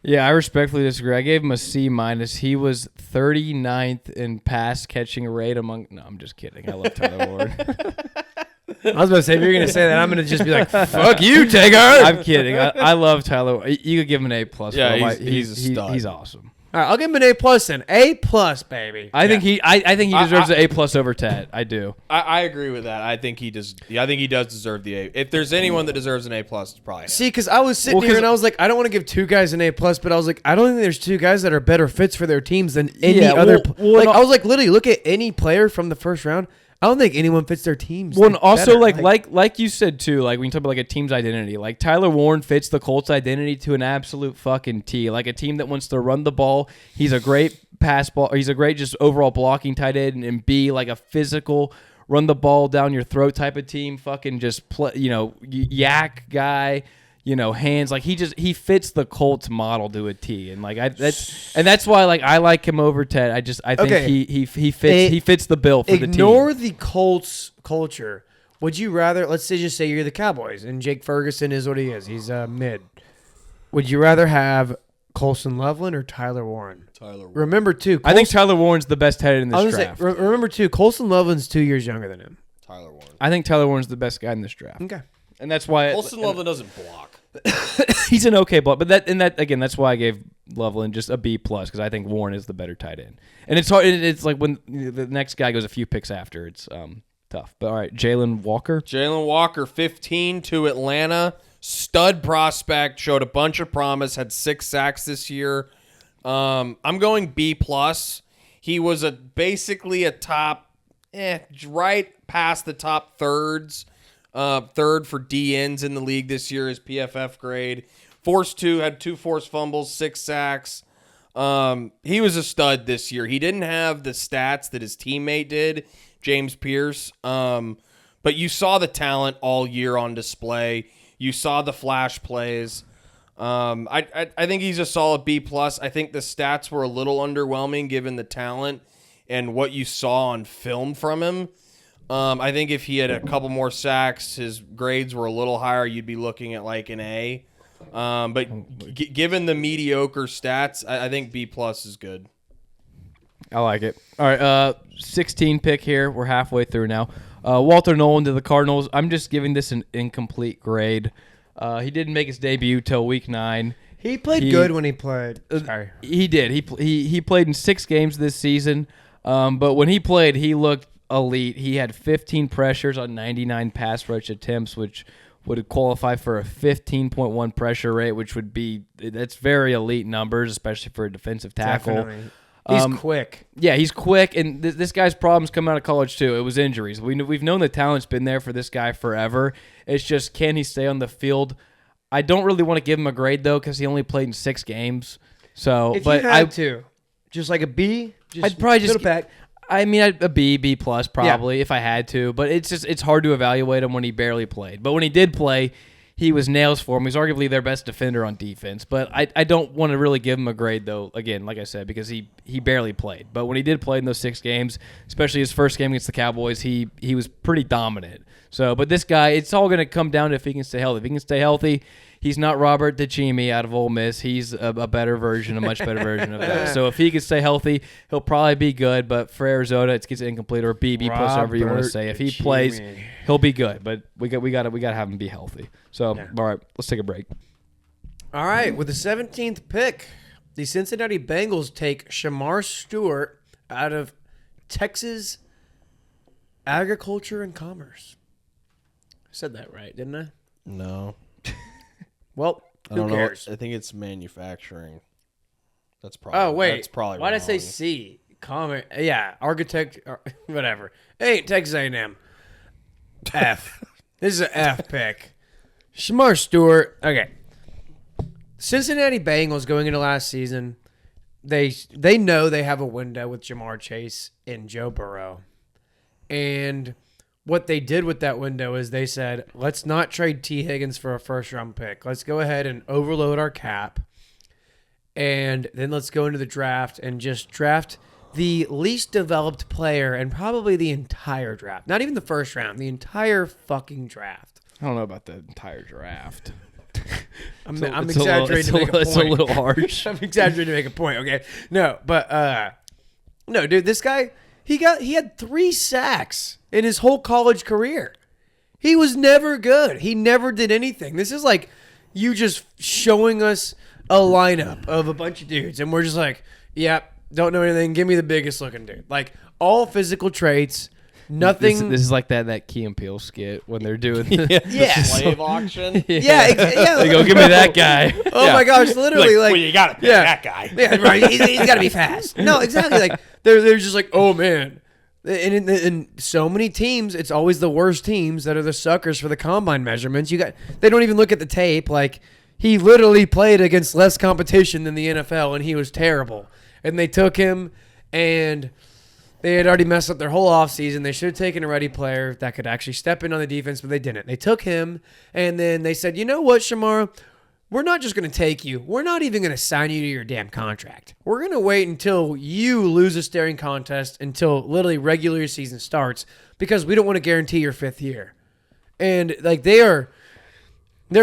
Yeah, I respectfully disagree. I gave him a C-. He was 39th in pass catching rate among. No, I'm just kidding. I love Tyler Warren. I was about to say, if you're going to say that, I'm going to just be like, fuck you, Taker. I'm kidding. I love Tyler. You could give him an A+. Yeah, he's a stud. He's awesome. All right, I'll give him an A+ then. A+, baby. I think he deserves an A+ over Ted. I do. I agree with that. I think he does. I think he does deserve the A. If there's anyone that deserves an A+, it's probably him. See, because I was sitting here and I was like, I don't want to give two guys an A+, but I was like, I don't think there's two guys that are better fits for their teams than any other. I was like, literally, look at any player from the first round. I don't think anyone fits their teams. Well, and also better. like you said too, like when you talk about like a team's identity, like Tyler Warren fits the Colts' identity to an absolute fucking T. Like a team that wants to run the ball. He's a great pass ball. He's a great just overall blocking tight end, and B, like a physical run the ball down your throat type of team. Fucking just play, yak guy. Hands, like he fits the Colts model to a T, and like that's why like I like him over Ted. I think he fits the bill for the team. Ignore the Colts culture. Would you rather, let's just say you're the Cowboys and Jake Ferguson is what he is. He's mid. Would you rather have Colson Loveland or Tyler Warren? Tyler Warren. Remember too, I think Tyler Warren's the best tight end in this draft. Remember too, Colson Loveland's 2 years younger than him. Tyler Warren. I think Tyler Warren's the best guy in this draft. Okay. And that's why Colson Loveland doesn't block. He's an okay block, but that's why I gave Loveland just a B+ because I think Warren is the better tight end. And it's hard. It's like when the next guy goes a few picks after, it's tough. But all right, Jalen Walker, 15 to Atlanta, stud prospect, showed a bunch of promise, had 6 sacks this year. I'm going B+. He was basically a top, right past the top thirds. Third for DNs in the league this year, his PFF grade. Had 2 forced fumbles, 6 sacks. He was a stud this year. He didn't have the stats that his teammate did, James Pierce. But you saw the talent all year on display. You saw the flash plays. I think he's a solid B+. I think the stats were a little underwhelming given the talent and what you saw on film from him. I think if he had a couple more sacks, his grades were a little higher, you'd be looking at like an A. But given the mediocre stats, I think B+ is good. I like it. All right, 16 pick here. We're halfway through now. Walter Nolan to the Cardinals. I'm just giving this an incomplete grade. He didn't make his debut till week 9. He played good when he played. Sorry. He did. He played in 6 games this season. But when he played, he looked elite. He had 15 pressures on 99 pass rush attempts, which would qualify for a 15.1 pressure rate, which would be that's very elite numbers, especially for a defensive tackle. Definitely. He's quick. Yeah, he's quick, and this guy's problems come out of college too. It was injuries. We've known the talent's been there for this guy forever. It's just, can he stay on the field? I don't really want to give him a grade though because he only played in 6 games. So, if you had to, just like a B, I'd probably just back. I mean, a B+ probably if I had to, but it's hard to evaluate him when he barely played. But when he did play, he was nails for him. He's arguably their best defender on defense. But I don't want to really give him a grade though. Again, like I said, because he barely played. But when he did play in those 6 games, especially his first game against the Cowboys, he was pretty dominant. So, but this guy, it's all going to come down to if he can stay healthy. If he can stay healthy, he's not Robert DeChimi out of Ole Miss. He's a much better version of that. So if he can stay healthy, he'll probably be good. But for Arizona, it gets incomplete or B+, whatever you want to say. If he plays, he'll be good. But we got to have him be healthy. So all right, let's take a break. All right, with the 17th pick, the Cincinnati Bengals take Shamar Stewart out of Texas agriculture and commerce. I said that right, didn't I? No. Well, I who don't cares? know. I think it's manufacturing. That's probably. Oh wait, That's probably. why did I say wrong. C? Commerce. Yeah, architect. Whatever. Hey, Texas A&M. F. This is an F pick. Shamar Stewart. Okay. Cincinnati Bengals going into last season. They know they have a window with Jamar Chase and Joe Burrow. And what they did with that window is they said, let's not trade T. Higgins for a first-round pick. Let's go ahead and overload our cap. And then let's go into the draft and just draft the least developed player and probably the entire draft. Not even the first round, the entire fucking draft. I don't know about the entire draft. I'm It's exaggerating to make a point. It's a little harsh. I'm exaggerating to make a point, okay? No, but no, dude, this guy, he had 3 sacks in his whole college career. He was never good. He never did anything. This is like you just showing us a lineup of a bunch of dudes, and we're just like, yep, don't know anything. Give me the biggest looking dude. Like all physical traits. Nothing. This is like that Key and Peele skit when they're doing Yeah. Slave auction. Yeah. They go, give me that guy. Oh my gosh, literally like well, you got to pick yeah. that guy. Yeah, right. He's got to be fast. No, exactly. Like they're just like, oh man. And in so many teams, it's always the worst teams that are the suckers for the combine measurements. They don't even look at the tape. Like he literally played against less competition than the NFL, and he was terrible. And they took him, and they had already messed up their whole offseason. They should have taken a ready player that could actually step in on the defense, but they didn't. They took him, and then they said, you know what, Shamar? We're not just going to take you. We're not even going to sign you to your damn contract. We're going to wait until you lose a staring contest until literally regular season starts because we don't want to guarantee your 5th year. And like they're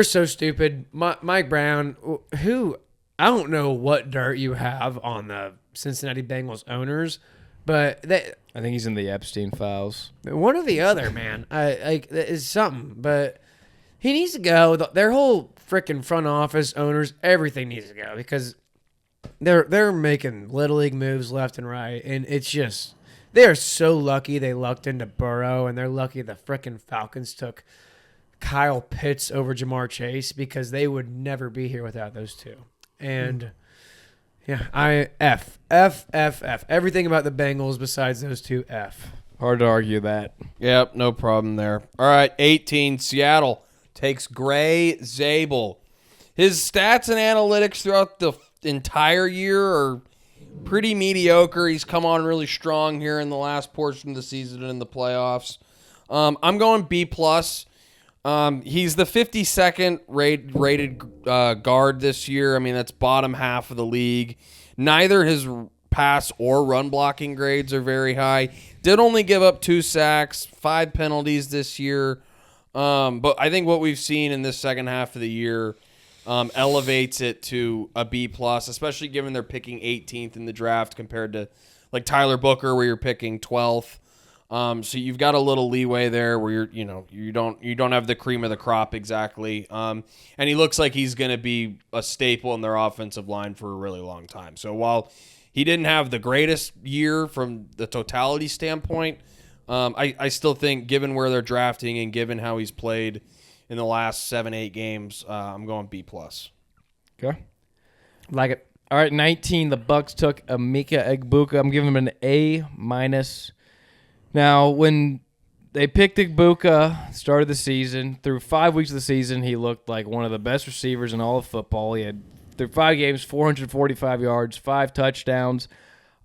so stupid. Mike Brown, who I don't know what dirt you have on the Cincinnati Bengals owners, but I think he's in the Epstein files. one or the other, man. Like is something, but he needs to go. Their whole freaking front office, owners, everything needs to go because they're making little league moves left and right, and it's just they are so lucky they lucked into Burrow, and they're lucky the freaking Falcons took Kyle Pitts over Jamar Chase because they would never be here without those two. And yeah, F. Everything about the Bengals besides those two, F. Hard to argue that. Yep, no problem there. All right, 18, Seattle takes Gray Zabel. His stats and analytics throughout the entire year are pretty mediocre. He's come on really strong here in the last portion of the season and in the playoffs. I'm going B+. He's the 52nd rated guard this year. I mean, that's bottom half of the league. Neither his pass or run blocking grades are very high. Did only give up 2 sacks, 5 penalties this year. But I think what we've seen in this second half of the year elevates it to a B+, especially given they're picking 18th in the draft compared to like Tyler Booker, where you're picking 12th. So you've got a little leeway there where you don't have the cream of the crop exactly. And he looks like he's going to be a staple in their offensive line for a really long time. So while he didn't have the greatest year from the totality standpoint, I still think given where they're drafting and given how he's played in the last 7-8 games, I'm going B+. Okay. Like it. All right, 19. The Bucks took Emeka Egbuka. I'm giving him an A-. Now, when they picked Egbuka, started the season, through 5 weeks of the season, he looked like one of the best receivers in all of football. He had, through 5 games, 445 yards, 5 touchdowns.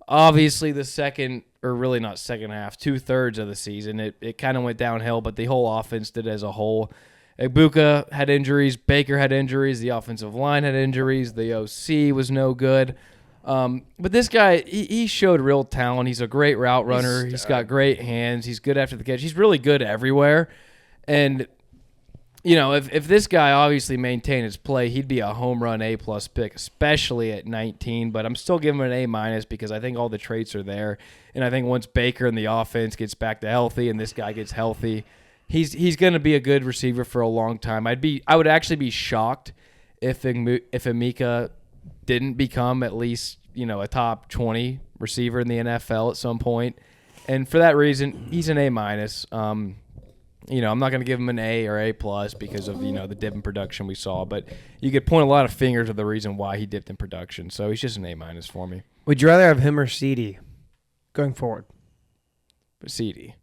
Obviously, the second, or really not second half, 2/3 of the season, it kind of went downhill, but the whole offense did as a whole. Egbuka had injuries. Baker had injuries. The offensive line had injuries. The OC was no good. But this guy, he showed real talent. He's a great route runner. He's got great hands. He's good after the catch. He's really good everywhere. And, if this guy obviously maintained his play, he'd be a home run A+ pick, especially at 19. But I'm still giving him an A- because I think all the traits are there. And I think once Baker and the offense gets back to healthy and this guy gets healthy, he's going to be a good receiver for a long time. I would actually be shocked if Emeka didn't become at least, a top 20 receiver in the NFL at some point. And for that reason, he's an A minus. I'm not going to give him an A or A plus because of the dip in production we saw. But you could point a lot of fingers of the reason why he dipped in production. So he's just an A minus for me. Would you rather have him or CD going forward? But CD.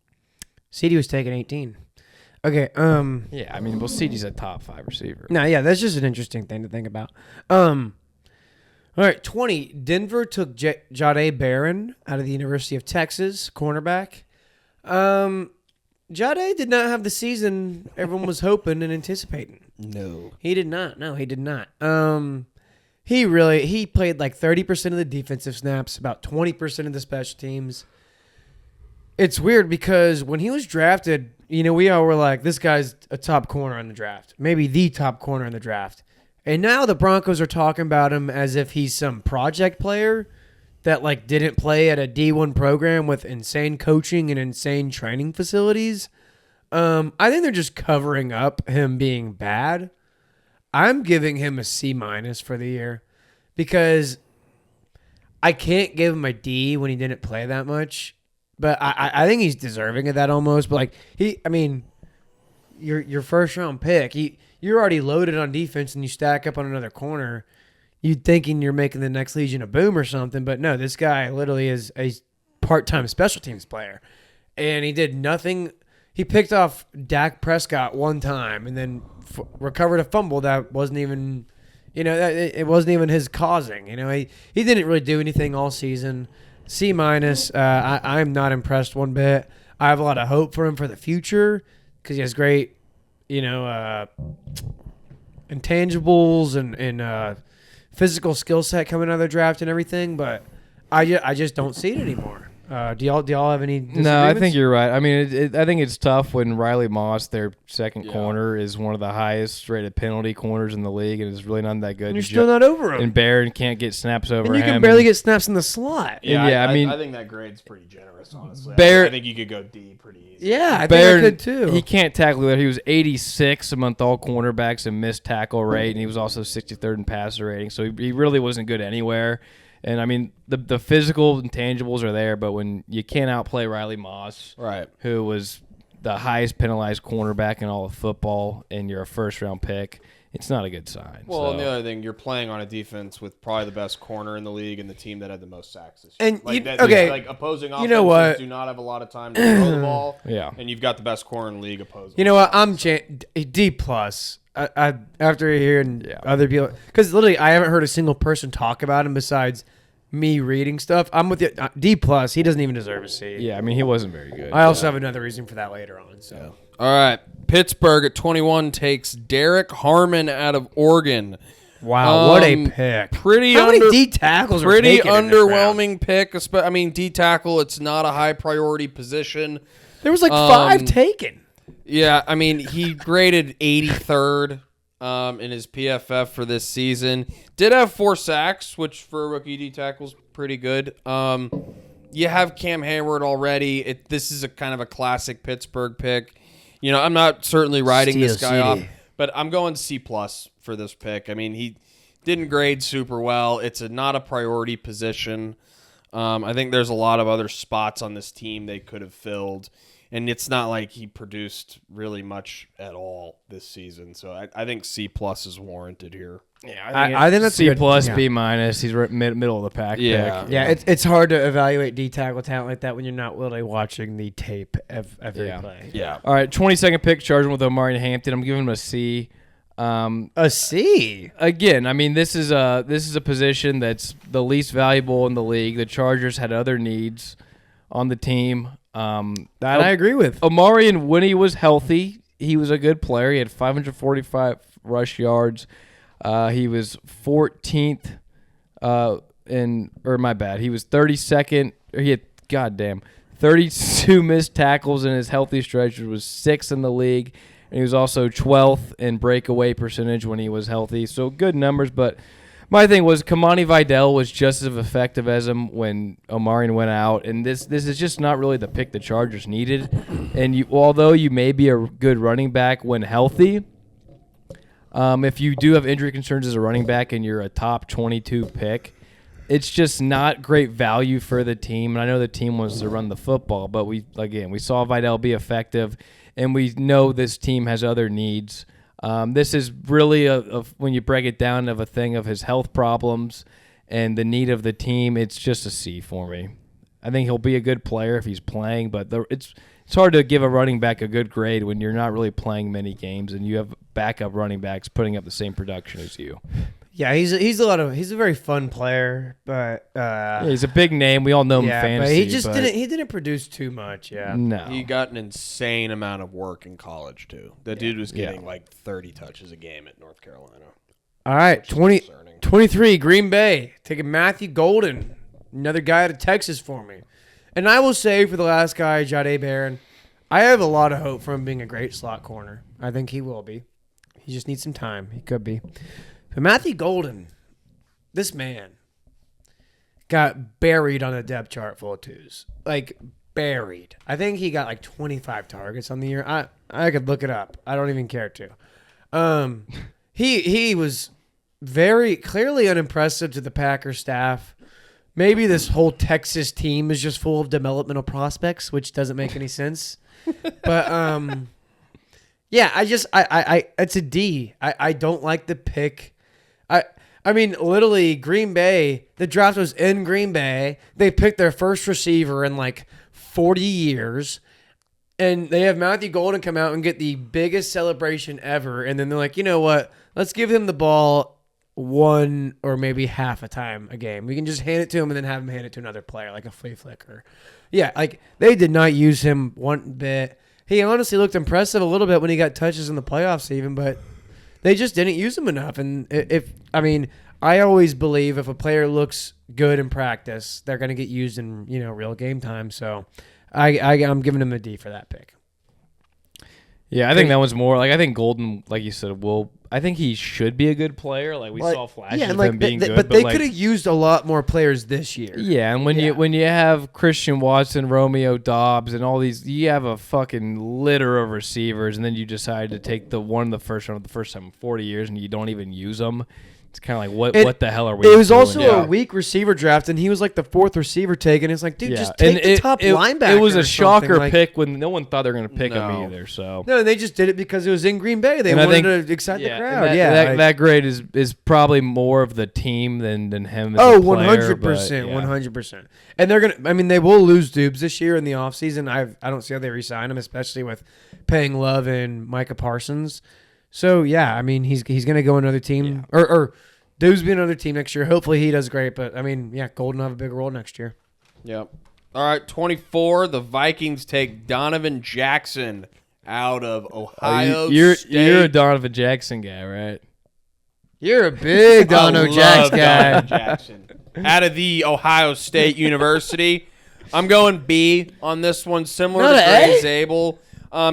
CD was taking 18. Okay. Yeah, I mean, CD's a top 5 receiver. No, yeah, that's just an interesting thing to think about. All right, 20. Denver took Jahdae Barron out of the University of Texas, cornerback. Jahdae did not have the season everyone was hoping and anticipating. No. He did not. No, he did not. He played like 30% of the defensive snaps, about 20% of the special teams. It's weird because when he was drafted, we all were like, this guy's a top corner in the draft, maybe the top corner in the draft. And now the Broncos are talking about him as if he's some project player that like didn't play at a D1 program with insane coaching and insane training facilities. I think they're just covering up him being bad. I'm giving him a C minus for the year because I can't give him a D when he didn't play that much. But I think he's deserving of that almost. But your first round pick, you're already loaded on defense and you stack up on another corner. You thinking you're making the next Legion of Boom or something, but no, this guy literally is a part-time special teams player, and he did nothing. He picked off Dak Prescott one time and then recovered a fumble that wasn't even, it wasn't even his causing. He didn't really do anything all season. C minus. I'm not impressed one bit. I have a lot of hope for him for the future because he has great, intangibles and physical skill set coming out of the draft and everything. But I just don't see it anymore. Do y'all have any disagreements? No, I think you're right. I mean, I think it's tough when Riley Moss, their second corner, is one of the highest rated penalty corners in the league and is really not that good. And you're still not over him. And Barron can't get snaps over him. And you can barely get snaps in the slot. Yeah, I mean, I think that grade's pretty generous, honestly. I think you could go D pretty easy. Yeah, I Barron, think I could too. He can't tackle either. He was 86 among all cornerbacks in missed tackle rate, and he was also 63rd in passer rating. So he really wasn't good anywhere. And, I mean, the physical intangibles are there, but when you can't outplay Riley Moss, right, who was the highest penalized cornerback in all of football, and you're a first-round pick, it's not a good sign. Well, and the other thing, you're playing on a defense with probably the best corner in the league and the team that had the most sacks this year. And opposing offenses do not have a lot of time to throw the ball. Yeah. And you've got the best corner in the league opposing. You know what? I'm D plus. I after hearing other people, because literally I haven't heard a single person talk about him besides me reading stuff. I'm with you. D plus. He doesn't even deserve a C. Yeah, I mean, he wasn't very good. I also have another reason for that later on. So. All right. Pittsburgh at 21 takes Derek Harmon out of Oregon. Wow, what a pick! How many D tackles? Pretty underwhelming pick. I mean, D tackle. It's not a high priority position. There was like 5 taken. Yeah, I mean, he graded 83rd in his PFF for this season. Did have 4 sacks, which for a rookie D tackle is pretty good. You have Cam Hayward already. This is a kind of a classic Pittsburgh pick. I'm not certainly writing this guy off, but I'm going C+ for this pick. I mean, he didn't grade super well. It's not a priority position. I think there's a lot of other spots on this team they could have filled, and it's not like he produced really much at all this season. So I think C+ is warranted here. Yeah, I think that's C+, good. B-. He's right middle of the pack. Yeah. pick. Yeah, it's hard to evaluate D tackle talent like that when you're not really watching the tape every play. Yeah. All right, 22nd pick, charging with Omari Hampton. I'm giving him a C. A C again. I mean, this is a position that's the least valuable in the league. The Chargers had other needs on the team. That I agree with. Omari, and when he was healthy, he was a good player. He had 545 rush yards. He was 14th. He was 32nd. He had 32 missed tackles in his healthy stretch, which was 6th in the league. And he was also 12th in breakaway percentage when he was healthy. So good numbers, but my thing was Kamani Vidal was just as effective as him when Omarion went out. And this is just not really the pick the Chargers needed. And although you may be a good running back when healthy, if you do have injury concerns as a running back and you're a top 22 pick, it's just not great value for the team. And I know the team wants to run the football, but we saw Vidal be effective, and we know this team has other needs. This is really when you break it down of a thing of his health problems and the need of the team. It's just a C for me. I think he'll be a good player if he's playing, but it's hard to give a running back a good grade when you're not really playing many games and you have backup running backs putting up the same production as you. Yeah, he's a very fun player, but he's a big name. We all know him in fantasy. But he didn't produce too much. Yeah, no, he got an insane amount of work in college too. That dude was getting like 30 touches a game at North Carolina. All right, 23 Green Bay taking Matthew Golden, another guy out of Texas for me, and I will say for the last guy, Jahdae Barron, I have a lot of hope for him being a great slot corner. I think he will be. He just needs some time. He could be. But Matthew Golden, this man, got buried on a depth chart full of twos. Like, buried. I think he got like 25 targets on the year. I could look it up. I don't even care to. He was very clearly unimpressive to the Packers staff. Maybe this whole Texas team is just full of developmental prospects, which doesn't make any sense. But, yeah, it's a D. I don't like the pick. I mean, literally, Green Bay, the draft was in Green Bay. They picked their first receiver in like 40 years. And they have Matthew Golden come out and get the biggest celebration ever. And then they're like, you know what? Let's give him the ball one or maybe half a time a game. We can just hand it to him and then have him hand it to another player, like a flea flicker. Yeah, like they did not use him one bit. He honestly looked impressive a little bit when he got touches in the playoffs even, but they just didn't use him enough. And I always believe if a player looks good in practice, they're going to get used in, real game time. So I'm giving him a D for that pick. Yeah, I think that one's more like, I think Golden, like you said, I think he should be a good player. Like we saw flashes of him being good, but they could have used a lot more players this year. Yeah, and when you have Christian Watson, Romeo Dobbs, and all these, you have a fucking litter of receivers, and then you decide to take the first round the first time in 40 years, and you don't even use them. It's kind of like, what the hell are we doing? It was also a weak receiver draft, and he was like the fourth receiver taken. It's like, dude, just take the top linebacker. It was a shocker pick when no one thought they were going to pick him either. So no, they just did it because it was in Green Bay. They wanted to excite the crowd. That grade is probably more of the team than him as a player. 100%, 100%. And they're going to, they will lose Dubes this year in the offseason. I don't see how they re-sign him, especially with paying Love and Micah Parsons. So, yeah, he's going to go another team. Yeah. Or Dubes be another team next year. Hopefully he does great. But, Golden will have a bigger role next year. Yep. All right, 24, the Vikings take Donovan Jackson out of Ohio State. You're a Donovan Jackson guy, right? You're a big Donovan Jackson guy. Donovan Jackson. Out of the Ohio State University. I'm going B on this one, similar to Gray Zabel.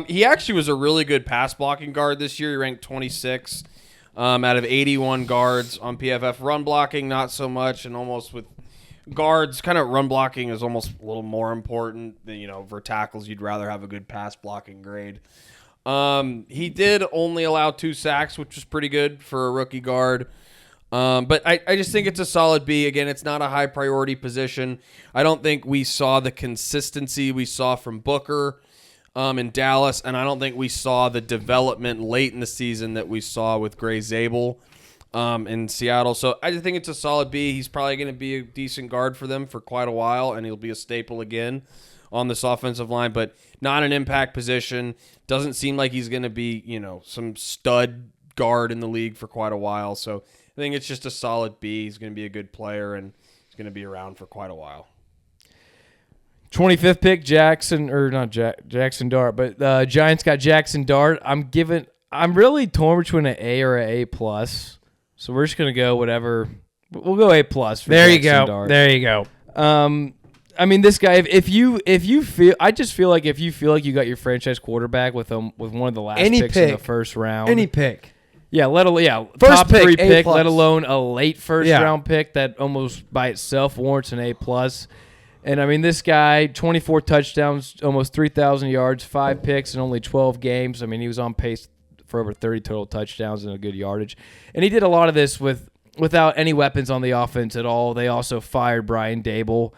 He actually was a really good pass blocking guard this year. He ranked 26 out of 81 guards on PFF. Run blocking, not so much, and almost with guards, kind of run blocking is almost a little more important than, for tackles, you'd rather have a good pass blocking grade. He did only allow 2 sacks, which was pretty good for a rookie guard. But I just think it's a solid B. Again, it's not a high priority position. I don't think we saw the consistency we saw from Booker in Dallas, and I don't think we saw the development late in the season that we saw with Gray Zabel in Seattle. So I just think it's a solid B. He's probably going to be a decent guard for them for quite a while, and he'll be a staple again on this offensive line, but not an impact position. Doesn't seem like he's going to be, some stud guard in the league for quite a while. So I think it's just a solid B. He's going to be a good player, and he's going to be around for quite a while. 25th pick, Jackson Dart, but Giants got Jackson Dart. I'm really torn between an A or an A plus, so we're just gonna go whatever. We'll go A plus. There you go. There you go. This guy. If you feel, I just feel like if you feel like you got your franchise quarterback with one of the last picks in the first round, any pick. Yeah, first top pick, 3 pick, A+. let alone a late first round pick that almost by itself warrants an A plus. And this guy, 24 touchdowns, almost 3,000 yards, 5 picks in only 12 games. He was on pace for over 30 total touchdowns and a good yardage. And he did a lot of this with without any weapons on the offense at all. They also fired Brian Dable,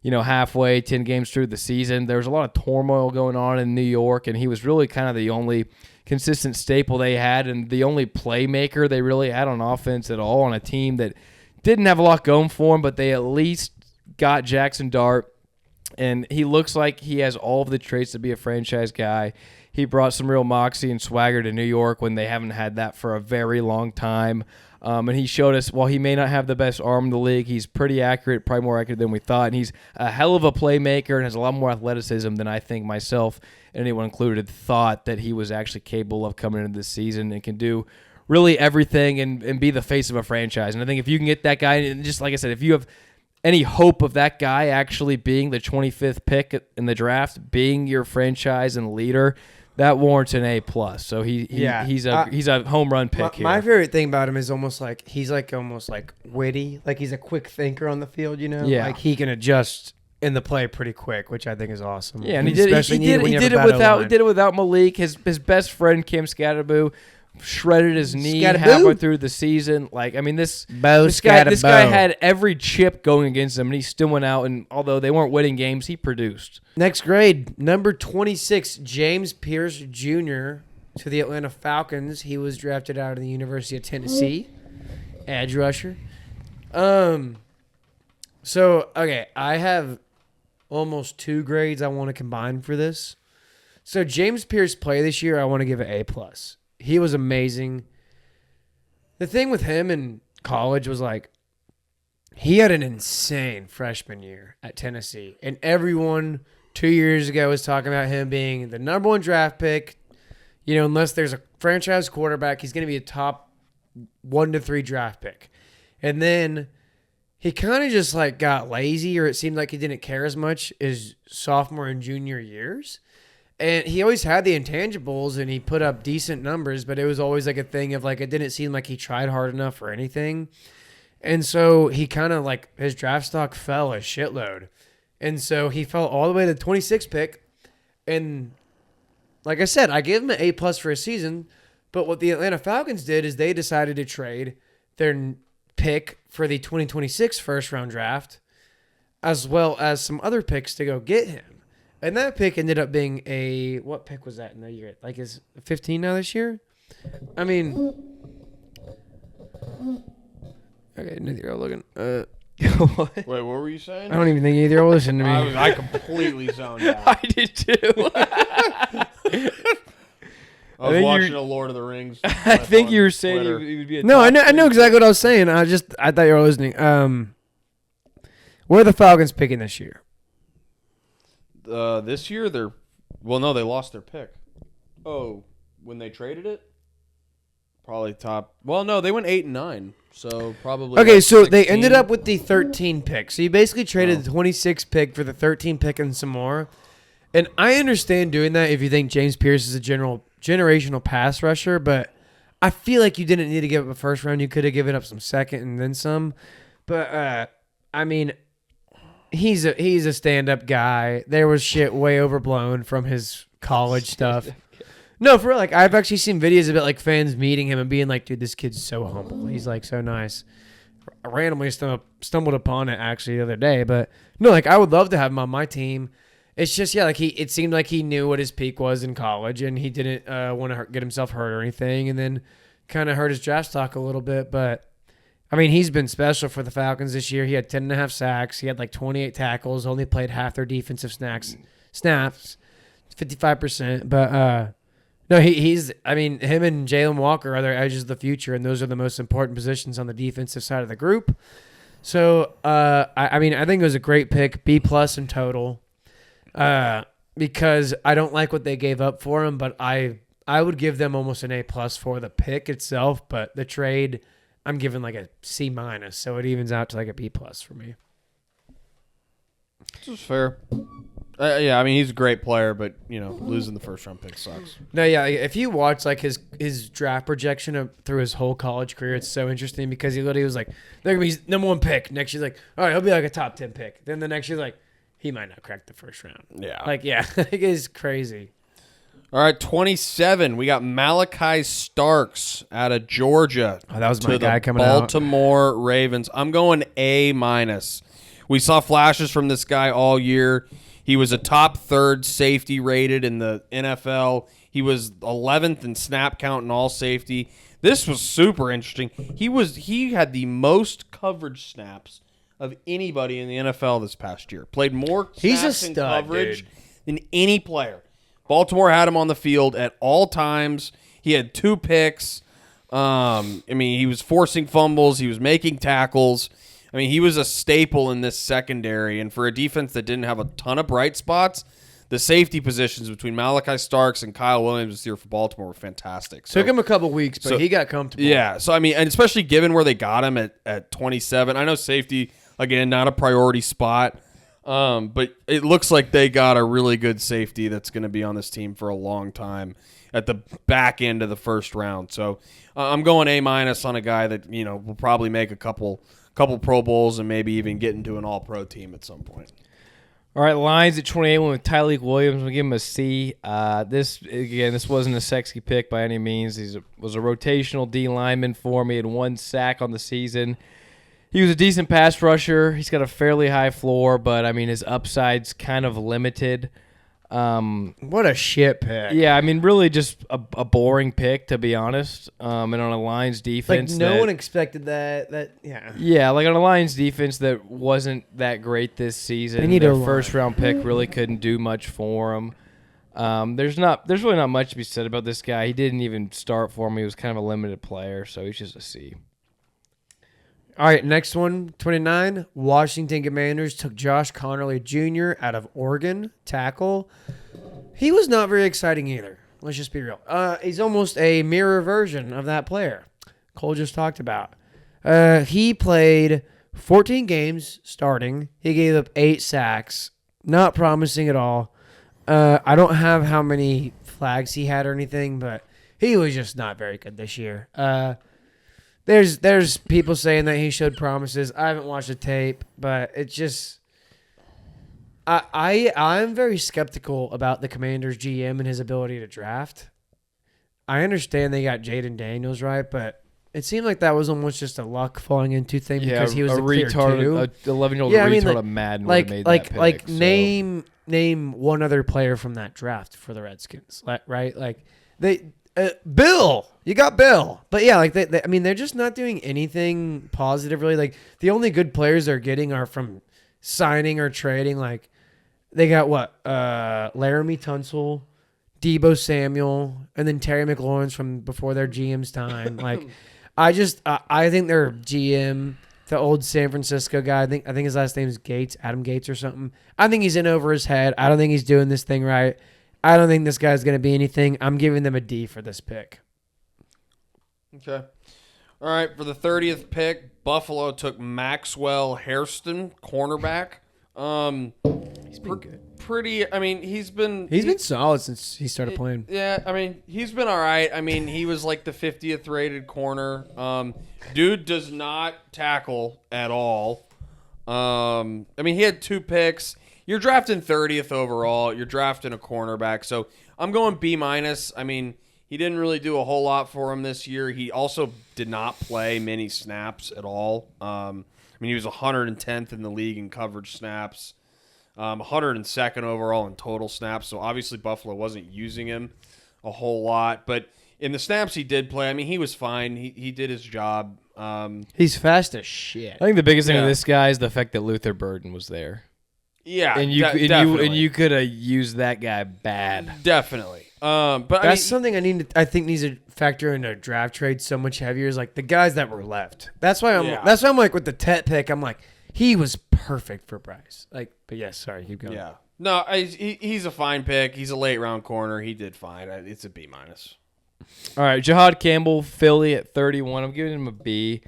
halfway, 10 games through the season. There was a lot of turmoil going on in New York, and he was really kind of the only consistent staple they had and the only playmaker they really had on offense at all on a team that didn't have a lot going for him, but they at least got Jackson Dart, and he looks like he has all of the traits to be a franchise guy. He brought some real moxie and swagger to New York when they haven't had that for a very long time. And he showed us, while he may not have the best arm in the league, he's pretty accurate, probably more accurate than we thought. And he's a hell of a playmaker and has a lot more athleticism than I think myself, and anyone included, thought that he was actually capable of coming into this season, and can do really everything and be the face of a franchise. And I think if you can get that guy, and just like I said, if you have any hope of that guy actually being the 25th pick in the draft, being your franchise and leader, that warrants an A+. So he's a home run pick here. My favorite thing about him is he's almost witty. Like he's a quick thinker on the field, Yeah. Like he can adjust in the play pretty quick, which I think is awesome. Yeah, and he did it without Malik. His best friend Kim Scatterboo shredded his knee halfway through the season. This guy had every chip going against him, and he still went out. And although they weren't winning games, he produced. Next grade, number 26, James Pierce Jr. to the Atlanta Falcons. He was drafted out of the University of Tennessee, edge rusher. So okay, I have almost 2 grades I want to combine for this. So James Pierce play this year, I want to give it A+. He was amazing. The thing with him in college was he had an insane freshman year at Tennessee. And everyone 2 years ago was talking about him being the number 1 draft pick. Unless there's a franchise quarterback, he's going to be a top 1 to 3 draft pick. And then he kind of just got lazy, or it seemed like he didn't care as much his sophomore and junior years. And he always had the intangibles, and he put up decent numbers, but it was always a thing of it didn't seem like he tried hard enough or anything. And so he kind of his draft stock fell a shitload. And so he fell all the way to the 26th pick. And like I said, I gave him an A+ for a season. But what the Atlanta Falcons did is they decided to trade their pick for the 2026 first round draft, as well as some other picks to go get him. And that pick ended up being what pick was that in the year? Is 15 now this year? I mean, okay, neither y'all looking. Wait, what were you saying? I don't even think either y'all listened to me. I completely zoned out. I did too. I was watching a Lord of the Rings. I think you were saying he would be a No, I top know exactly what I was saying. I thought you were listening. Where are the Falcons picking this year? This year they lost their pick. Oh, when they traded it? Probably top. Well, no, they went 8 and 9, so probably. Okay, so 16. they ended up with the 13 pick. So you basically traded the 26 pick for the 13 pick and some more. And I understand doing that if you think James Pierce is a generational pass rusher, but I feel like you didn't need to give up a first round. You could have given up some second and then some. But I mean, he's a stand-up guy. There was shit way overblown from his college stuff. No, for real, I've actually seen videos of it, fans meeting him and being like, dude, this kid's so humble. He's so nice. I randomly stumbled upon it actually the other day, but no, I would love to have him on my team. It's just, it seemed like he knew what his peak was in college, and he didn't want to get himself hurt or anything, and then kind of hurt his draft stock a little bit. But, I mean, he's been special for the Falcons this year. He had 10.5 sacks. He had 28 tackles, only played half their defensive snaps, 55%. But, no, him and Jalen Walker are their edges of the future, and those are the most important positions on the defensive side of the group. So, I think it was a great pick, B+ in total. Because I don't like what they gave up for him, but I would give them almost an A+ for the pick itself, but the trade I'm giving a C-, so it evens out to a B+ for me. This is fair. Yeah, he's a great player, but losing the first round pick sucks. No, yeah, if you watch his draft projection through his whole college career, it's so interesting because he literally was they're gonna be number 1 pick. Next year's all right, he'll be a top 10 pick. Then the next year's he might not crack the first round. Yeah. It is crazy. All right, 27. We got Malachi Starks out of Georgia. Oh, that was my to guy the coming out. Baltimore Ravens. I'm going A-. We saw flashes from this guy all year. He was a top third safety rated in the NFL. He was 11th in snap count in all safety. This was super interesting. He had the most coverage snaps of anybody in the NFL this past year. Played more He's a snaps in stud, coverage dude. than any player. Baltimore had him on the field at all times. He had 2 picks. He was forcing fumbles. He was making tackles. He was a staple in this secondary. And for a defense that didn't have a ton of bright spots, the safety positions between Malachi Starks and Kyle Williams this year for Baltimore were fantastic. Took him a couple weeks, but he got comfortable. Yeah. So, and especially given where they got him at 27. I know safety, again, not a priority spot. But it looks like they got a really good safety that's going to be on this team for a long time at the back end of the first round. So I'm going A- on a guy that will probably make a couple Pro Bowls and maybe even get into an All-Pro team at some point. All right, Lions at 28 went with Tyleik Williams. We'll give him a C. This wasn't a sexy pick by any means. He was a rotational D lineman for me. He had 1 sack on the season. He was a decent pass rusher. He's got a fairly high floor, but, his upside's kind of limited. What a shit pick. Yeah, really just a boring pick, to be honest. And on a Lions defense no one expected that. Yeah, like on a Lions defense that wasn't that great this season. They need Their a line. first-round pick really couldn't do much for him. There's really not much to be said about this guy. He didn't even start for me. He was kind of a limited player, so he's just a C. All right, next one, 29. Washington Commanders took Josh Connerly Jr. out of Oregon, tackle. He was not very exciting either. Let's just be real. He's almost a mirror version of that player Cole just talked about. He played 14 games starting. He gave up 8 sacks. Not promising at all. I don't have how many flags he had or anything, but he was just not very good this year. There's people saying that he showed promises. I haven't watched the tape, but it's just I'm very skeptical about the Commanders GM and his ability to draft. I understand they got Jaden Daniels right, but it seemed like that was almost just a luck falling into thing because he was a clear two. A 11-year-old retard of Madden would have made that pick. Name one other player from that draft for the Redskins, right? Like Bill, you got Bill, but yeah, like they're just not doing anything positive really. Like the only good players they're getting are from signing or trading. Like they got Laramie Tunsil, Debo Samuel, and then Terry McLaurin's from before their GM's time. Like I think their GM, the old San Francisco guy, I think his last name is Gates, Adam Gates or something. I think he's in over his head. I don't think he's doing this thing right. I don't think this guy's going to be anything. I'm giving them a D for this pick. Okay. All right, for the 30th pick, Buffalo took Maxwell Hairston, cornerback. He's been good. He's been solid since he started playing. Yeah, he's been all right. He was like the 50th rated corner. Dude does not tackle at all. He had 2 picks. You're drafting 30th overall. You're drafting a cornerback. So I'm going B-. He didn't really do a whole lot for him this year. He also did not play many snaps at all. He was 110th in the league in coverage snaps, 102nd overall in total snaps. So obviously Buffalo wasn't using him a whole lot. But in the snaps he did play, he was fine. He did his job. He's fast as shit. I think the biggest thing with this guy is the fact that Luther Burden was there. Yeah, and you could have used that guy bad. Definitely. But that's something I think needs to factor into draft trade so much heavier is like the guys that were left. That's why I'm like with the Tet pick. I'm like he was perfect for Bryce. Like, but yes, sorry, keep going. Yeah, no, he's a fine pick. He's a late round corner. He did fine. It's a B-. All right, Jahad Campbell, Philly at 31. I'm giving him a B.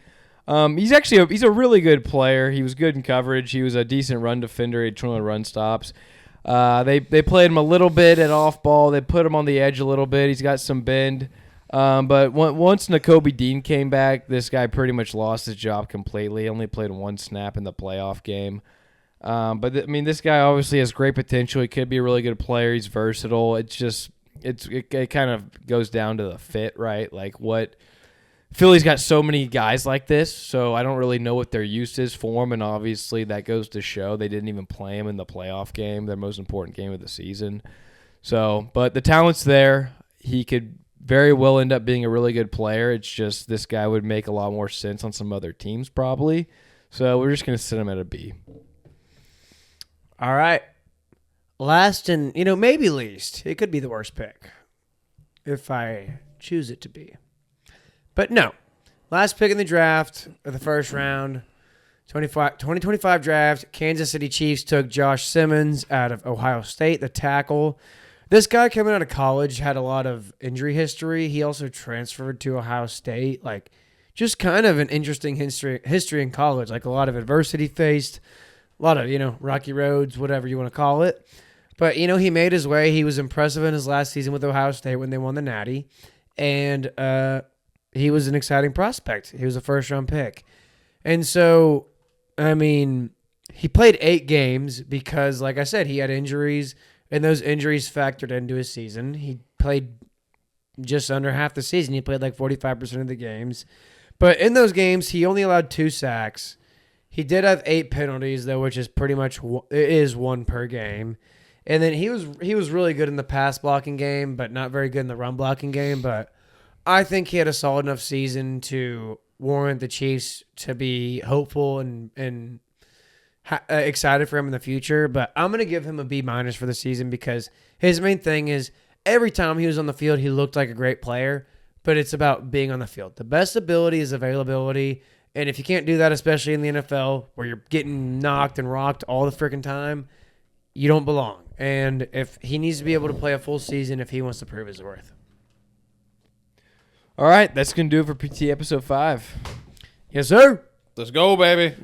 He's a really good player. He was good in coverage. He was a decent run defender. He had 21 run stops. They played him a little bit at off ball. They put him on the edge a little bit. He's got some bend. But once Nakobe Dean came back, this guy pretty much lost his job completely. He only played 1 snap in the playoff game. But this guy obviously has great potential. He could be a really good player. He's versatile. It's just it kind of goes down to the fit, right? Like what Philly's got so many guys like this, so I don't really know what their use is for him, and obviously that goes to show they didn't even play him in the playoff game, their most important game of the season. So, but the talent's there. He could very well end up being a really good player. It's just this guy would make a lot more sense on some other teams probably. So we're just going to sit him at a B. All right. Last and, maybe least. It could be the worst pick if I choose it to be. But no. Last pick in the draft of the first round, 2025 draft, Kansas City Chiefs took Josh Simmons out of Ohio State, the tackle. This guy coming out of college had a lot of injury history. He also transferred to Ohio State. Like, just kind of an interesting history in college. Like, a lot of adversity faced, a lot of, rocky roads, whatever you want to call it. But, he made his way. He was impressive in his last season with Ohio State when they won the Natty. And he was an exciting prospect. He was a first-round pick. And so, he played 8 games because, like I said, he had injuries. And those injuries factored into his season. He played just under half the season. He played like 45% of the games. But in those games, he only allowed 2 sacks. He did have 8 penalties, though, which is pretty much it is 1 per game. And then he was really good in the pass blocking game, but not very good in the run blocking game. But I think he had a solid enough season to warrant the Chiefs to be hopeful and excited for him in the future, but I'm going to give him a B- for the season because his main thing is every time he was on the field, he looked like a great player, but it's about being on the field. The best ability is availability, and if you can't do that, especially in the NFL where you're getting knocked and rocked all the freaking time, you don't belong. And if he needs to be able to play a full season if he wants to prove his worth. All right, that's going to do it for PT episode 5. Yes, sir. Let's go, baby.